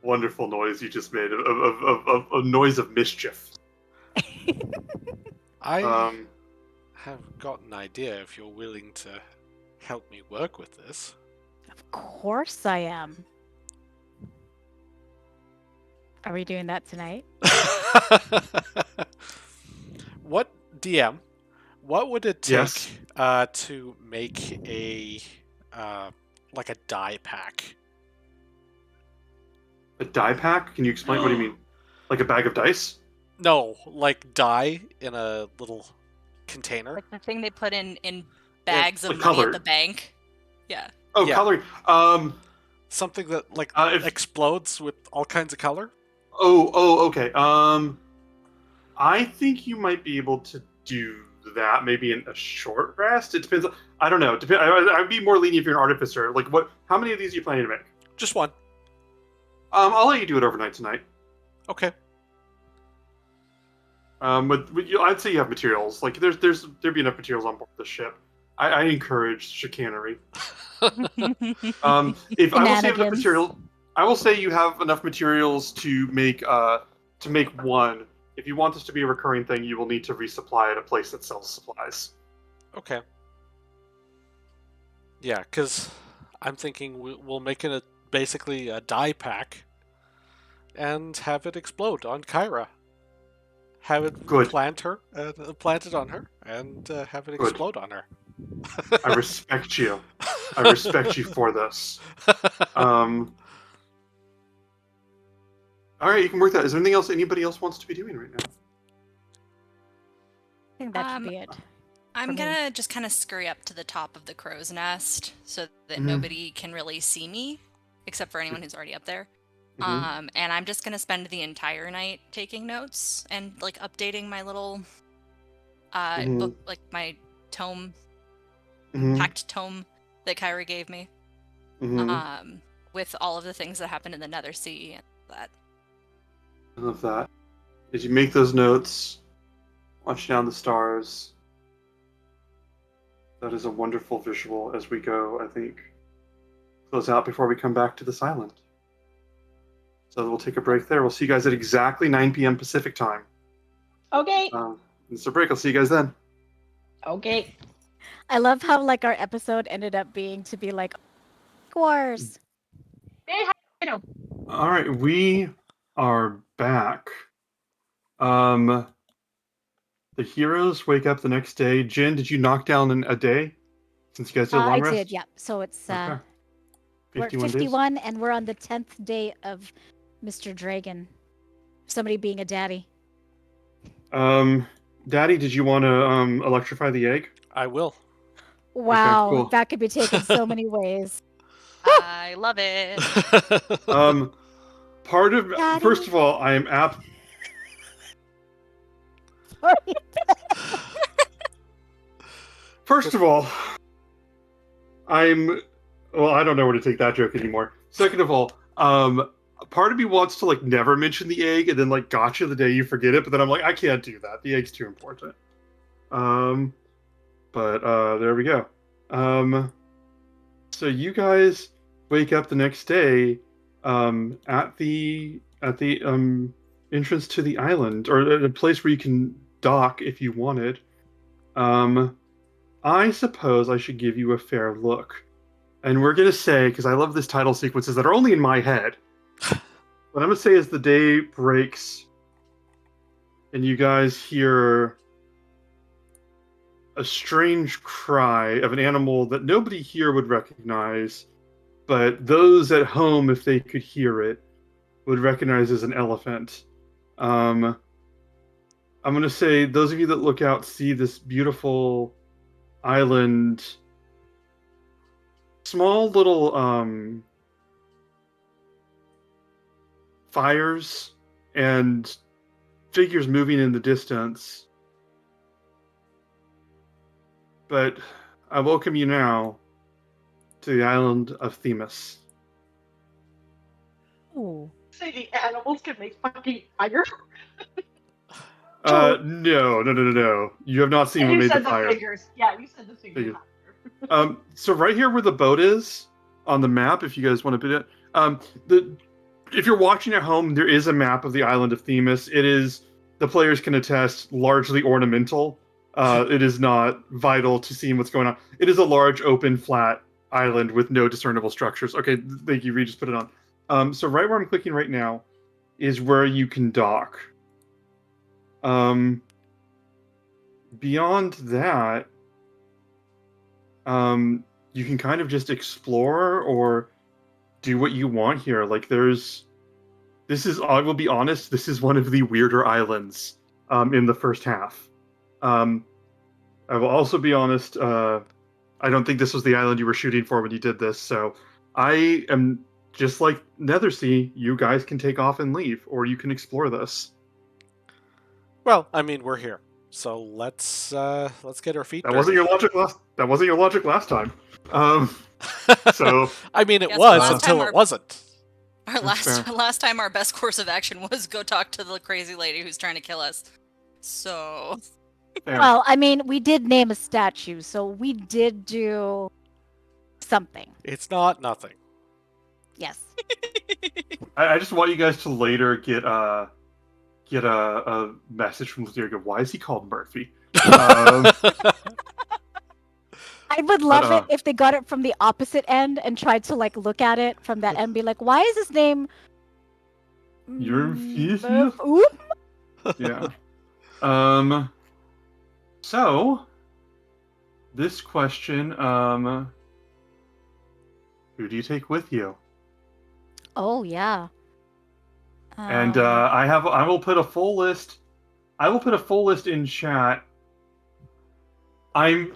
noise you just made. A noise of mischief. I Um, have got an idea if you're willing to help me work with this. Of course I am. Are we doing that tonight? What DM? What would it take Yes. to make a like a die pack? a die pack? Can you explain? What do you mean? Like a bag of dice? No, like die in a little container. Like the thing they put in bags of like money colored. at the bank. Yeah. Oh, Yeah. coloring. Something that like If- explodes with all kinds of color. Okay. I think you might be able to do that. Maybe in a short rest. It depends. I don't know. I'd be more lenient if you're an artificer. Like, what? How many of these are you planning to make? Just one. I'll let you do it overnight tonight. Okay. I'd say you have materials. Like, there'd be enough materials on board the ship. I encourage chicanery. If I will say you have enough Shenanigans. material, I will say you have enough materials to make one. If you want this to be a recurring thing, you will need to resupply at a place that sells supplies. Okay. Yeah, because I'm thinking we'll make it basically a die pack and have it explode on Kyra. have it Good. plant it on her, and have it Good. explode on her. I respect you. I respect you for this. All right, you can work that. Is there anything else anybody else wants to be doing right now? I think that should be it. I'm me. gonna just kind of scurry up to the top of the crow's nest so that Mhm. nobody can really see me, except for anyone who's already up there. Mhm. And I'm just gonna spend the entire night taking notes and like updating my little Mhm. book, like my tome, Mhm. packed tome that Kyra gave me, Mhm. with all of the things that happened in the Nether Sea and that. I love that. As you make those notes, watch down the stars. That is a wonderful visual as we go, I think, close out before we come back to this island. So we'll take a break there. We'll see you guys at exactly 9 p.m. Pacific time. Okay. It's a break. I'll see you guys then. Okay. I love how like our episode ended up being to be like wars. Hey, I know. All right, we are back. The heroes wake up the next day. Jin, did you knock down a day since you guys did a long I rest? did, yeah. So it's Okay. we're at 51 days. 51 and we're on the 10th day of Mr. Dragon. Somebody being a daddy. Daddy, did you want to electrify the egg? I will. Wow, cool. that could be taken so many ways. I love it. Part of Daddy. first of all, I am Sorry. First of all, I don't know where to take that joke anymore. Second of all, part of me wants to like never mention the egg and then like gotcha the day you forget it, but then I'm like, I can't do that. The egg's too important. But there we go. So you guys wake up the next day at the entrance to the island, or at a place where you can dock if you wanted. I suppose I should give you a fair look. And we're going to say, because I love this title sequences that are only in my head, what I'm going to say is the day breaks and you guys hear a strange cry of an animal that nobody here would recognize, but those at home, if they could hear it, would recognize as an elephant. I'm going to say those of you that look out see this beautiful island, small little fires and figures moving in the distance. But I welcome you now to the island of Themis. Ooh. Say the animals can make fucking fire. No. You have not seen And what you made the said the fire. figures. Yeah, you said the figures. So right here where the boat is on the map, if you guys want to put it, if you're watching at home, there is a map of the island of Themis. It is, the players can attest, largely ornamental. It is not vital to seeing what's going on. It is a large, open, flat island with no discernible structures. Okay, thank you, Reed. Just put it on. So right where I'm clicking right now is where you can dock. Beyond that, you can kind of just explore or do what you want here. Like I will be honest, this is one of the weirder islands in the first half. I will also be honest, I don't think this was the island you were shooting for when you did this, so I am just like Nethersea, you guys can take off and leave, or you can explore this. Well, I mean, we're here, so let's get our feet That dirty. wasn't your logic last time. So I mean, it Yes, was last until time it wasn't. Our That's fair. last time, our best course of action was go talk to the crazy lady who's trying to kill us. So fair. Well, I mean, we did name a statue, so we did do something. It's not nothing. Yes. I just want you guys to later get a message from Lydia. Why is he called Murphy? I would love But, it if they got it from the opposite end and tried to like look at it from that end and be like, why is his name You're Oop? Yeah. So this question, who do you take with you? Oh yeah. And Um, I will put a full list. I will put a full list in chat. I'm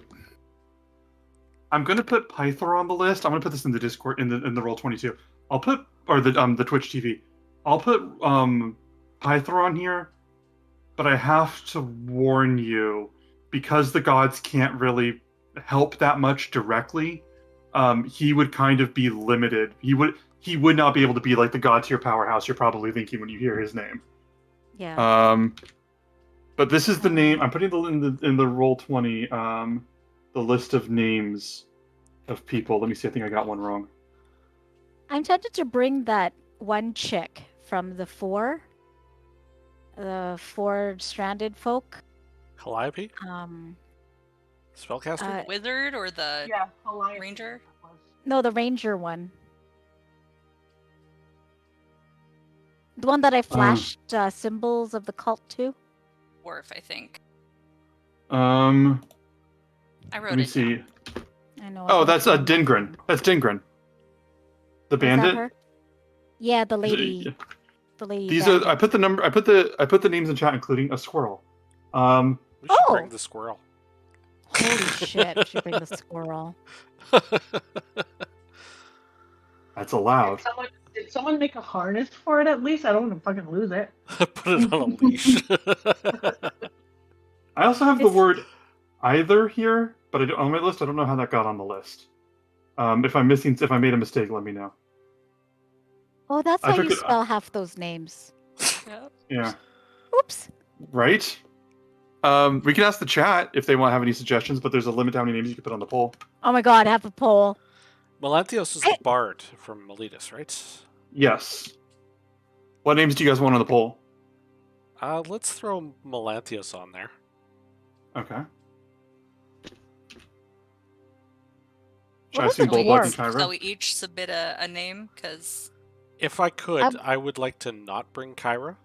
gonna put Pythor on the list. I'm gonna put this in the Discord in the Roll20 I'll put the Twitch TV. I'll put Pythor on here, but I have to warn you because the gods can't really help that much directly. He would kind of be limited. He would not be able to be like the god tier powerhouse you're probably thinking when you hear his name. yeah. But this is the name. I'm putting in the Roll20 the list of names of people. Let me see. I think I got one wrong. I'm tempted to bring that one chick from the four stranded folk. Calliope? Um, Spellcaster? Wizard or the Yeah, Alliance. ranger? no, the ranger one. The one that I flashed symbols of the cult to. Dwarf, I think. Oh, I wrote Let me it down. see. I know. Oh, that's Dingren. That's Dingren. The Was that bandit. her? Yeah, the lady. The lady. These bandit. are. I put the number. I put the names in chat, including a squirrel. We should Oh! bring the squirrel. Holy shit! We should bring the squirrel. That's allowed. Did someone make a harness for it at least? I don't want to fucking lose it. Put it on a leash. I also have the It's- word either here, but on my list, I don't know how that got on the list. If I made a mistake, let me know. Oh, that's I how took you it- spell half those names. Yep. Yeah. Oops. Right. We can ask the chat if they want to have any suggestions, but there's a limit to how many names you can put on the poll. Oh my god, have a poll. Melanthios is the bard from Miletus, right? Yes. What names do you guys want on the poll? Let's throw Melanthios on there. Okay. What I was see the Bulldog dwarf? and Kyra? So we each submit a name, because If I could, Um, I would like to not bring Kyra.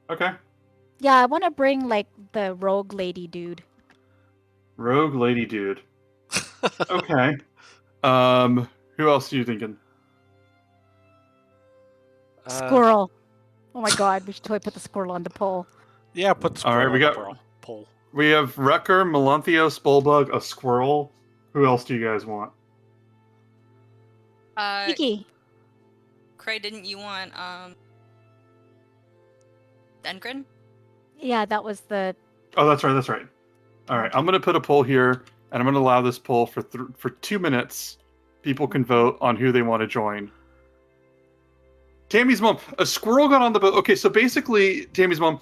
Okay. Yeah, I want to bring like the rogue lady dude. Rogue lady dude. Okay. Who else are you thinking? Squirrel. Oh my god, we should totally put the squirrel on the poll. Yeah, put the All right, squirrel we on got- the poll. We have Wrecker, Melanthios, Bulldog, a squirrel. Who else do you guys want? Kiki. Cray, didn't you want Dengrin? Yeah, that was the. Oh, that's right. That's right. All right. I'm going to put a poll here, and I'm going to allow this poll for 2 minutes. People can vote on who they want to join. Tammy's mom. A squirrel got on the boat. Okay, so basically, Tammy's mom.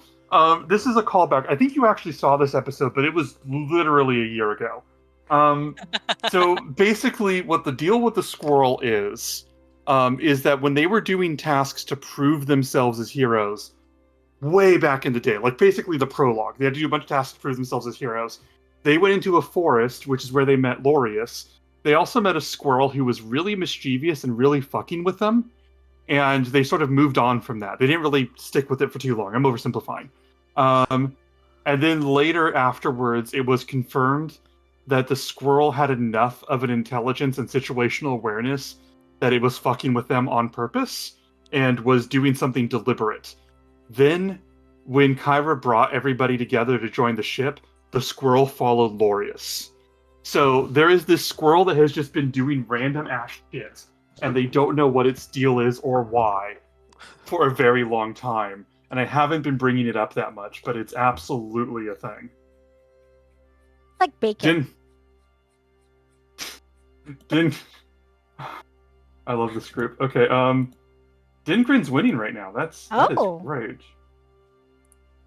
This is a callback. I think you actually saw this episode, but it was literally a year ago. So basically, what the deal with the squirrel is that when they were doing tasks to prove themselves as heroes, way back in the day, like basically the prologue, they had to do a bunch of tasks to prove themselves as heroes. They went into a forest, which is where they met Lorius. They also met a squirrel who was really mischievous and really fucking with them. And they sort of moved on from that. They didn't really stick with it for too long. I'm oversimplifying. And then later afterwards, it was confirmed that the squirrel had enough of an intelligence and situational awareness that it was fucking with them on purpose and was doing something deliberate. Then, when Kyra brought everybody together to join the ship, the squirrel followed Lorius. So there is this squirrel that has just been doing random ass shit, and they don't know what its deal is or why for a very long time. And I haven't been bringing it up that much, but it's absolutely a thing. Like bacon. Din. I love this group. Okay, Dingrin's winning right now. That is Oh. great.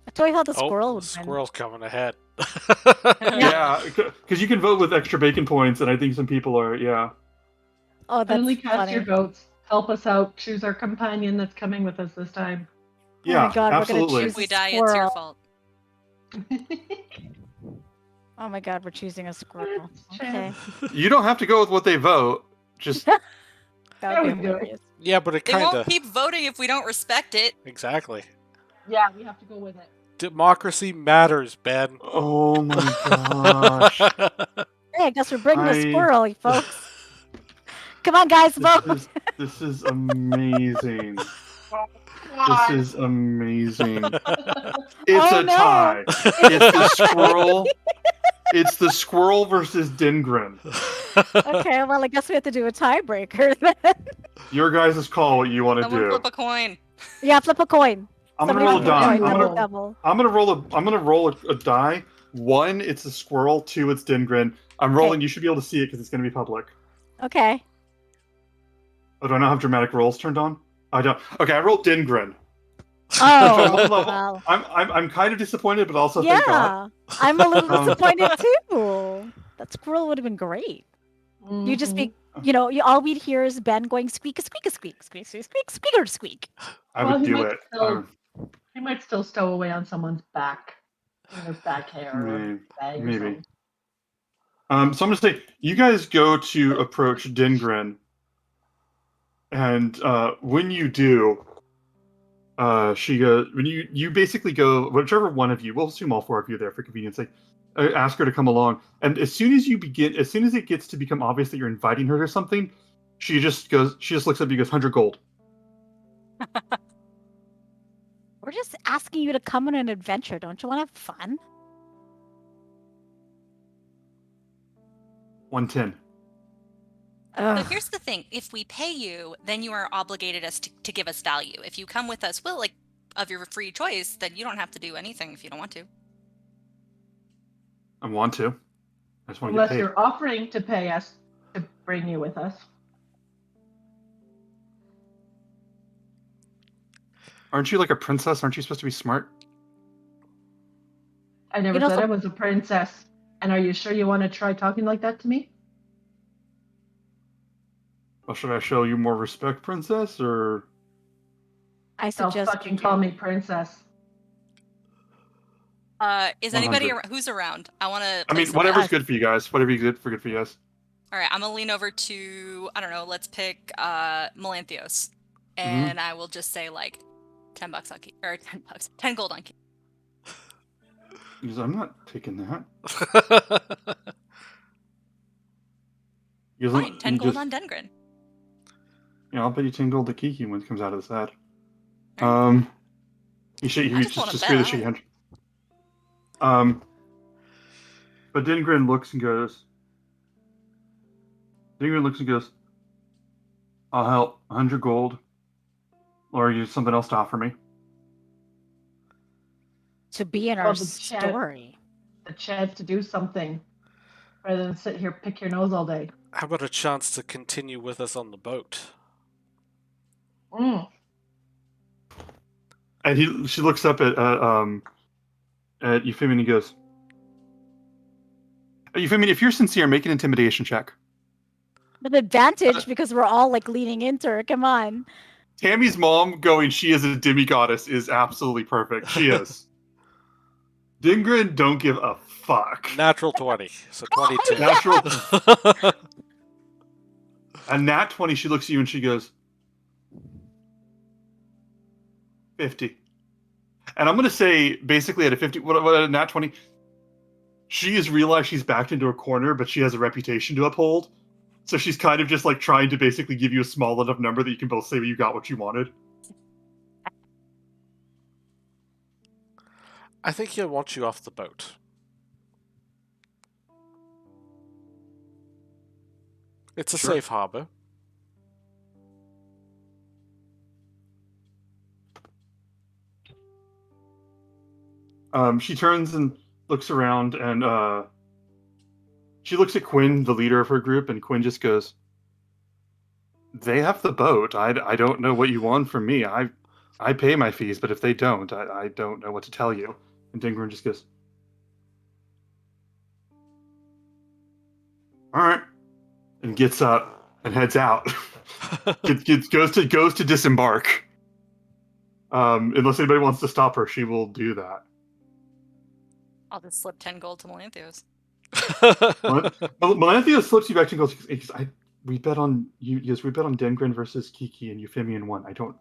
I totally thought the Oh, squirrel the would squirrel's coming ahead. Yeah, because you can vote with extra bacon points, and I think some people are, yeah. win. Oh, that's Finally cast funny. your votes. Help us out. Choose our companion that's coming with us this time. Yeah, Oh my god, absolutely. we're gonna If choose we a die, it's your squirrel. fault. Oh my god, we're choosing a squirrel. Okay. You don't have to go with what they vote. Just That There would we be go. hilarious. Yeah, but it They kind won't of keep voting if we don't respect it. exactly. Yeah, we have to go with it. Democracy matters, Ben. Oh my gosh. Hey, I guess we're bringing a I- squirrel, folks. Come on, guys, vote. This is amazing. This is amazing. It's Oh, a no. tie. It's the squirrel. It's the squirrel versus Dingren. Okay, well, I guess we have to do a tiebreaker then. Your guys' call what you want to Someone do. flip a coin. Yeah, flip a coin. I'm gonna Somebody roll a flip die. coin, I'm double, gonna double. I'm gonna roll a die. 1, it's the squirrel. 2, it's Dingren. I'm rolling. Okay. You should be able to see it because it's gonna be public. Okay. Oh, do I not have dramatic rolls turned on? I don't. Okay, I rolled Dingren. Oh, level. wow. I'm kind of disappointed, but also thank God. Yeah, I'm a little Um, disappointed too. That squirrel would have been great. You just be, all we'd hear is Ben going squeak, squeak, squeak, squeak, squeak, squeak, squeaker, squeak. I Well, would he do might it. still- He might still stow away on someone's back, in their back hair or bag or Maybe. something. So I'm gonna say you guys go to approach Dingren, and when you do, she goes. When you basically go, whichever one of you, we'll assume all 4 of you there for convenience sake, ask her to come along. And as soon as it gets to become obvious that you're inviting her to something, she just looks up at you, goes 100 gold. We're just asking you to come on an adventure. Don't you want to have fun? 110. So Ugh. here's the thing: if we pay you, then you are obligated us to give us value. If you come with us, well, like of your free choice, then you don't have to do anything if you don't want to. I want to. I just want to get Unless paid. you're offering to pay us to bring you with us. Aren't you like a princess? Aren't you supposed to be smart? I never You know, said some- I was a princess. And are you sure you want to try talking like that to me? Well, should I show you more respect, princess, or? I They'll suggest fucking you call do. me princess. Is anybody 100. who's around? I want to. I mean, whatever's good for you guys. Whatever you good for you guys. All right, I'm gonna lean over to I don't know. Let's pick Melanthios, and I will just say like $10 on key or $10, 10 gold on key. Because I'm not taking that. He goes, Fine, 10 he gold just- on Dengren. Yeah, I'll bet you 10 gold to Kiki when it comes out of this ad. Alright. He I just wanna just bet, screw the I shit don't- but Dingren looks and goes. I'll help. 100 gold. Or you have something else to offer me. To be in Well, our the chat- story. The chance to do something rather than sit here pick your nose all day. How about a chance to continue with us on the boat? Mm. And she looks up at Euphemia and he goes, Euphemia, if you're sincere, make an intimidation check. With advantage because we're all like leaning into her. Come on. Tammy's mom going, she is a demigoddess, is absolutely perfect. She is. Dingren don't give a fuck. Natural 20, so 22. Natural. A nat 20, she looks at you and she goes, 50. And I'm going to say, basically, at a 50, what a nat 20, she has realized she's backed into a corner, but she has a reputation to uphold. So she's kind of just like trying to basically give you a small enough number that you can both say you got what you wanted. I think he'll want you off the boat. It's a Sure. safe harbor. She turns and looks around, and she looks at Quinn, the leader of her group, and Quinn just goes, "They have the boat. I don't know what you want from me. I pay my fees, but if they don't, I don't know what to tell you." And Dingren just goes, "All right," and gets up and heads out. goes to disembark. Unless anybody wants to stop her, she will do that. I'll just slip 10 gold to Melanthios. Melanthios slips you back and goes, we bet on you. Yes, we bet on Dengren versus Kiki and Euphemia won. I don't.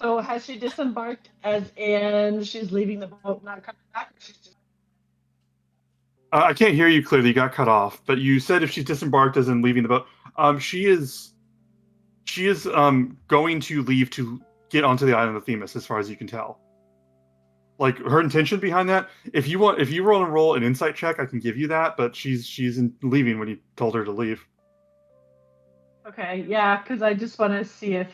So So has she disembarked as in she's leaving the boat, not coming back? Or she's just... I can't hear you clearly. You got cut off. But you said if she's disembarked as in leaving the boat. She is going to leave to get onto the island of Themis, as far as you can tell. Like her intention behind that. If you want to roll an insight check, I can give you that. But she's leaving when you told her to leave. Okay, yeah, because I just want to see if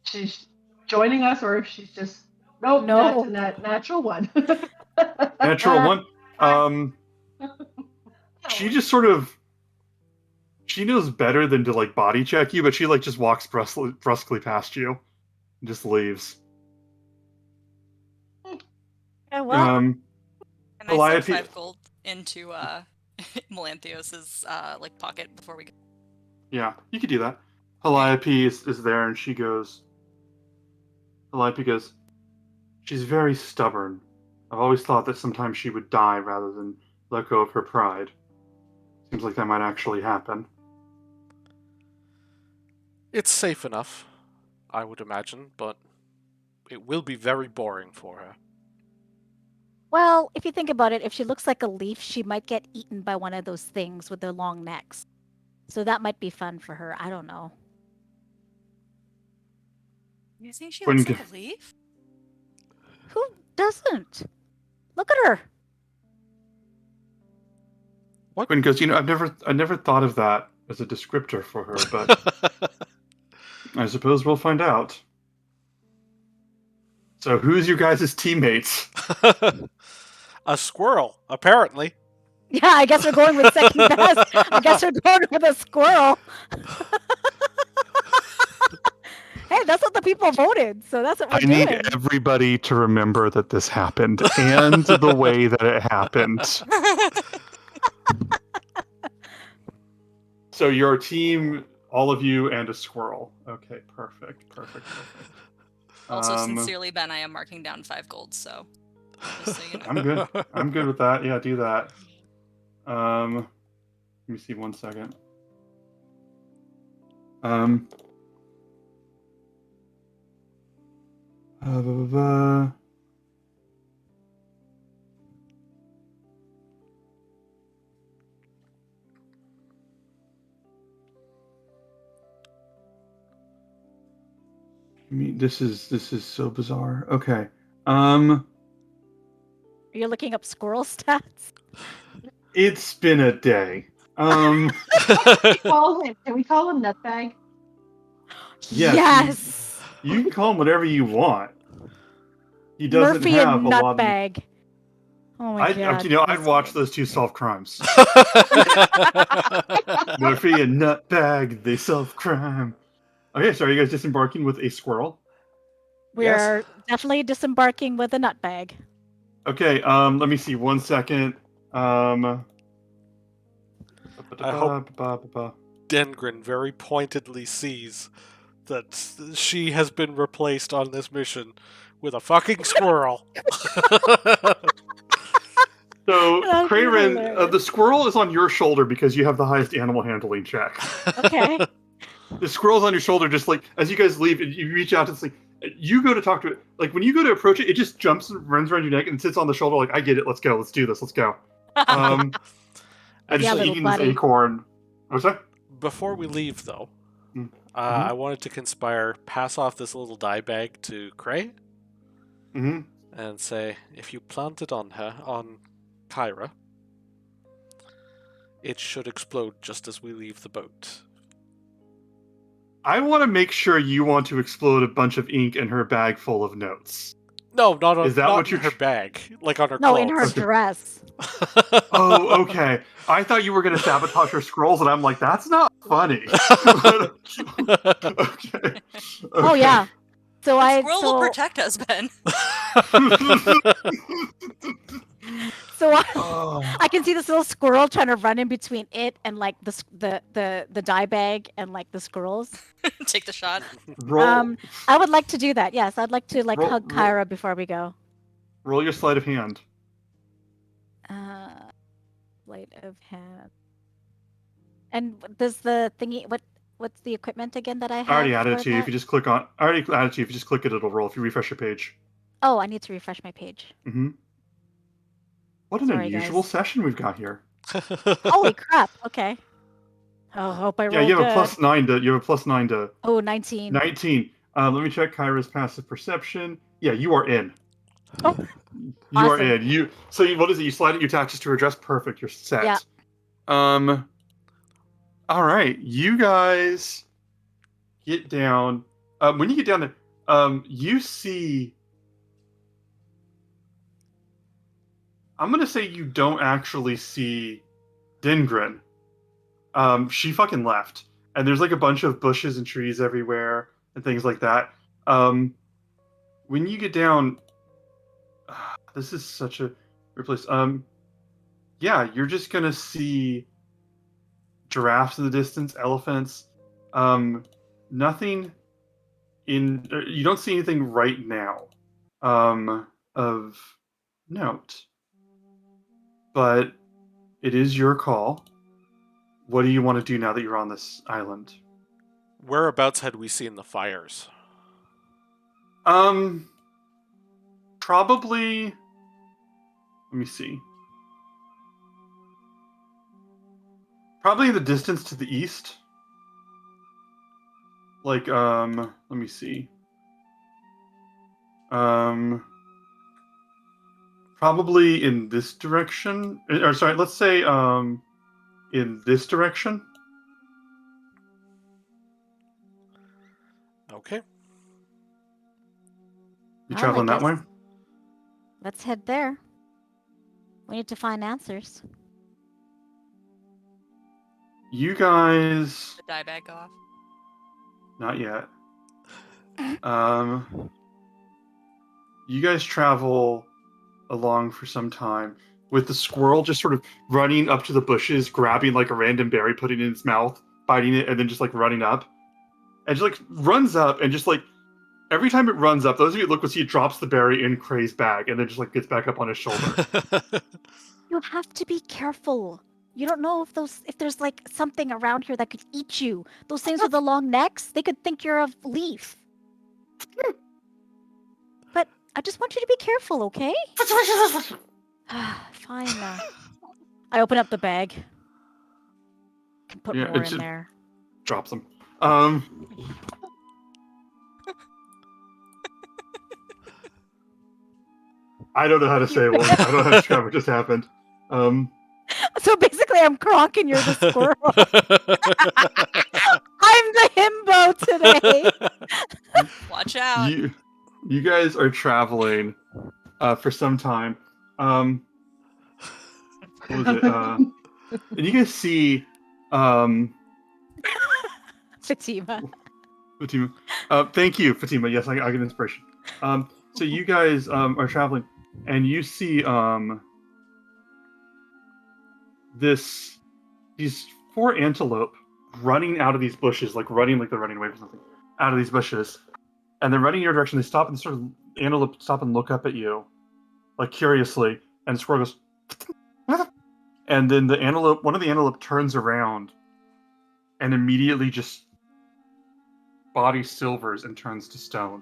she's joining us or if she's just nope. No. That's a natural one. Natural one. She just sort of. She knows better than to like body check you, but she like just walks brusquely past you, and just leaves. Yeah, well, And I send Calliope- 5 gold into Melanthios's like pocket before we go. Yeah, you could do that. Calliope is there, and she goes. Calliope goes. She's very stubborn. I've always thought that sometimes she would die rather than let go of her pride. Seems like that might actually happen. It's safe enough, I would imagine, but it will be very boring for her. well, if you think about it, if she looks like a leaf, she might get eaten by one of those things with their long necks. So that might be fun for her. I don't know. You think she Wouldn't looks like a leaf? Who doesn't? Look at her. Quinn goes, I've never thought of that as a descriptor for her, but I suppose we'll find out. So who's your guys' teammates? A squirrel, apparently. Yeah, I guess we're going with second best. I guess we're going with a squirrel. Hey, that's what the people voted, so that's what we're I doing. need everybody to remember that this happened and the way that it happened. So your team, all of you, and a squirrel. Okay, perfect. Also, sincerely, Ben, I am marking down 5 gold, so just so you know. I'm good. I'm good with that. Yeah, do that. Let me see 1 second. Blah, blah, blah. I mean, this is so bizarre. Okay. You're looking up squirrel stats? It's been a day. Can we call him Nutbag? Yes. Yes. You can call him whatever you want. He doesn't Murphy have and a lot of. Nutbag. Oh my god. I'd watch those two solve crimes. Murphy and Nutbag, they solve crime. Okay, so are you guys disembarking with a squirrel? We're definitely disembarking with a nutbag. Okay, let me see 1 second. I hope Dengrin very pointedly sees that she has been replaced on this mission with a fucking squirrel. So, That'd be Crayren, hilarious. the squirrel is on your shoulder because you have the highest animal handling check. Okay. The squirrel's on your shoulder, just like as you guys leave, you reach out to like you go to talk to it. Like when you go to approach it, it just jumps and runs around your neck and sits on the shoulder. Like I get it. Let's go. Let's do this. Let's go. And Yeah, just little eating buddy. this acorn. What's that? Before we leave, though, Mhm. I wanted to conspire, pass off this little dye bag to Cray, Mm-hmm. and say, if you plant it on Kyra, it should explode just as we leave the boat. I want to make sure you want to explode a bunch of ink in her bag full of notes. No, not on Is that not what in you're her bag, like on her No, clothes. in her dress. Oh, okay. I thought you were going to sabotage her scrolls, and I'm like, that's not funny. Okay. Oh yeah. So The squirrel will protect us, Ben. I can see this little squirrel trying to run in between it and like the dye bag and like the squirrels. Take the shot. Roll, I would like to do that. Yes, I'd like to Roll- hug roll. Kyra before we go. roll your sleight of hand. Sleight of hand. And does the thingy what what's the equipment again that I have? I already added it for to you. If that? you just click on, I already added it to you. If you just click it, it'll roll. If you refresh your page. Oh, I need to refresh my page. Mm-hmm. What an Sorry, unusual guys. session we've got here. Holy crap! Okay. Oh, hope I Yeah, roll you have good. a +9 to. You have a +9 to Oh, 19. 19. Let me check Kyra's passive perception. Yeah, you are in. Oh, You are awesome. in. What is it? You slide your taxes to address. Perfect. You're set. Yeah. All right. You guys get down. When you get down there, you see. I'm gonna say you don't actually see Dingrin. She fucking left, and there's like a bunch of bushes and trees everywhere and things like that. When you get down, this is such a weird place. Yeah, you're just gonna see giraffes in the distance, elephants. Nothing you don't see anything right now, of note. But it is your call. What do you want to do now that you're on this island? Whereabouts had we seen the fires? Probably. Let me see. Probably in the distance to the east. Like, let me see. Probably in this direction. Or sorry, let's say, in this direction. Okay. You Well, traveling I that way? guess let's head there. We need to find answers. You guys, The dye bag go off. not yet. You guys travel along for some time with the squirrel just sort of running up to the bushes, grabbing like a random berry, putting it in its mouth, biting it, and then just like running up. And just like runs up and just like every time it runs up, those of you that look will see it drops the berry in Cray's bag and then just like gets back up on his shoulder. You have to be careful. You don't know if there's like something around here that could eat you. Those things with the long necks, they could think you're a leaf. But I just want you to be careful, okay? Fine. I open up the bag. Can put Yeah, more it in just there. drops them. I don't know how to say it. I don't know how to describe what just happened. So basically, I'm Kronk and you're the squirrel. I'm the himbo today. Watch out. You guys are traveling for some time. What was it? And you guys see Fatima. Fatima. Thank you, Fatima. Yes, I get inspiration. So you guys are traveling, and you see these 4 antelope running out of these bushes, like running like they're running away from something, out of these bushes, and they're running in your direction. They stop and sort of antelope stop and look up at you, like curiously, and the squirrel goes, and then one of the antelope turns around, and immediately just body silvers and turns to stone.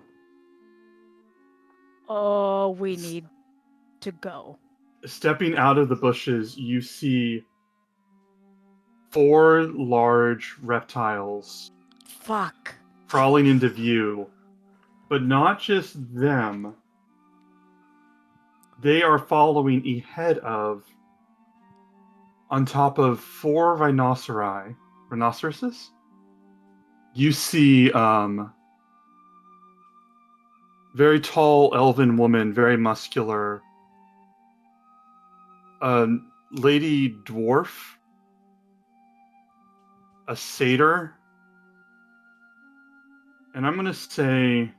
Oh, we need to go. Stepping out of the bushes, you see 4 large reptiles Fuck. crawling into view, but not just them. They are following ahead of, on top of 4 rhinoceroses. You see, very tall elven woman, very muscular, lady dwarf, a satyr, and I'm gonna say,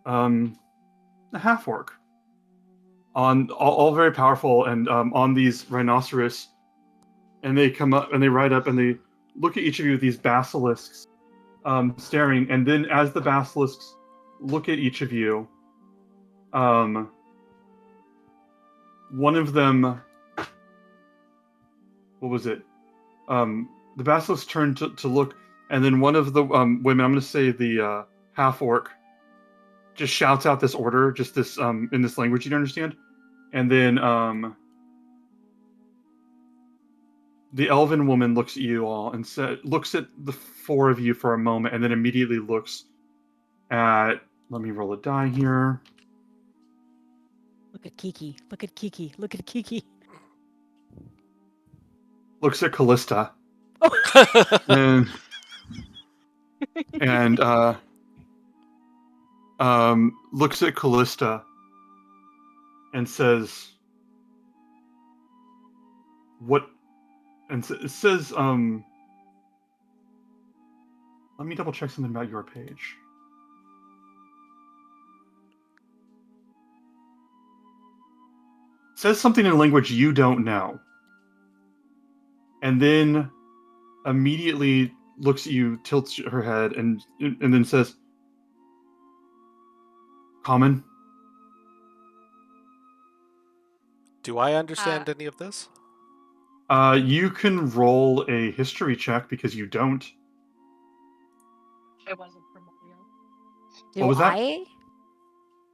a half orc. On all very powerful, and on these rhinoceros, and they come up and they ride up and they look at each of you with these basilisks, staring, and then as the basilisks look at each of you, one of them, what was it? the basilisks turn to look, and then one of the women, I'm going to say the half orc, just shouts out this order, just this in this language you don't understand, and then the elven woman looks at you all and looks at the four of you for a moment, and then immediately looks at. Let me roll a die here. Look at Kiki. Look at Kiki. Look at Kiki. Looks at Callista. and looks at Callista and says, "What?" And it says, "Let me double check something about your page." Says something in a language you don't know, and then immediately looks at you, tilts her head, and then says, "Common." Do I understand any of this? You can roll a history check because you don't. It wasn't primordial. Do What was that? I?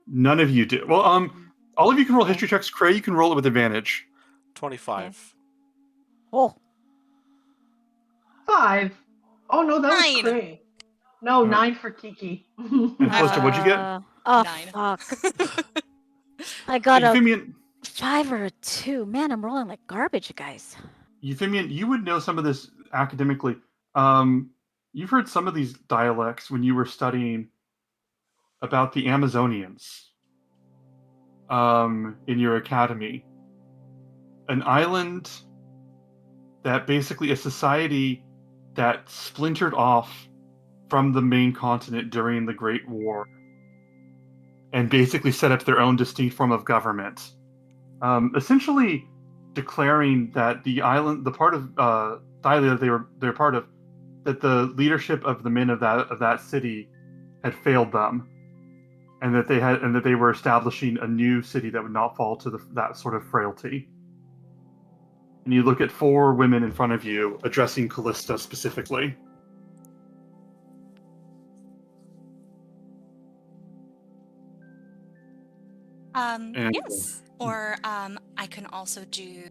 None of you do. Well, all of you can roll history checks. Cray, you can roll it with advantage. 25. Oh, 5. Oh no, that 9. was Cray. No, Alright. 9 for Kiki. And Callista, what'd you get? Oh, 9. fuck. I got a Euphemian, 5 or a 2. Man, I'm rolling like garbage, you guys. Euphemian, you would know some of this academically. You've heard some of these dialects when you were studying about the Amazonians in your academy. An island that basically a society that splintered off from the main continent during the Great War and basically set up their own distinct form of government. Essentially declaring that the island, the part of Thylia they're part of, that the leadership of the men of that city had failed them, and that they were establishing a new city that would not fall to that sort of frailty. And you look at 4 women in front of you addressing Callista specifically. And- Yes. Or I can also do,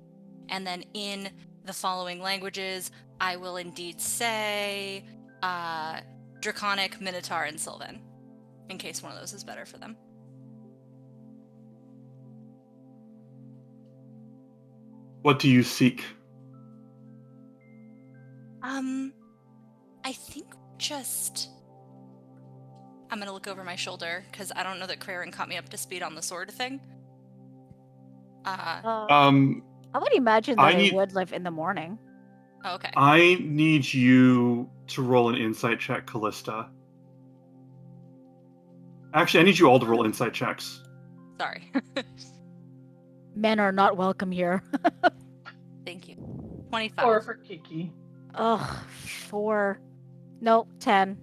and then in the following languages, I will indeed say Draconic, Minotaur, and Sylvan, in case one of those is better for them. What do you seek? I think just. I'm gonna look over my shoulder because I don't know that Craren caught me up to speed on the sword thing. I would imagine that it would live in the morning. Oh, okay. I need you to roll an insight check, Callista. Actually, I need you all to roll insight checks. Sorry. Men are not welcome here. Thank you. 25. 4 for Kiki. Ugh, 4. Nope, 10.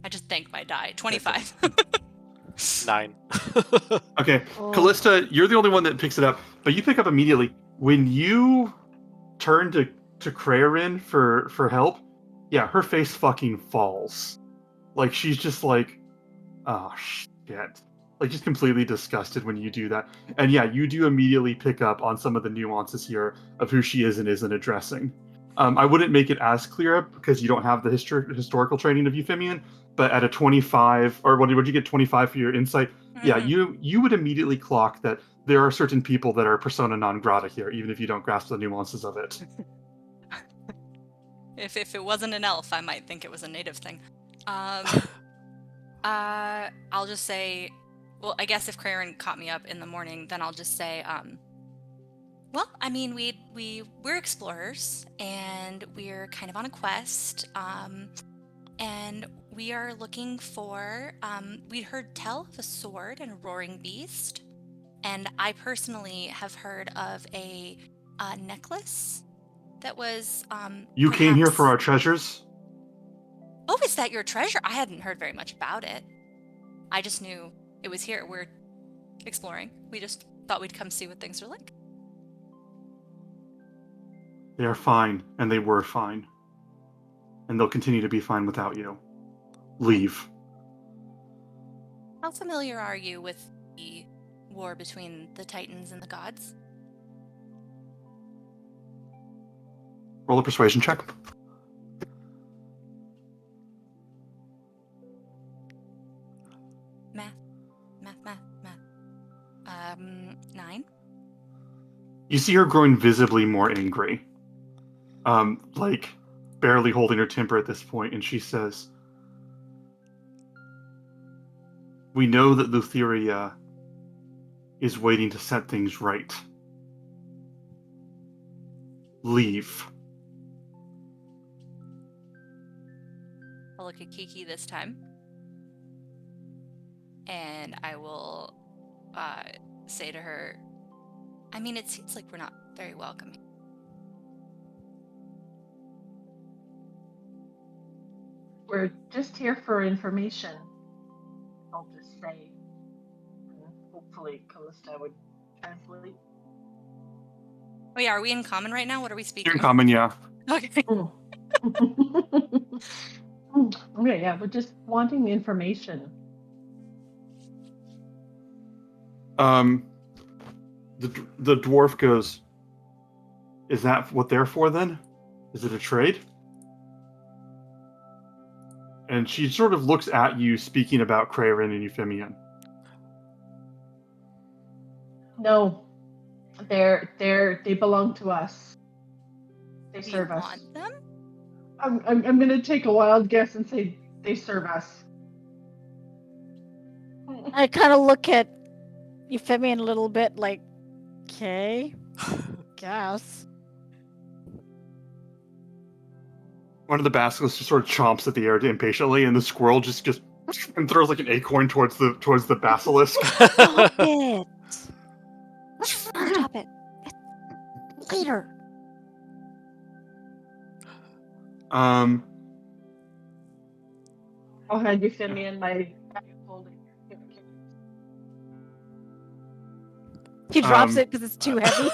I just thanked my die. 25. 9. Okay, Oh. Callista, you're the only one that picks it up, but you pick up immediately. When you turn to Craren for help, yeah, her face fucking falls. Like, she's just like, oh, shit. Like, just completely disgusted when you do that. And yeah, you do immediately pick up on some of the nuances here of who she is and isn't addressing. I wouldn't make it as clear because you don't have the historical training of Euphemian, but at a 25, or what did you get, 25 for your insight? Mm-hmm. Yeah, you would immediately clock that there are certain people that are persona non grata here, even if you don't grasp the nuances of it. If it wasn't an elf, I might think it was a native thing. I'll just say, well, I guess if Craren caught me up in the morning, then I'll just say, well, I mean, we're explorers, and we're kind of on a quest, and we are looking for, we'd heard tell of a sword and a roaring beast, and I personally have heard of a necklace that was, You came here for perhaps- our treasures? Oh, is that your treasure? I hadn't heard very much about it. I just knew it was here. We're exploring. We just thought we'd come see what things are like. They are fine, and they were fine. And they'll continue to be fine without you. Leave. How familiar are you with the war between the Titans and the gods? Roll a persuasion check. Math. 9. You see her growing visibly more angry. Like, barely holding her temper at this point, and she says, "We know that Lutheria is waiting to set things right. Leave." I'll look at Kiki this time. And I will say to her, I mean, it seems like we're not very welcoming. We're just here for information. I'll just say. Hopefully Callista would translate. Oh yeah, are we in common right now? What are we speaking? You're in common, yeah. Okay. Okay, yeah, we're just wanting information. The dwarf goes, "Is that what they're for then? Is it a trade?" And she sort of looks at you, speaking about Krarin and Euphemian. No, they belong to us. They Do you serve us. want them? I'm gonna take a wild guess and say they serve us. I kind of look at Euphemian a little bit like, okay, guess. One of the basilisks just sort of chomps at the air impatiently, and the squirrel just and throws like an acorn towards the basilisk. Stop it! Stop it! It's later. I'll hand Euphemian my folding. He drops it because it's too heavy.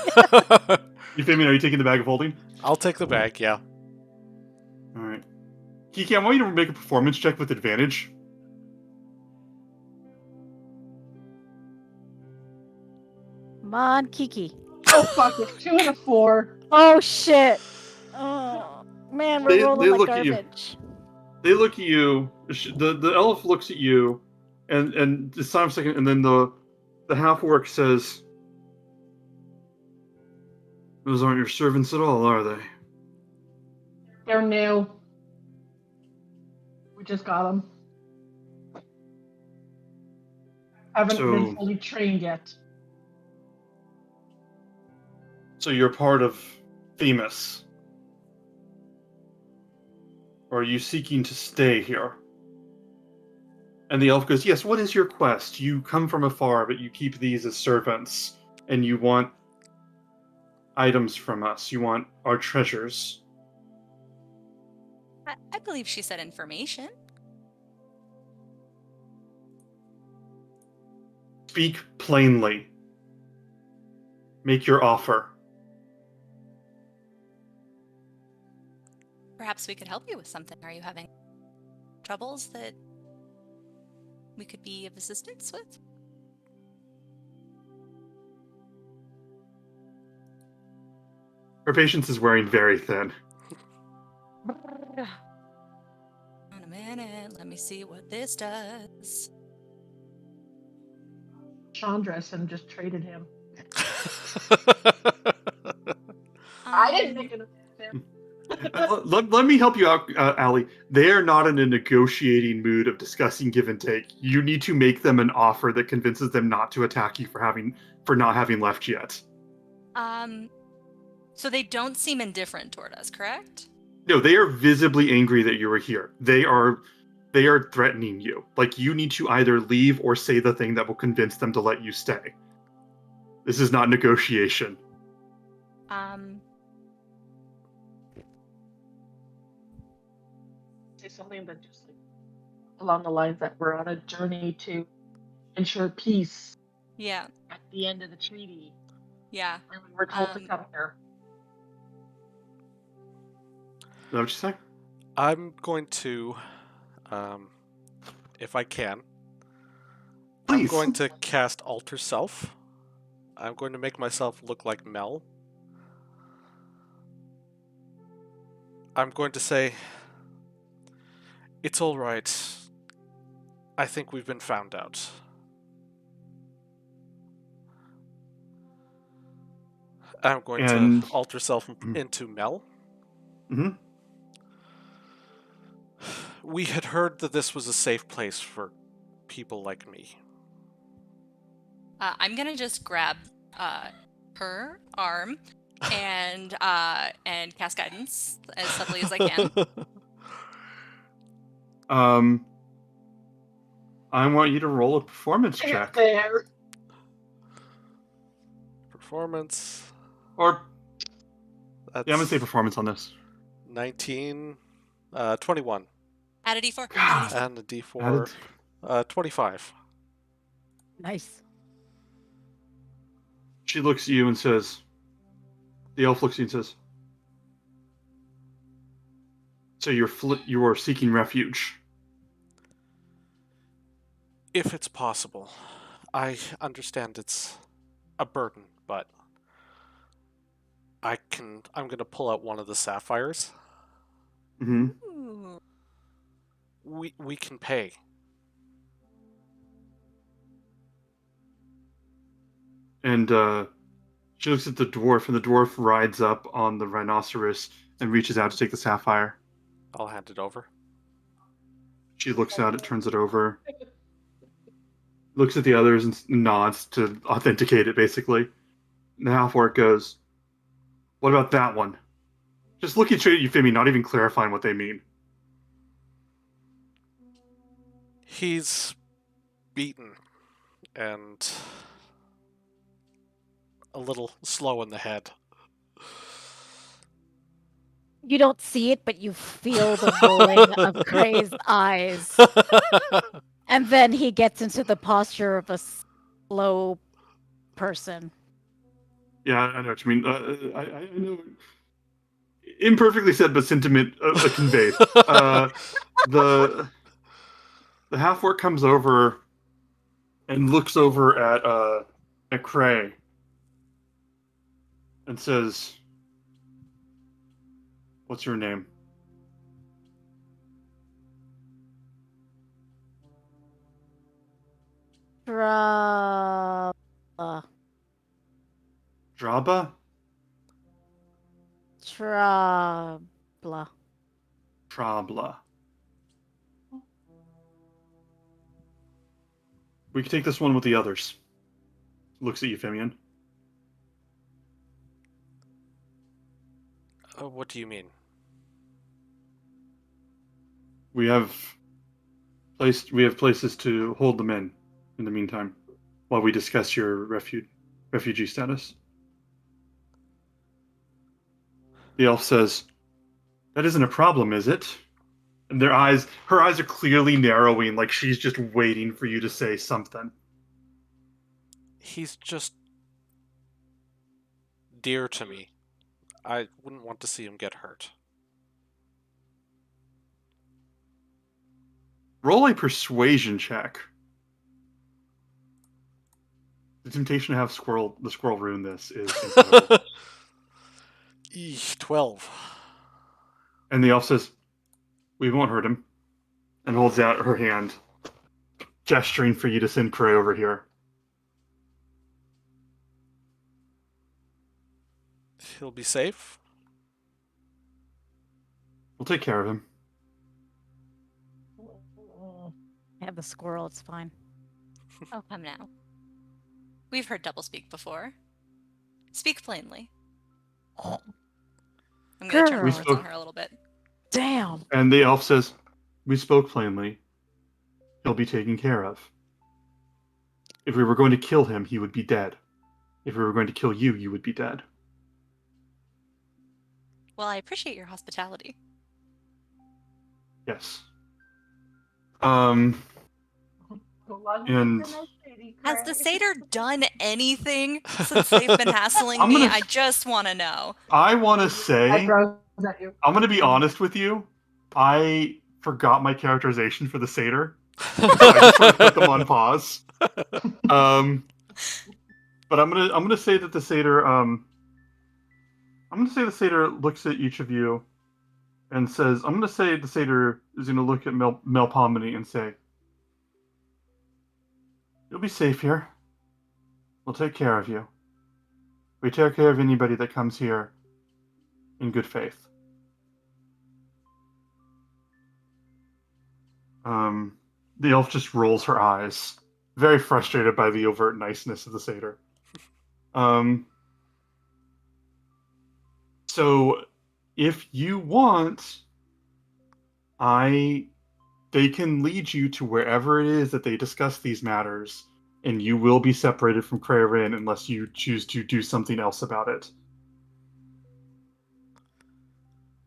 Euphemian, are you taking the bag of holding? I'll take the bag, yeah. All right. Kiki, I want you to make a performance check with advantage. Come on, Kiki. Oh fuck! It's 2 and a 4. Oh shit! Oh man, we're rolling They like look at you. garbage. They look at you. The elf looks at you, and just time a second, and then the half-orc says, "Those aren't your servants at all, are they?" They're new. We just got them. Haven't been fully trained yet. So you're part of Themis. Or are you seeking to stay here? And the elf goes, "Yes, what is your quest? You come from afar, but you keep these as servants, and you want items from us. You want our treasures." I believe she said information. Speak plainly. Make your offer. Perhaps we could help you with something. Are you having troubles that we could be of assistance with? Her patience is wearing very thin. Hold on a minute. Let me see what this does. Chandras and just traded him. I didn't make it a him. Let me help you out, Allie. They are not in a negotiating mood of discussing give and take. You need to make them an offer that convinces them not to attack you for not having left yet. So they don't seem indifferent toward us, correct? No, they are visibly angry that you are here. They are threatening you. Like, you need to either leave or say the thing that will convince them to let you stay. This is not negotiation. Say something that just like along the lines that we're on a journey to ensure peace. Yeah. At the end of the treaty. Yeah. And we're told to come here. that what you say? I'm going to, if I can, I'm Please. going to cast Alter Self. I'm going to make myself look like Mel. I'm going to say, it's all right. I think we've been found out. I'm going And- to alter self into Mel. Mm-hmm. We had heard that this was a safe place for people like me. I'm gonna just grab her arm and cast guidance as subtly as I can. I want you to roll a performance check. There. Performance. Or, That's yeah, I'm going to say performance on this. 19, 21. Add a d4. God. And a d4, 25. Nice. She looks at you and says, the elf looks at you and says, so you are seeking refuge. If it's possible. I understand it's a burden, but I'm going to pull out one of the sapphires. Mm-hmm. Ooh. We can pay. And she looks at the dwarf, and the dwarf rides up on the rhinoceros and reaches out to take the sapphire. I'll hand it over. She looks at it, turns it over, looks at the others and nods to authenticate it, basically. And the half-orc goes, what about that one? Just looking straight at Euphemia, not even clarifying what they mean. He's beaten and a little slow in the head. You don't see it, but you feel the rolling of Gray's eyes. And then he gets into the posture of a slow person. Yeah, I know what you mean. I know. Imperfectly said, but sentiment conveyed. The half-orc comes over and looks over at Cray and says, what's your name? Drabla. Draba? Trabla. Trabla. We can take this one with the others. Looks at Euphemian. What do you mean? We have places to hold them in the meantime, while we discuss your refugee status. The elf says, that isn't a problem, is it? And her eyes are clearly narrowing, like she's just waiting for you to say something. He's just dear to me. I wouldn't want to see him get hurt. Roll a persuasion check. The temptation to have the squirrel ruin this is incredible. 12. And the elf says, we won't hurt him, and holds out her hand, gesturing for you to send Prey over here. He'll be safe? We'll take care of him. I have the squirrel, it's fine. Oh, come now. We've heard doublespeak before. Speak plainly. I'm going to turn Girl. words on her a little bit. Damn. And the elf says, we spoke plainly. He'll be taken care of. If we were going to kill him, he would be dead. If we were going to kill you, you would be dead. Well, I appreciate your hospitality. Yes. And Has the satyr done anything since they've been hassling me? I just want to know. I want to say Was that you? I'm gonna be honest with you. I forgot my characterization for the satyr. I just sort of put them on pause. But I'm gonna say that the satyr I'm gonna say the satyr looks at each of you and says, I'm gonna say the satyr is gonna look at Melpomene and say, "You'll be safe here. We'll take care of you. We take care of anybody that comes here in good faith." The elf just rolls her eyes, very frustrated by the overt niceness of the satyr. So if you want, they can lead you to wherever it is that they discuss these matters, and you will be separated from Crayrin unless you choose to do something else about it.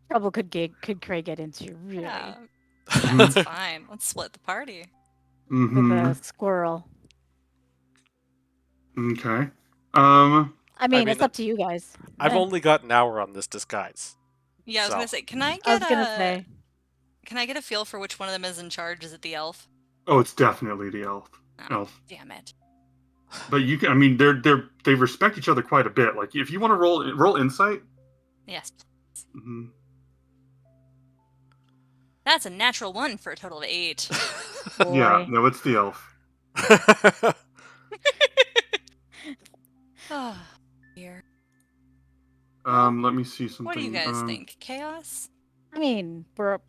Trouble could Cray get into, really, Yeah, Mhm. that's fine. Let's split the party. with a squirrel. Okay. I mean, mean, it's up to you guys. I've Eh, only got an hour on this disguise. Yeah, I was So- gonna say, can I I was get gonna a say. can I get a feel for which one of them is in charge? Is it the elf? Oh, it's definitely the elf. Oh, damn it. But you can. I mean, they respect each other quite a bit. Like, if you want to roll insight. Yes. Mhm. That's a natural 1 for a total of 8. Yeah, Boy. no, it's the elf. Oh, dear. Let me see something. What do you guys think? Chaos? I mean, we're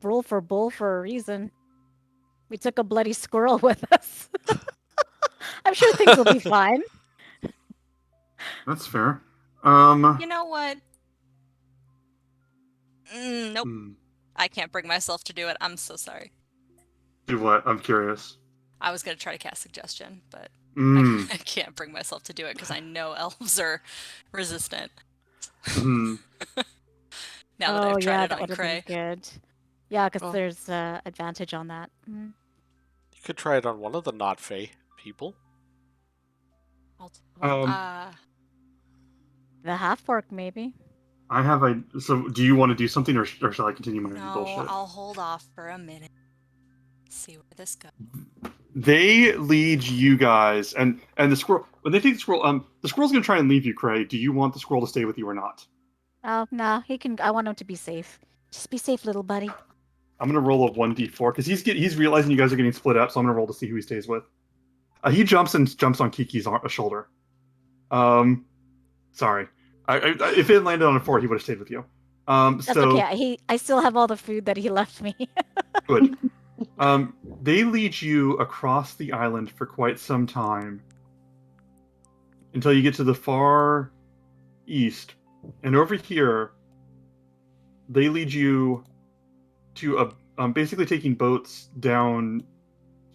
bull for bull for a reason. We took a bloody squirrel with us. I'm sure things will be fine. That's fair. You know what? Nope. I can't bring myself to do it. I'm so sorry. Do what? I'm curious. I was going to try to cast suggestion, but I can't bring myself to do it because I know elves are resistant. Mhm. Now that I've tried yeah, it that on would have been Cray. good. Yeah, because Well- there's advantage on that. You could try it on one of the not Fey people. The half orc, maybe. I have a. So, do you want to do something, or shall I continue my No, bullshit? I'll hold off for a minute. See where this goes. They lead you guys, and the squirrel. When they take the squirrel, the squirrel's gonna try and leave you, Cray. Do you want the squirrel to stay with you or not? Oh, no, he can. I want him to be safe. Just be safe, little buddy. I'm gonna roll a 1d4 because he's realizing you guys are getting split up. So I'm gonna roll to see who he stays with. He jumps on Kiki's shoulder. Sorry. If it landed on a 4, he would have stayed with you. That's So okay. I still have all the food that he left me. good. They lead you across the island for quite some time until you get to the far east, and over here, they lead you to basically taking boats down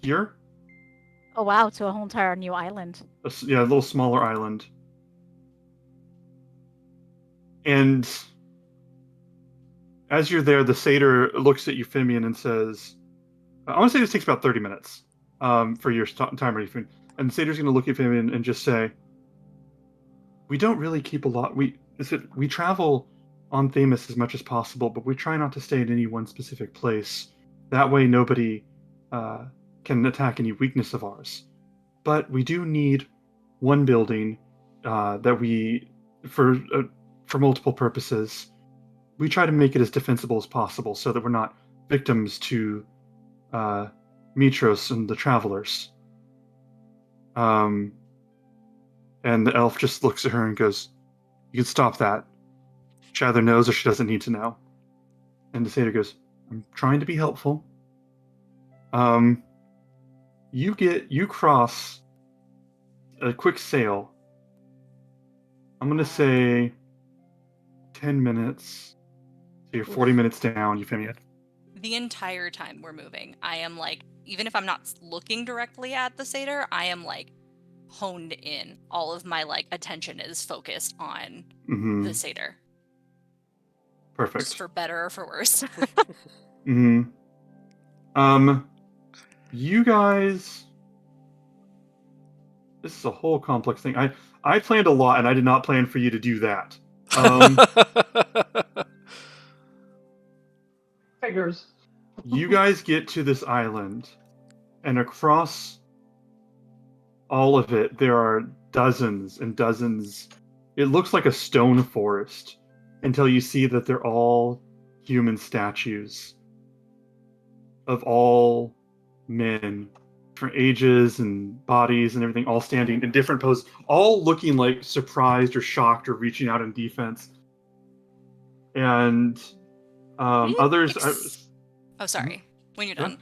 here. Oh wow, to a whole entire new island. A little smaller island. And as you're there, the satyr looks at Euphemian and says, I want to say this takes about 30 minutes for your time ready food. And the satyr's going to look at Euphemian and just say, we don't really keep a lot. We travel on Themis as much as possible, but we try not to stay at any one specific place. That way nobody can attack any weakness of ours. But we do need one building that we, for multiple purposes, we try to make it as defensible as possible so that we're not victims to Mitros and the travelers. And the elf just looks at her and goes, you can stop that. She either knows or she doesn't need to know. And the satyr goes, I'm trying to be helpful. You cross a quick sail. I'm gonna say 10 minutes. So you're 40 minutes down, Euphemia. The entire time we're moving, I am like, even if I'm not looking directly at the satyr, I am like honed in. All of my like attention is focused on the satyr. Perfect. Just for better or for worse. You guys, this is a whole complex thing. I planned a lot, and I did not plan for you to do that. Figures. You guys get to this island, and across all of it, there are dozens and dozens. It looks like a stone forest until you see that they're all human statues of all men, different ages and bodies and everything, all standing in different poses, all looking like surprised or shocked or reaching out in defense. And others. Oh, sorry. When you're done.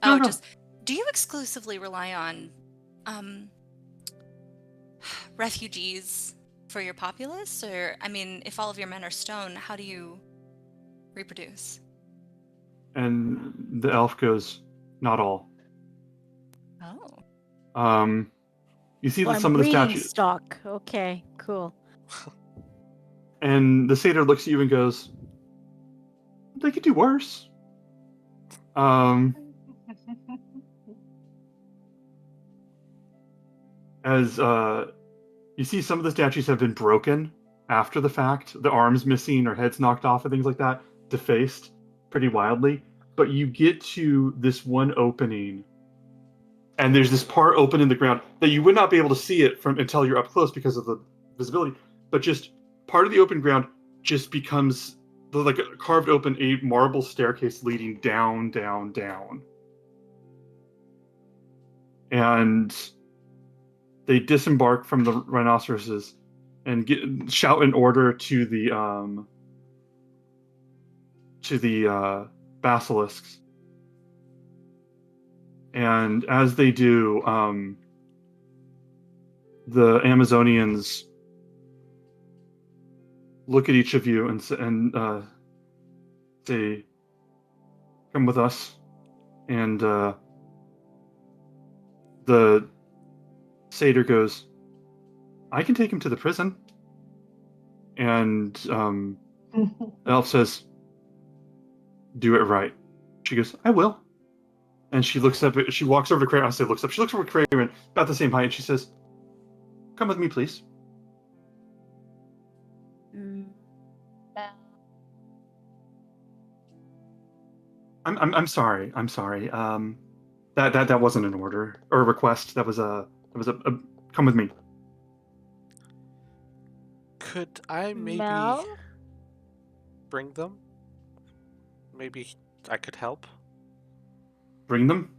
No, Oh, no. just do you exclusively rely on refugees for your populace? Or, I mean, if all of your men are stone, how do you reproduce? And the elf goes, not all. Oh. You see Well, that I'm some of the breeding statues. stock. Okay, cool. And the satyr looks at you and goes, they could do worse. As you see, some of the statues have been broken after the fact, the arms missing or heads knocked off and things like that, defaced pretty wildly. But you get to this one opening, and there's this part open in the ground that you would not be able to see it from until you're up close because of the visibility. But just part of the open ground just becomes like a carved open a marble staircase leading down, down, down. And they disembark from the rhinoceroses and shout an order to the basilisks. And as they do, the Amazonians look at each of you and say, "Come with us." And the satyr goes, "I can take him to the prison." And elf says, "Do it right." She goes, "I will." And she looks up. She walks over to Crayon. I say, looks up. She looks over to Crayon, about the same height, and she says, "Come with me, please." I'm sorry. I'm sorry. That wasn't an order or a request. That was a come with me. Could I maybe Mel? bring them? Maybe I could help. Bring them.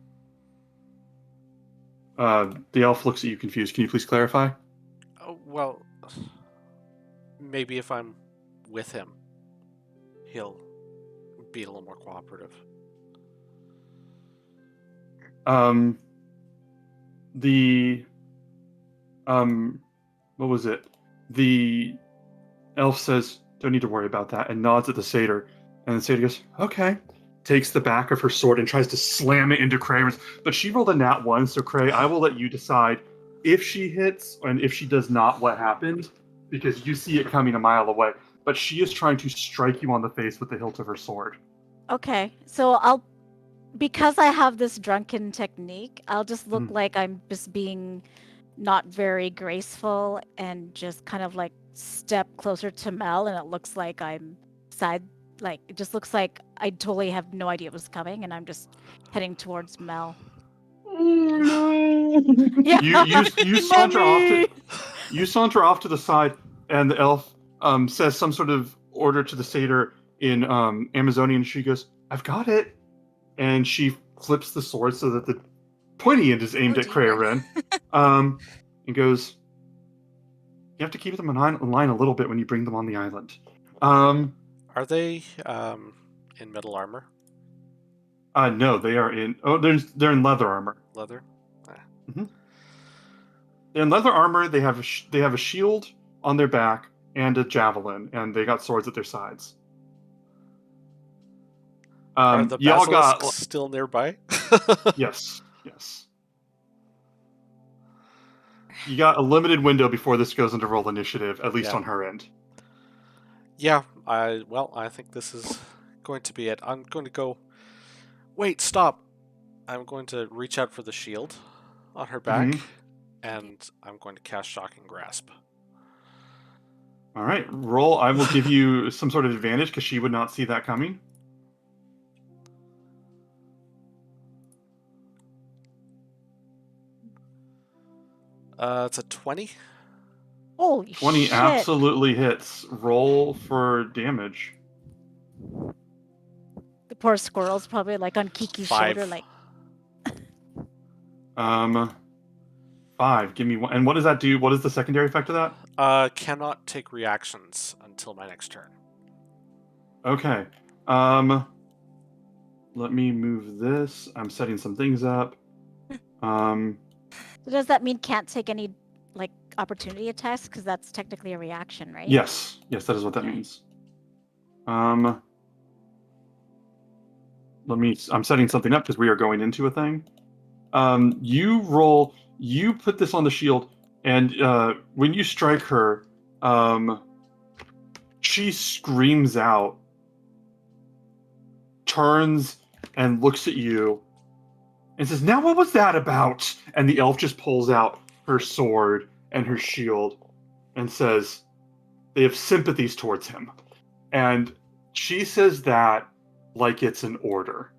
The elf looks at you confused. Can you please clarify? Oh, well, maybe if I'm with him, he'll be a little more cooperative. What was it? The elf says, "Don't need to worry about that," and nods at the satyr. And the satyr goes, "Okay." Takes the back of her sword and tries to slam it into Cray's. But she rolled a nat 1, so Cray, I will let you decide if she hits and if she does not, what happened, because you see it coming a mile away. But she is trying to strike you on the face with the hilt of her sword. Okay, so because I have this drunken technique, I'll just look like I'm just being not very graceful and just kind of like step closer to Mel, and it looks like I'm it just looks like I totally have no idea it was coming, and I'm just heading towards Mel. Yeah. You saunter off to the side, and the elf says some sort of order to the satyr in Amazonian. She goes, "I've got it," and she flips the sword so that the pointy end is aimed at Krayarin, and goes, "You have to keep them in line a little bit when you bring them on the island." Are they in metal armor? No, they are in. Oh, they're in leather armor. Leather? Mm-hmm. They're in leather armor. They have a shield on their back and a javelin, and they got swords at their sides. Are the y'all basilisks got still nearby? yes. You got a limited window before this goes into roll initiative, at least on her end. Yeah, I think this is going to be it. I'm going to go... Wait, stop! I'm going to reach out for the shield on her back, and I'm going to cast Shocking Grasp. All right, roll. I will give you some sort of advantage because she would not see that coming. It's a 20. Holy 20 shit! absolutely hits. Roll for damage. The poor squirrel's probably like on Kiki's 5. shoulder, like 5. Give me one. And what does that do? What is the secondary effect of that? Cannot take reactions until my next turn. Okay. Let me move this. I'm setting some things up. So does that mean can't take any like opportunity attacks? Because that's technically a reaction, right? Yes, that is what that Okay. means. I'm setting something up because we are going into a thing. You put this on the shield, and when you strike her, she screams out, turns and looks at you, and says, "Now what was that about?" And the elf just pulls out her sword and her shield and says, "They have sympathies towards him." And she says that like it's an order.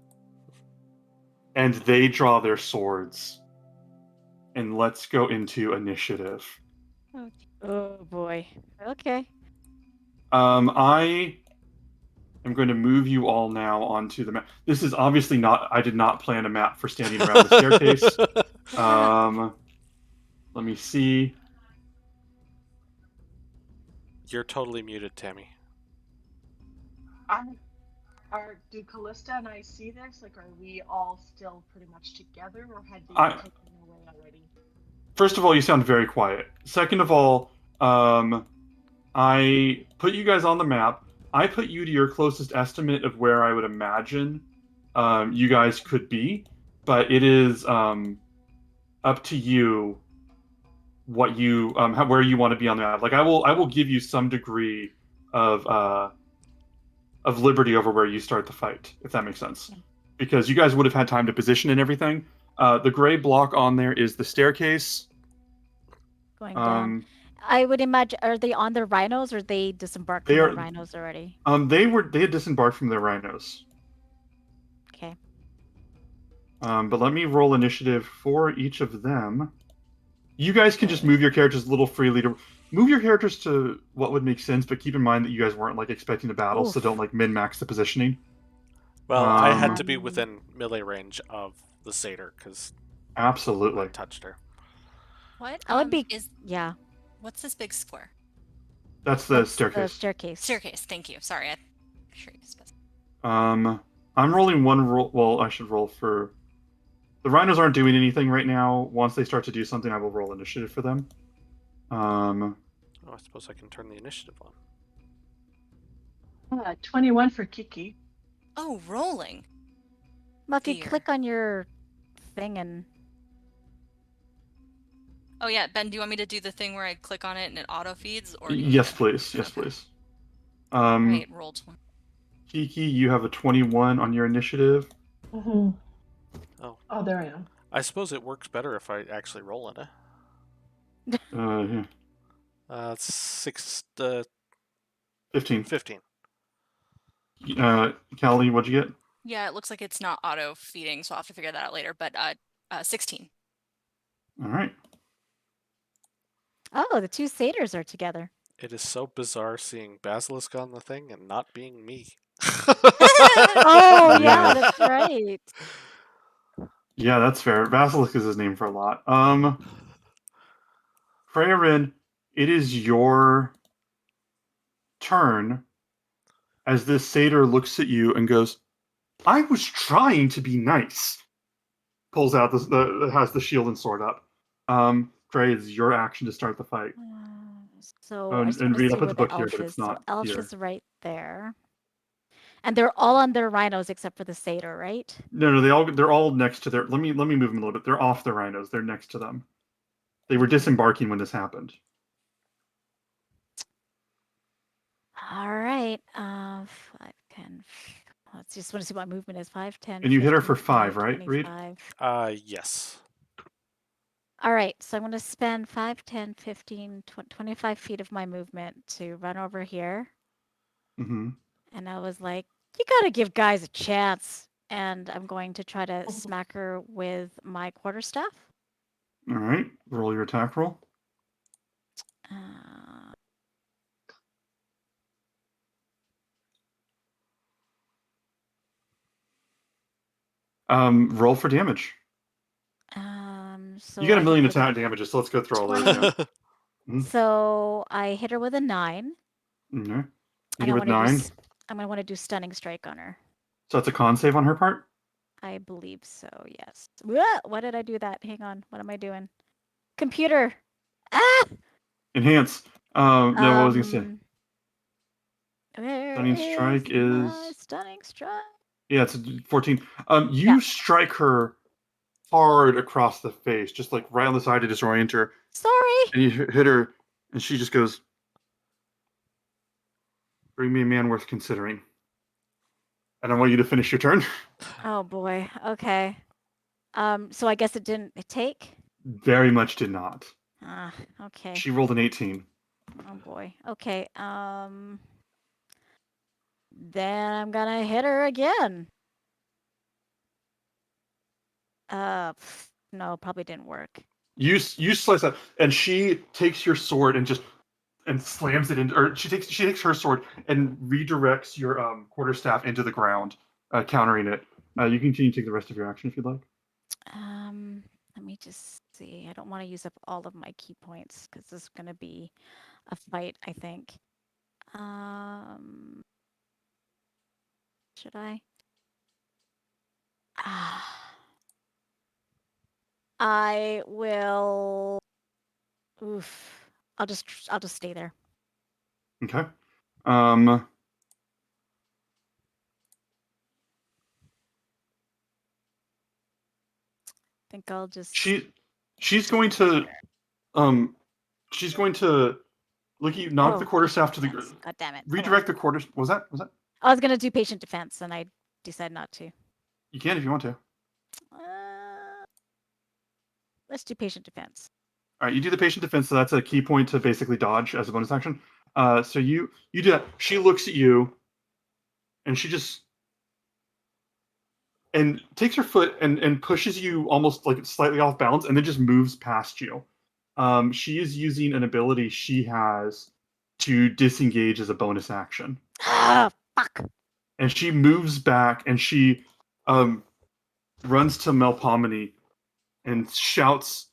And they draw their swords. And let's go into initiative. Oh boy. Okay. I am going to move you all now onto the map. This is obviously not. I did not plan a map for standing around the staircase. Let me see. You're totally muted, Tammy. Do Callista and I see this? Like, are we all still pretty much together, or had they I- taken away already? First of all, you sound very quiet. Second of all, I put you guys on the map. I put you to your closest estimate of where I would imagine you guys could be, but it is up to you what you where you want to be on the map. Like I will give you some degree of liberty over where you start the fight, if that makes sense, because you guys would have had time to position and everything. The gray block on there is the staircase. Going down. I would imagine. Are they on their rhinos, or they disembarked They from are. their rhinos already? They had disembarked from their rhinos. Okay. But let me roll initiative for each of them. You guys can just move your characters a little freely to move your characters to what would make sense, but keep in mind that you guys weren't like expecting a battle, so don't like min-max the positioning. Well, I had to be within melee range of the satyr because absolutely I touched her. What? I would be. Is Yeah. what's this big square? That's the staircase. The staircase. Staircase. Thank you. Sorry, I'm sure you specified. I'm rolling one roll. Well, I should roll for the rhinos aren't doing anything right now. Once they start to do something, I will roll initiative for them. Oh, I suppose I can turn the initiative on. 21 for Kiki. Oh, rolling. Muffy, Dear. click on your thing and. Oh yeah, Ben, do you want me to do the thing where I click on it and it auto feeds, or yes, please. Yes, please. Right, roll 20. Kiki, you have a 21 on your initiative. Mm-hmm. Oh, there I am. I suppose it works better if I actually roll it. Yeah. 15. 15. Callie, what'd you get? Yeah, it looks like it's not auto feeding, so I'll have to figure that out later. But 16. All right. Oh, the two satyrs are together. It is so bizarre seeing Basilisk on the thing and not being me. Oh yeah, that's right. Yeah, that's fair. Basilisk is his name for a lot. Freyarin, it is your turn as this satyr looks at you and goes, "I was trying to be nice." Pulls out has the shield and sword up. Frey, it's your action to start the fight. So Oh, I just and want to Reed, see I'll put where the book the here, elf but is. it's not So elf here. is right there, and they're all on their rhinos except for the satyr, right? No, they're all next to their. Let me move them a little bit. They're off the rhinos. They're next to them. They were disembarking when this happened. All right. 5, 10. Let's just want to see what movement is. 5, 10. And you hit her 15, for 5, 20, right, Reed? 25. Yes. All right, so I'm going to spend 5, 10, 15, 25 feet of my movement to run over here. Mm-hmm. And I was like, you got to give guys a chance. And I'm going to try to smack her with my quarterstaff. All right. Roll your attack roll. Uh, Roll for damage. so You got I a hit million her with attack damages, so let's go through all those. 20. Yeah. Mhm. So I hit her with a 9. Okay. You And hit I with want to 9. I'm gonna want to do stunning strike on her. So that's a con save on her part. I believe so. Yes. Why did I do that? Hang on. What am I doing? Computer. Ah. Enhance. No, what was I gonna say? Where Stunning strike my is stunning strike? yeah, it's a 14. Yeah. You strike her hard across the face, just like right on the side to disorient her, Sorry. and you hit her, and she just goes, "Bring me a man worth considering." And I want you to finish your turn. Oh boy. Okay. So I guess it didn't take. Very much did not. Ah. Okay. She rolled an 18. Oh boy. Okay. Then I'm gonna hit her again. No, probably didn't work. You slice that, and she takes your sword and just and slams it in, or she takes her sword and redirects your quarterstaff into the ground, countering it. You can continue to take the rest of your action if you'd like. Let me just see. I don't want to use up all of my key points because this is gonna be a fight, I think. Should I? I will. Oof. I'll just stay there. Okay. I think I'll just. She's going to she's going to look at you, knock the quarterstaff to the defense. God damn it. redirect the quarters. Was that? I was gonna do patient defense, and I decided not to. You can if you want to. Let's do patient defense. All right, you do the patient defense, so that's a key point to basically dodge as a bonus action. So you do that. She looks at you, and she just and takes her foot and pushes you almost like slightly off balance, and then just moves past you. She is using an ability she has to disengage as a bonus action. Ah, fuck. And she moves back, and she runs to Melpomene and shouts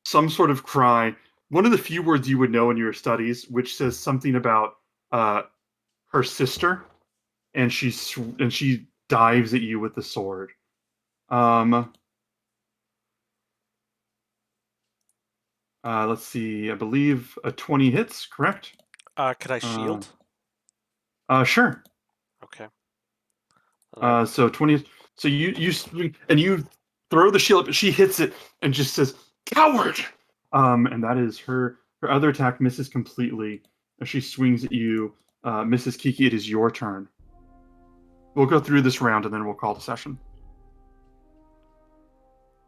some sort of cry. One of the few words you would know in your studies, which says something about her sister, and she dives at you with the sword. Let's see. I believe a 20 hits. Correct? Could I shield? Sure. Okay. So 20. So you swing and you throw the shield, but she hits it and just says "coward." And that is her other attack misses completely as she swings at you. Mrs. Kiki, it is your turn. We'll go through this round and then we'll call the session.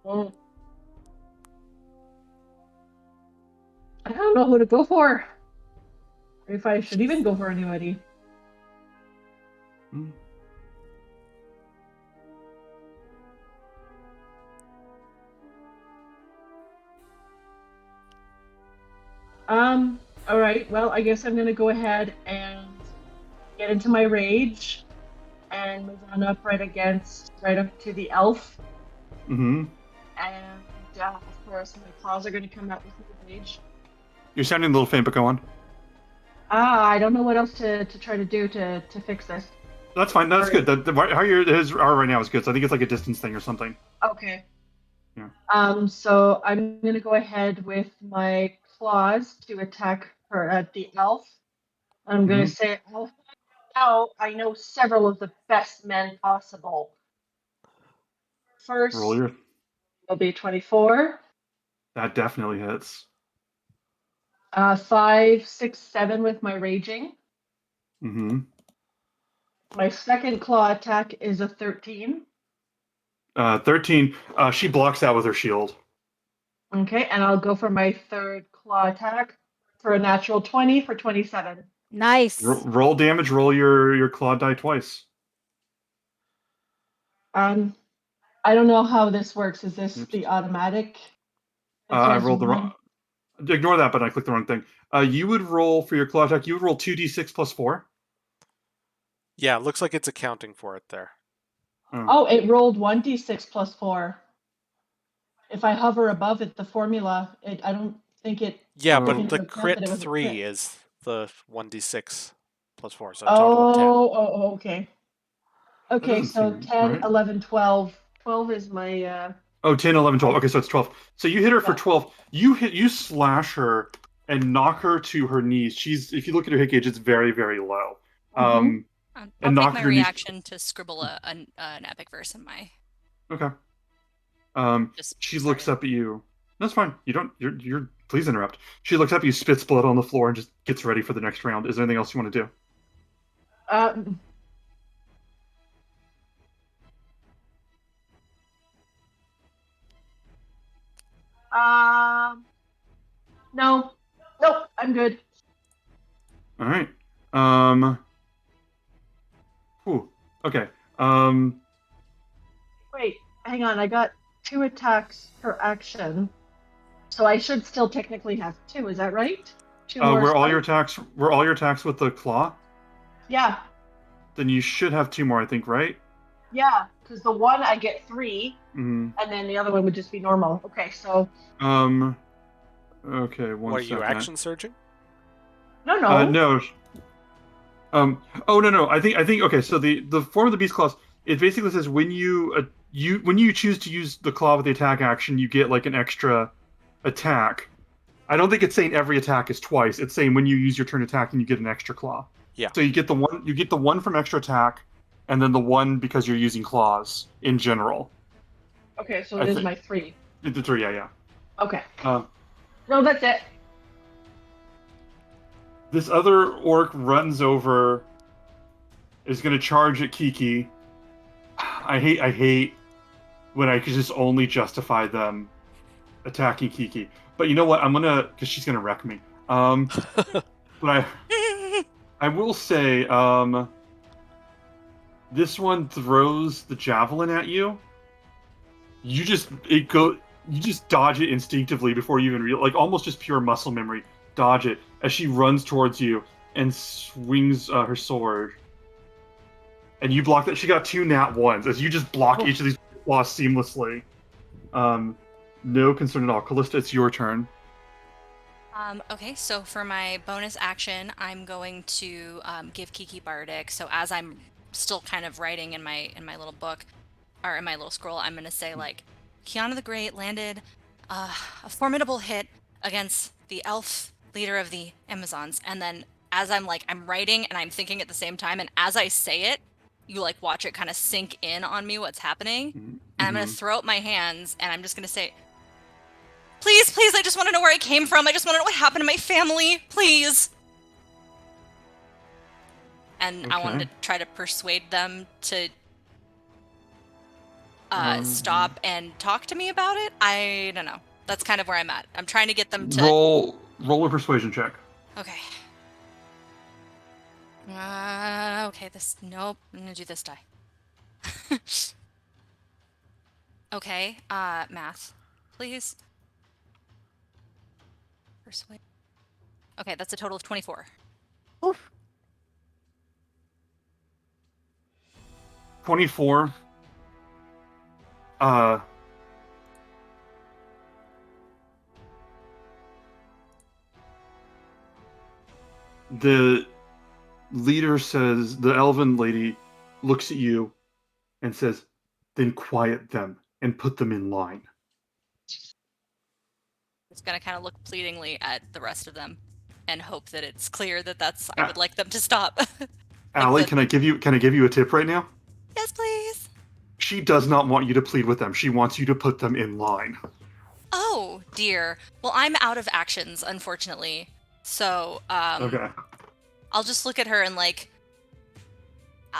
Well, I don't know who to go for. Or if I should even go for anybody. All right. Well, I guess I'm gonna go ahead and get into my rage and move on up right up to the elf. Mm-hmm. And of course, my claws are gonna come out with my rage. You're sounding a little faint, but go on. I don't know what else to try to do to fix this. That's fine. That's good. How his are right now is good. So I think it's like a distance thing or something. Okay. Yeah. So I'm gonna go ahead with my claws to attack her at the elf. I'm gonna say, "Elf, now I know several of the best men possible." First will be 24. That definitely hits. 5, 6, 7 with my raging. Mm-hmm. My second claw attack is a 13. 13. She blocks that with her shield. Okay, and I'll go for my third claw attack for a natural 20 for 27. Nice. Roll damage. Roll your claw die twice. I don't know how this works. Is this the automatic? I rolled the wrong. Ignore that, but I clicked the wrong thing. You would roll for your claw attack. You would roll 2d6 plus 4. Yeah, it looks like it's accounting for it there. Oh, it rolled 1d6 plus 4. If I hover above it, the formula, I don't think it. Yeah, Oh. but into the account crit that it was a 3 crit. is the 1d6 plus 4, so a total of 10. Oh, okay. Okay, doesn't so seem 10, right. 11, 12. 12 is my. Oh, 10, 11, 12. Okay, so it's 12. So you hit her for Yeah. 12. You slash her and knock her to her knees. If you look at her hit gauge, it's very, very low. Mhm. I'll And take knock my her knees. reaction to scribble an epic verse in my. Okay. Just She started. looks up at you. That's fine. You're please interrupt. She looks up at you, spits blood on the floor, and just gets ready for the next round. Is there anything else you want to do? No. Nope, I'm good. All right. Whew. Okay. Wait, hang on. I got 2 attacks per action. So I should still technically have 2, is that right? 2 more were all your strikes? attacks were all your attacks with the claw? Yeah. Then you should have 2 more, I think, right? Yeah, because the one I get 3, Mm. and then the other one would just be normal. Okay, so Okay, one What, are you second. action surging? no. No. Oh no. I think okay. So the form of the beast claws, it basically says when you choose to use the claw with the attack action, you get like an extra attack. I don't think it's saying every attack is twice. It's saying when you use your turn attacking, you get an extra claw. Yeah. So you get the one from extra attack, and then the one because you're using claws in general. Okay, so I it is think. my 3. The 3, yeah. Okay. Uh, No, that's it. this other orc runs over, is going to charge at Kiki. I hate when I could just only justify them attacking Kiki. But you know what? because she's gonna wreck me. But I will say, this one throws the javelin at you. You just dodge it instinctively before you even like almost just pure muscle memory. Dodge it as she runs towards you and swings her sword. And you block that. She got 2 nat ones as you just block each of these claws seamlessly. No concern at all. Callista, it's your turn. Okay, so for my bonus action, I'm going to give Kiki Bardic. So as I'm still kind of writing in my little book, or in my little scroll, I'm going to say like, Kiana the Great landed a formidable hit against the elf leader of the Amazons. And then as I'm writing and I'm thinking at the same time, and as I say it, you like watch it kind of sink in on me what's happening. Mm-hmm. And I'm going to throw up my hands and I'm just going to say, please, I just want to know where I came from. I just want to know what happened to my family, please. And I wanted to try to persuade them to stop and talk to me about it. I don't know. That's kind of where I'm at. I'm trying to get them to... Roll a persuasion check. Okay. Okay, nope. I'm going to do this die. Okay, math, please. Persuade. Okay, that's a total of 24. Oof. 24. The leader says, the elven lady looks at you and says, then quiet them and put them in line. Just gonna kind of look pleadingly at the rest of them and hope that it's clear that I would like them to stop. Allie, can I give you a tip right now? Yes, please. She does not want you to plead with them. She wants you to put them in line. Oh, dear. Well, I'm out of actions, unfortunately. So, Okay. I'll just look at her and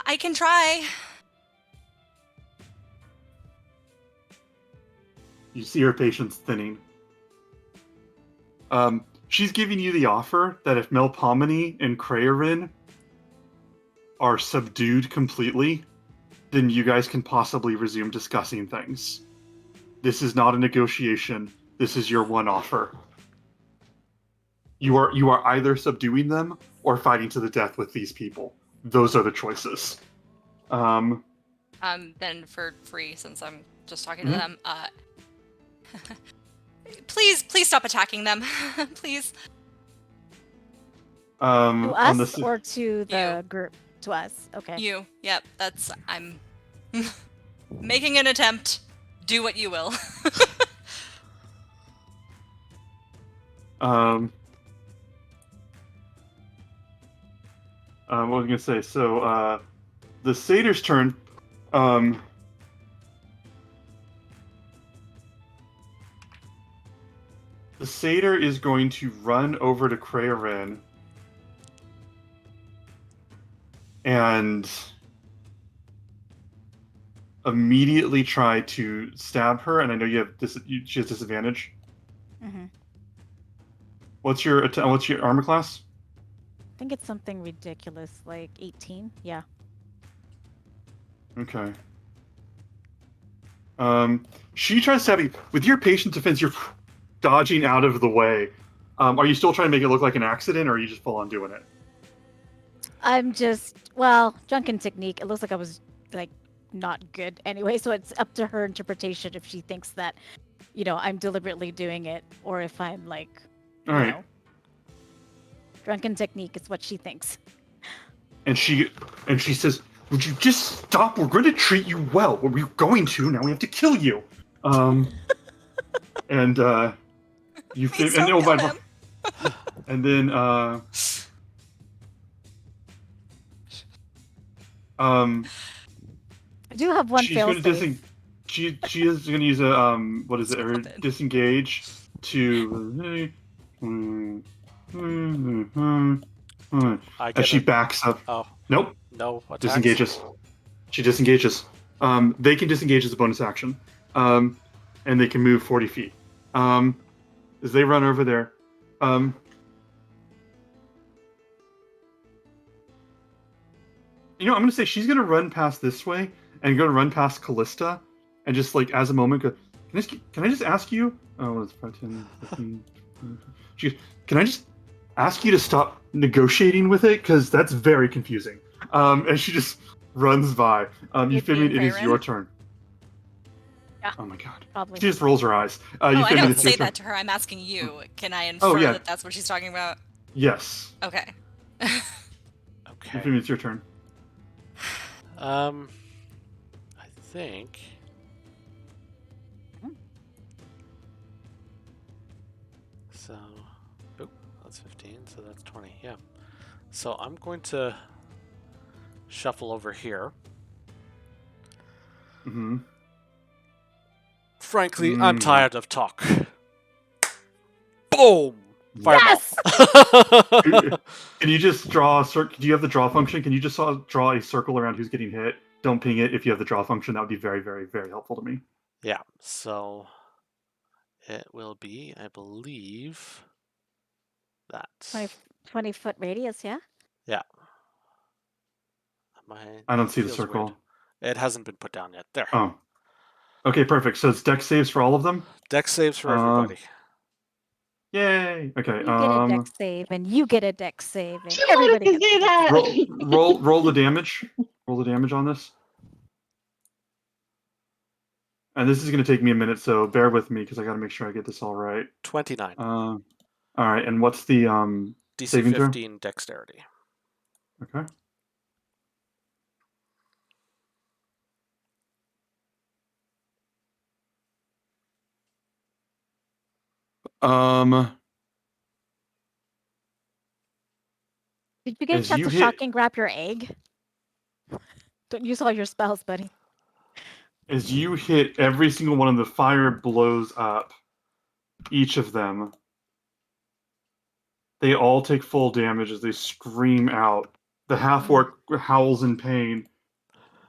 I can try. You see her patience thinning. She's giving you the offer that if Melpomene and Krayarin are subdued completely, then you guys can possibly resume discussing things. This is not a negotiation. This is your one offer. You are either subduing them or fighting to the death with these people. Those are the choices. Then for free, since I'm just talking Mhm. to them, please stop attacking them. Please. To On us the or to the You. group? To us. Okay. You. Yep, I'm making an attempt. Do what you will. what was I gonna say? So the satyr's turn. The satyr is going to run over to Krayarin and immediately try to stab her. And I know you have she has disadvantage. Mm-hmm. What's your armor class? I think it's something ridiculous, like 18. Yeah. Okay. She tries to stab you with your patient defense. You're dodging out of the way. Are you still trying to make it look like an accident, or are you just full on doing it? I'm just drunken technique. It looks like I was like not good anyway, so it's up to her interpretation if she thinks that, I'm deliberately doing it or if I'm like, All you right. know, drunken technique is what she thinks. And she says, "Would you just stop? We're going to treat you well. We're going to. Now we have to kill you." And you Please and don't kill him. and then I do have one she's fail going to safe. she is going to use a what is it? Her Stop it. disengage to I as get she it. backs up. Oh, Nope. no attacks? Disengages. She disengages. They can disengage as a bonus action, and they can move 40 feet. As they run over there, I'm going to say she's going to run past this way and go to run past Callista, and just like as a moment, go. Can I just ask you? Oh, it's 5, 10, 15. She goes, can I just ask you to stop negotiating with it because that's very confusing. And she just runs by. Euphemian, it is Krayarin? your turn. Yeah. Oh my god. Probably. She just rolls her eyes. Oh, I Euphemian, don't it's your say turn. that to her. I'm asking you. Can I infer yeah. that that's what she's talking about? Yes. Okay. Okay. Euphemian, it's your turn. I think. So, oh, that's 15, so that's 20, yeah. So I'm going to shuffle over here. Mm-hmm. Frankly, I'm tired of talk. Boom! Fireball. Yes! Can you just draw a circle? Do you have the draw function? Can you just draw a circle around who's getting hit? Don't ping it if you have the draw function. That would be very, very, very helpful to me. Yeah, so it will be, I believe, that. 20-foot radius, yeah? Yeah. I don't see the feels circle. weird. It hasn't been put down yet. There. Oh. Okay, perfect. So it's dex saves for all of them? Dex saves for everybody. Yay! Okay. You get a dex save, and you get a dex save, and She wanted everybody to gets say a dex that. save. roll the damage. Roll the damage on this. And this is going to take me a minute, so bear with me because I got to make sure I get this all right. 29. All right, and what's the DC saving throw? 15 dexterity. Okay. Did you get a As chance you to hit, shocking grab your egg? Don't use all your spells, buddy. as you hit every single one of the fire blows up, each of them. They all take full damage as they scream out. The half-orc howls in pain,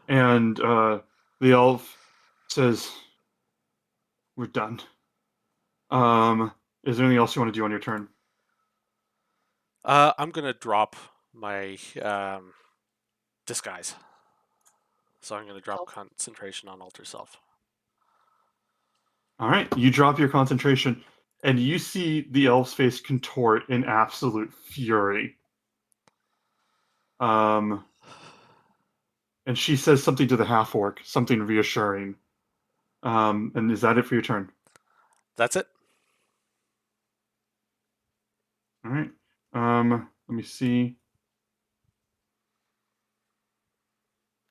and the elf says, "We're done." Is there anything else you want to do on your turn? I'm going to drop my disguise. So I'm going to drop concentration on alter self. All right, you drop your concentration, and you see the elf's face contort in absolute fury. And she says something to the half-orc, something reassuring. And is that it for your turn? That's it. All right. Let me see.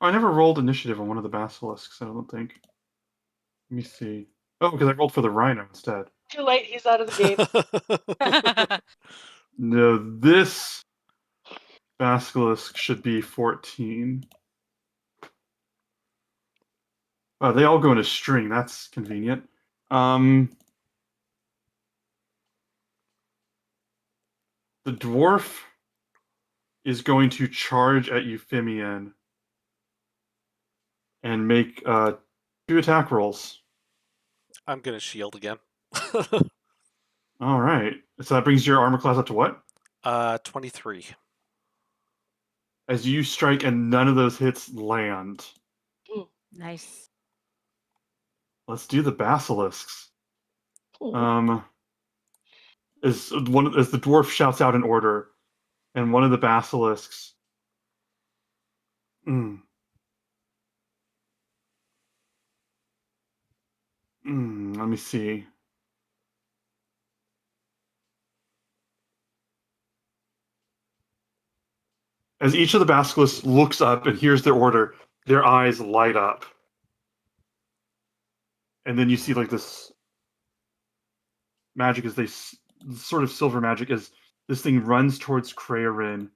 I never rolled initiative on one of the basilisks, I don't think. Let me see. Oh, because I rolled for the rhino instead. Too late. He's out of the game. No, this basilisk should be 14. Oh, they all go in a string. That's convenient. The dwarf is going to charge at Euphemian and make 2 attack rolls. I'm gonna shield again. All right. So that brings your armor class up to what? 23. As you strike and none of those hits land. Nice. Let's do the basilisks. Oh. As the dwarf shouts out an order, and one of the basilisks. Let me see. As each of the basilisks looks up and hears their order, their eyes light up. And then you see like this magic as they sort of silver magic as this thing runs towards Krayarin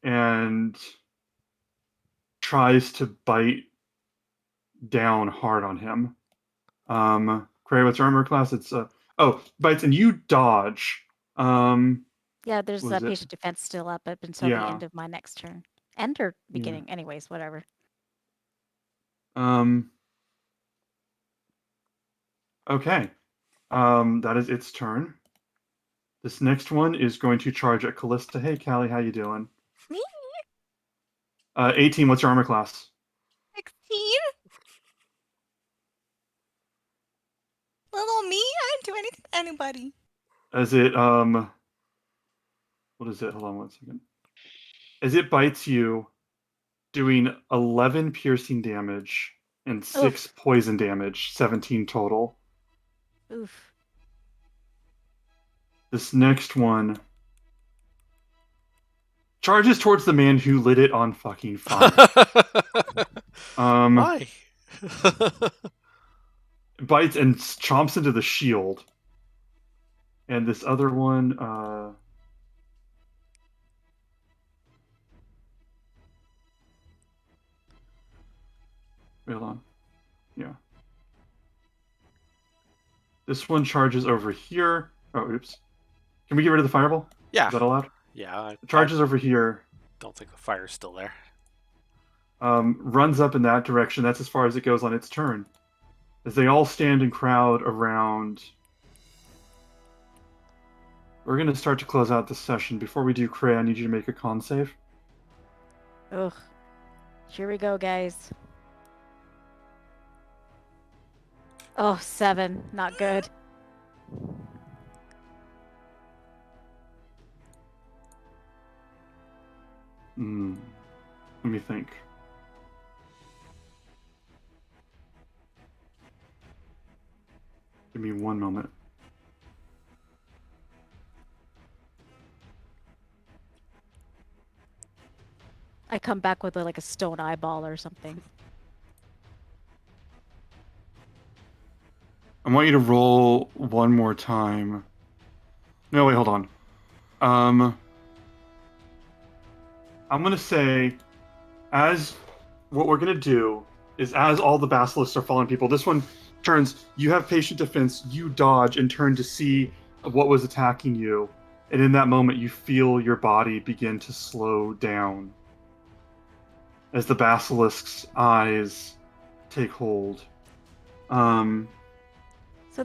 and tries to bite down hard on him. Krayarin, what's your armor class? It's bites and you dodge. Yeah, there's Was a it? patient defense still up until the end of my next turn. End or beginning, anyways, whatever. Okay. That is its turn. This next one is going to charge at Callista. Hey, Callie, how you doing? Me? 18, what's your armor class? 16? Little me? I didn't do anything to anybody. As it, what is it? Hold on one second. As it bites you, doing 11 piercing damage and 6 poison damage, 17 total. Oof. This next one charges towards the man who lit it on fucking fire. Why? Bites and chomps into the shield. And this other one, hold on. Yeah. This one charges over here. Oh, oops. Can we get rid of the fireball? Yeah. Is that allowed? Yeah. It charges over here. Don't think the fire's still there. Runs up in that direction. That's as far as it goes on its turn. As they all stand and crowd around. We're going to start to close out this session. Before we do, Cray, I need you to make a con save. Ugh. Here we go, guys. Oh, 7. Not good. Let me think. Give me one moment. I come back with like a stone eyeball or something. I want you to roll one more time. No, wait, hold on. I'm going to say, as what we're going to do is as all the basilisks are following people, this one turns, you have patient defense, you dodge and turn to see what was attacking you. And in that moment, you feel your body begin to slow down as the basilisk's eyes take hold. So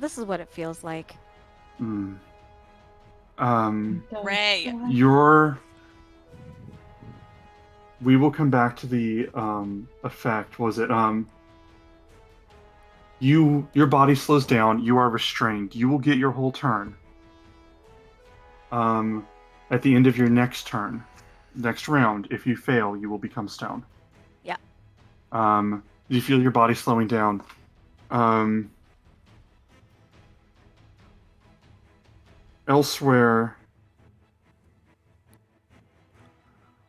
this is what it feels like. Ray. We will come back to the effect. Was it Your body slows down. You are restrained. You will get your whole turn. At the end of your next turn, next round, if you fail, you will become stone. Yeah. You feel your body slowing down. Elsewhere,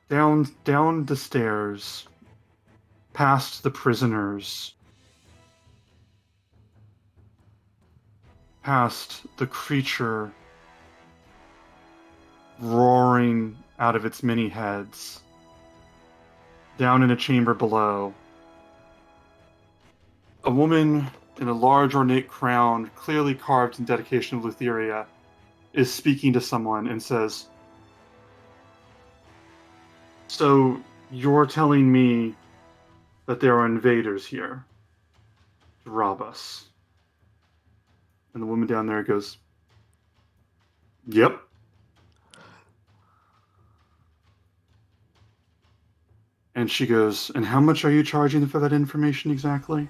down the stairs, past the prisoners, past the creature roaring out of its many heads, down in a chamber below, a woman in a large ornate crown, clearly carved in dedication of Lutheria, is speaking to someone and says, "So you're telling me that there are invaders here to rob us?" And the woman down there goes, "Yep." And she goes, "And how much are you charging for that information exactly?"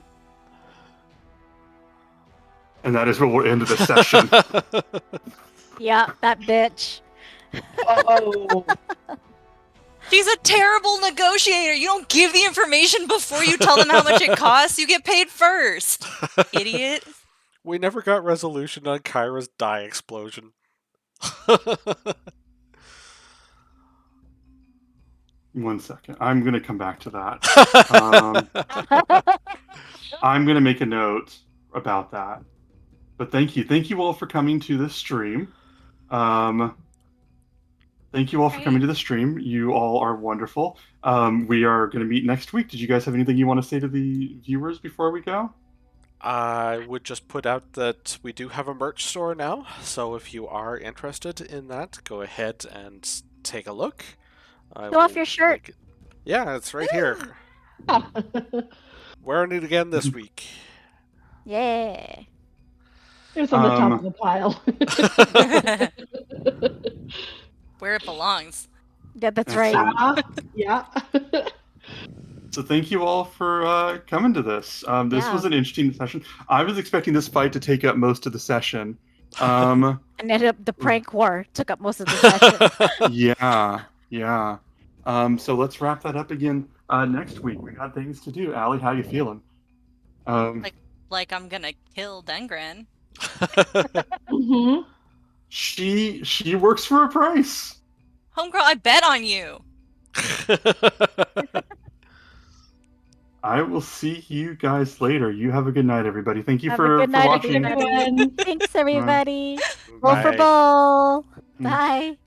And that is where we'll end the session. Yeah, that bitch. Oh. She's a terrible negotiator. You don't give the information before you tell them how much it costs. You get paid first. Idiot. We never got resolution on Kyra's dye explosion. One second. I'm going to come back to that. I'm going to make a note about that. But thank you. Thank you all for coming to this stream. Thank you all for coming to the stream. You all are wonderful. We are going to meet next week. Did you guys have anything you want to say to the viewers before we go? I would just put out that we do have a merch store now, so if you are interested in that, go ahead and take a look. Show off your shirt. Yeah, it's right here. Wearing it again this week. Yeah. It's on the top of the pile. Where it belongs. Yeah, that's right. Yeah. So thank you all for coming to this. This was an interesting session. I was expecting this fight to take up most of the session. And ended up the prank war took up most of the session. Yeah. So let's wrap that up again next week. We got things to do. Allie, how you feeling? Like I'm gonna kill Dengren. Mm-hmm. She works for a price. Homegirl, I bet on you. I will see you guys later. You have a good night, everybody. Thank you Have for a good night, watching. everybody. Thanks, everybody. Roll Bye. for ball. Bye.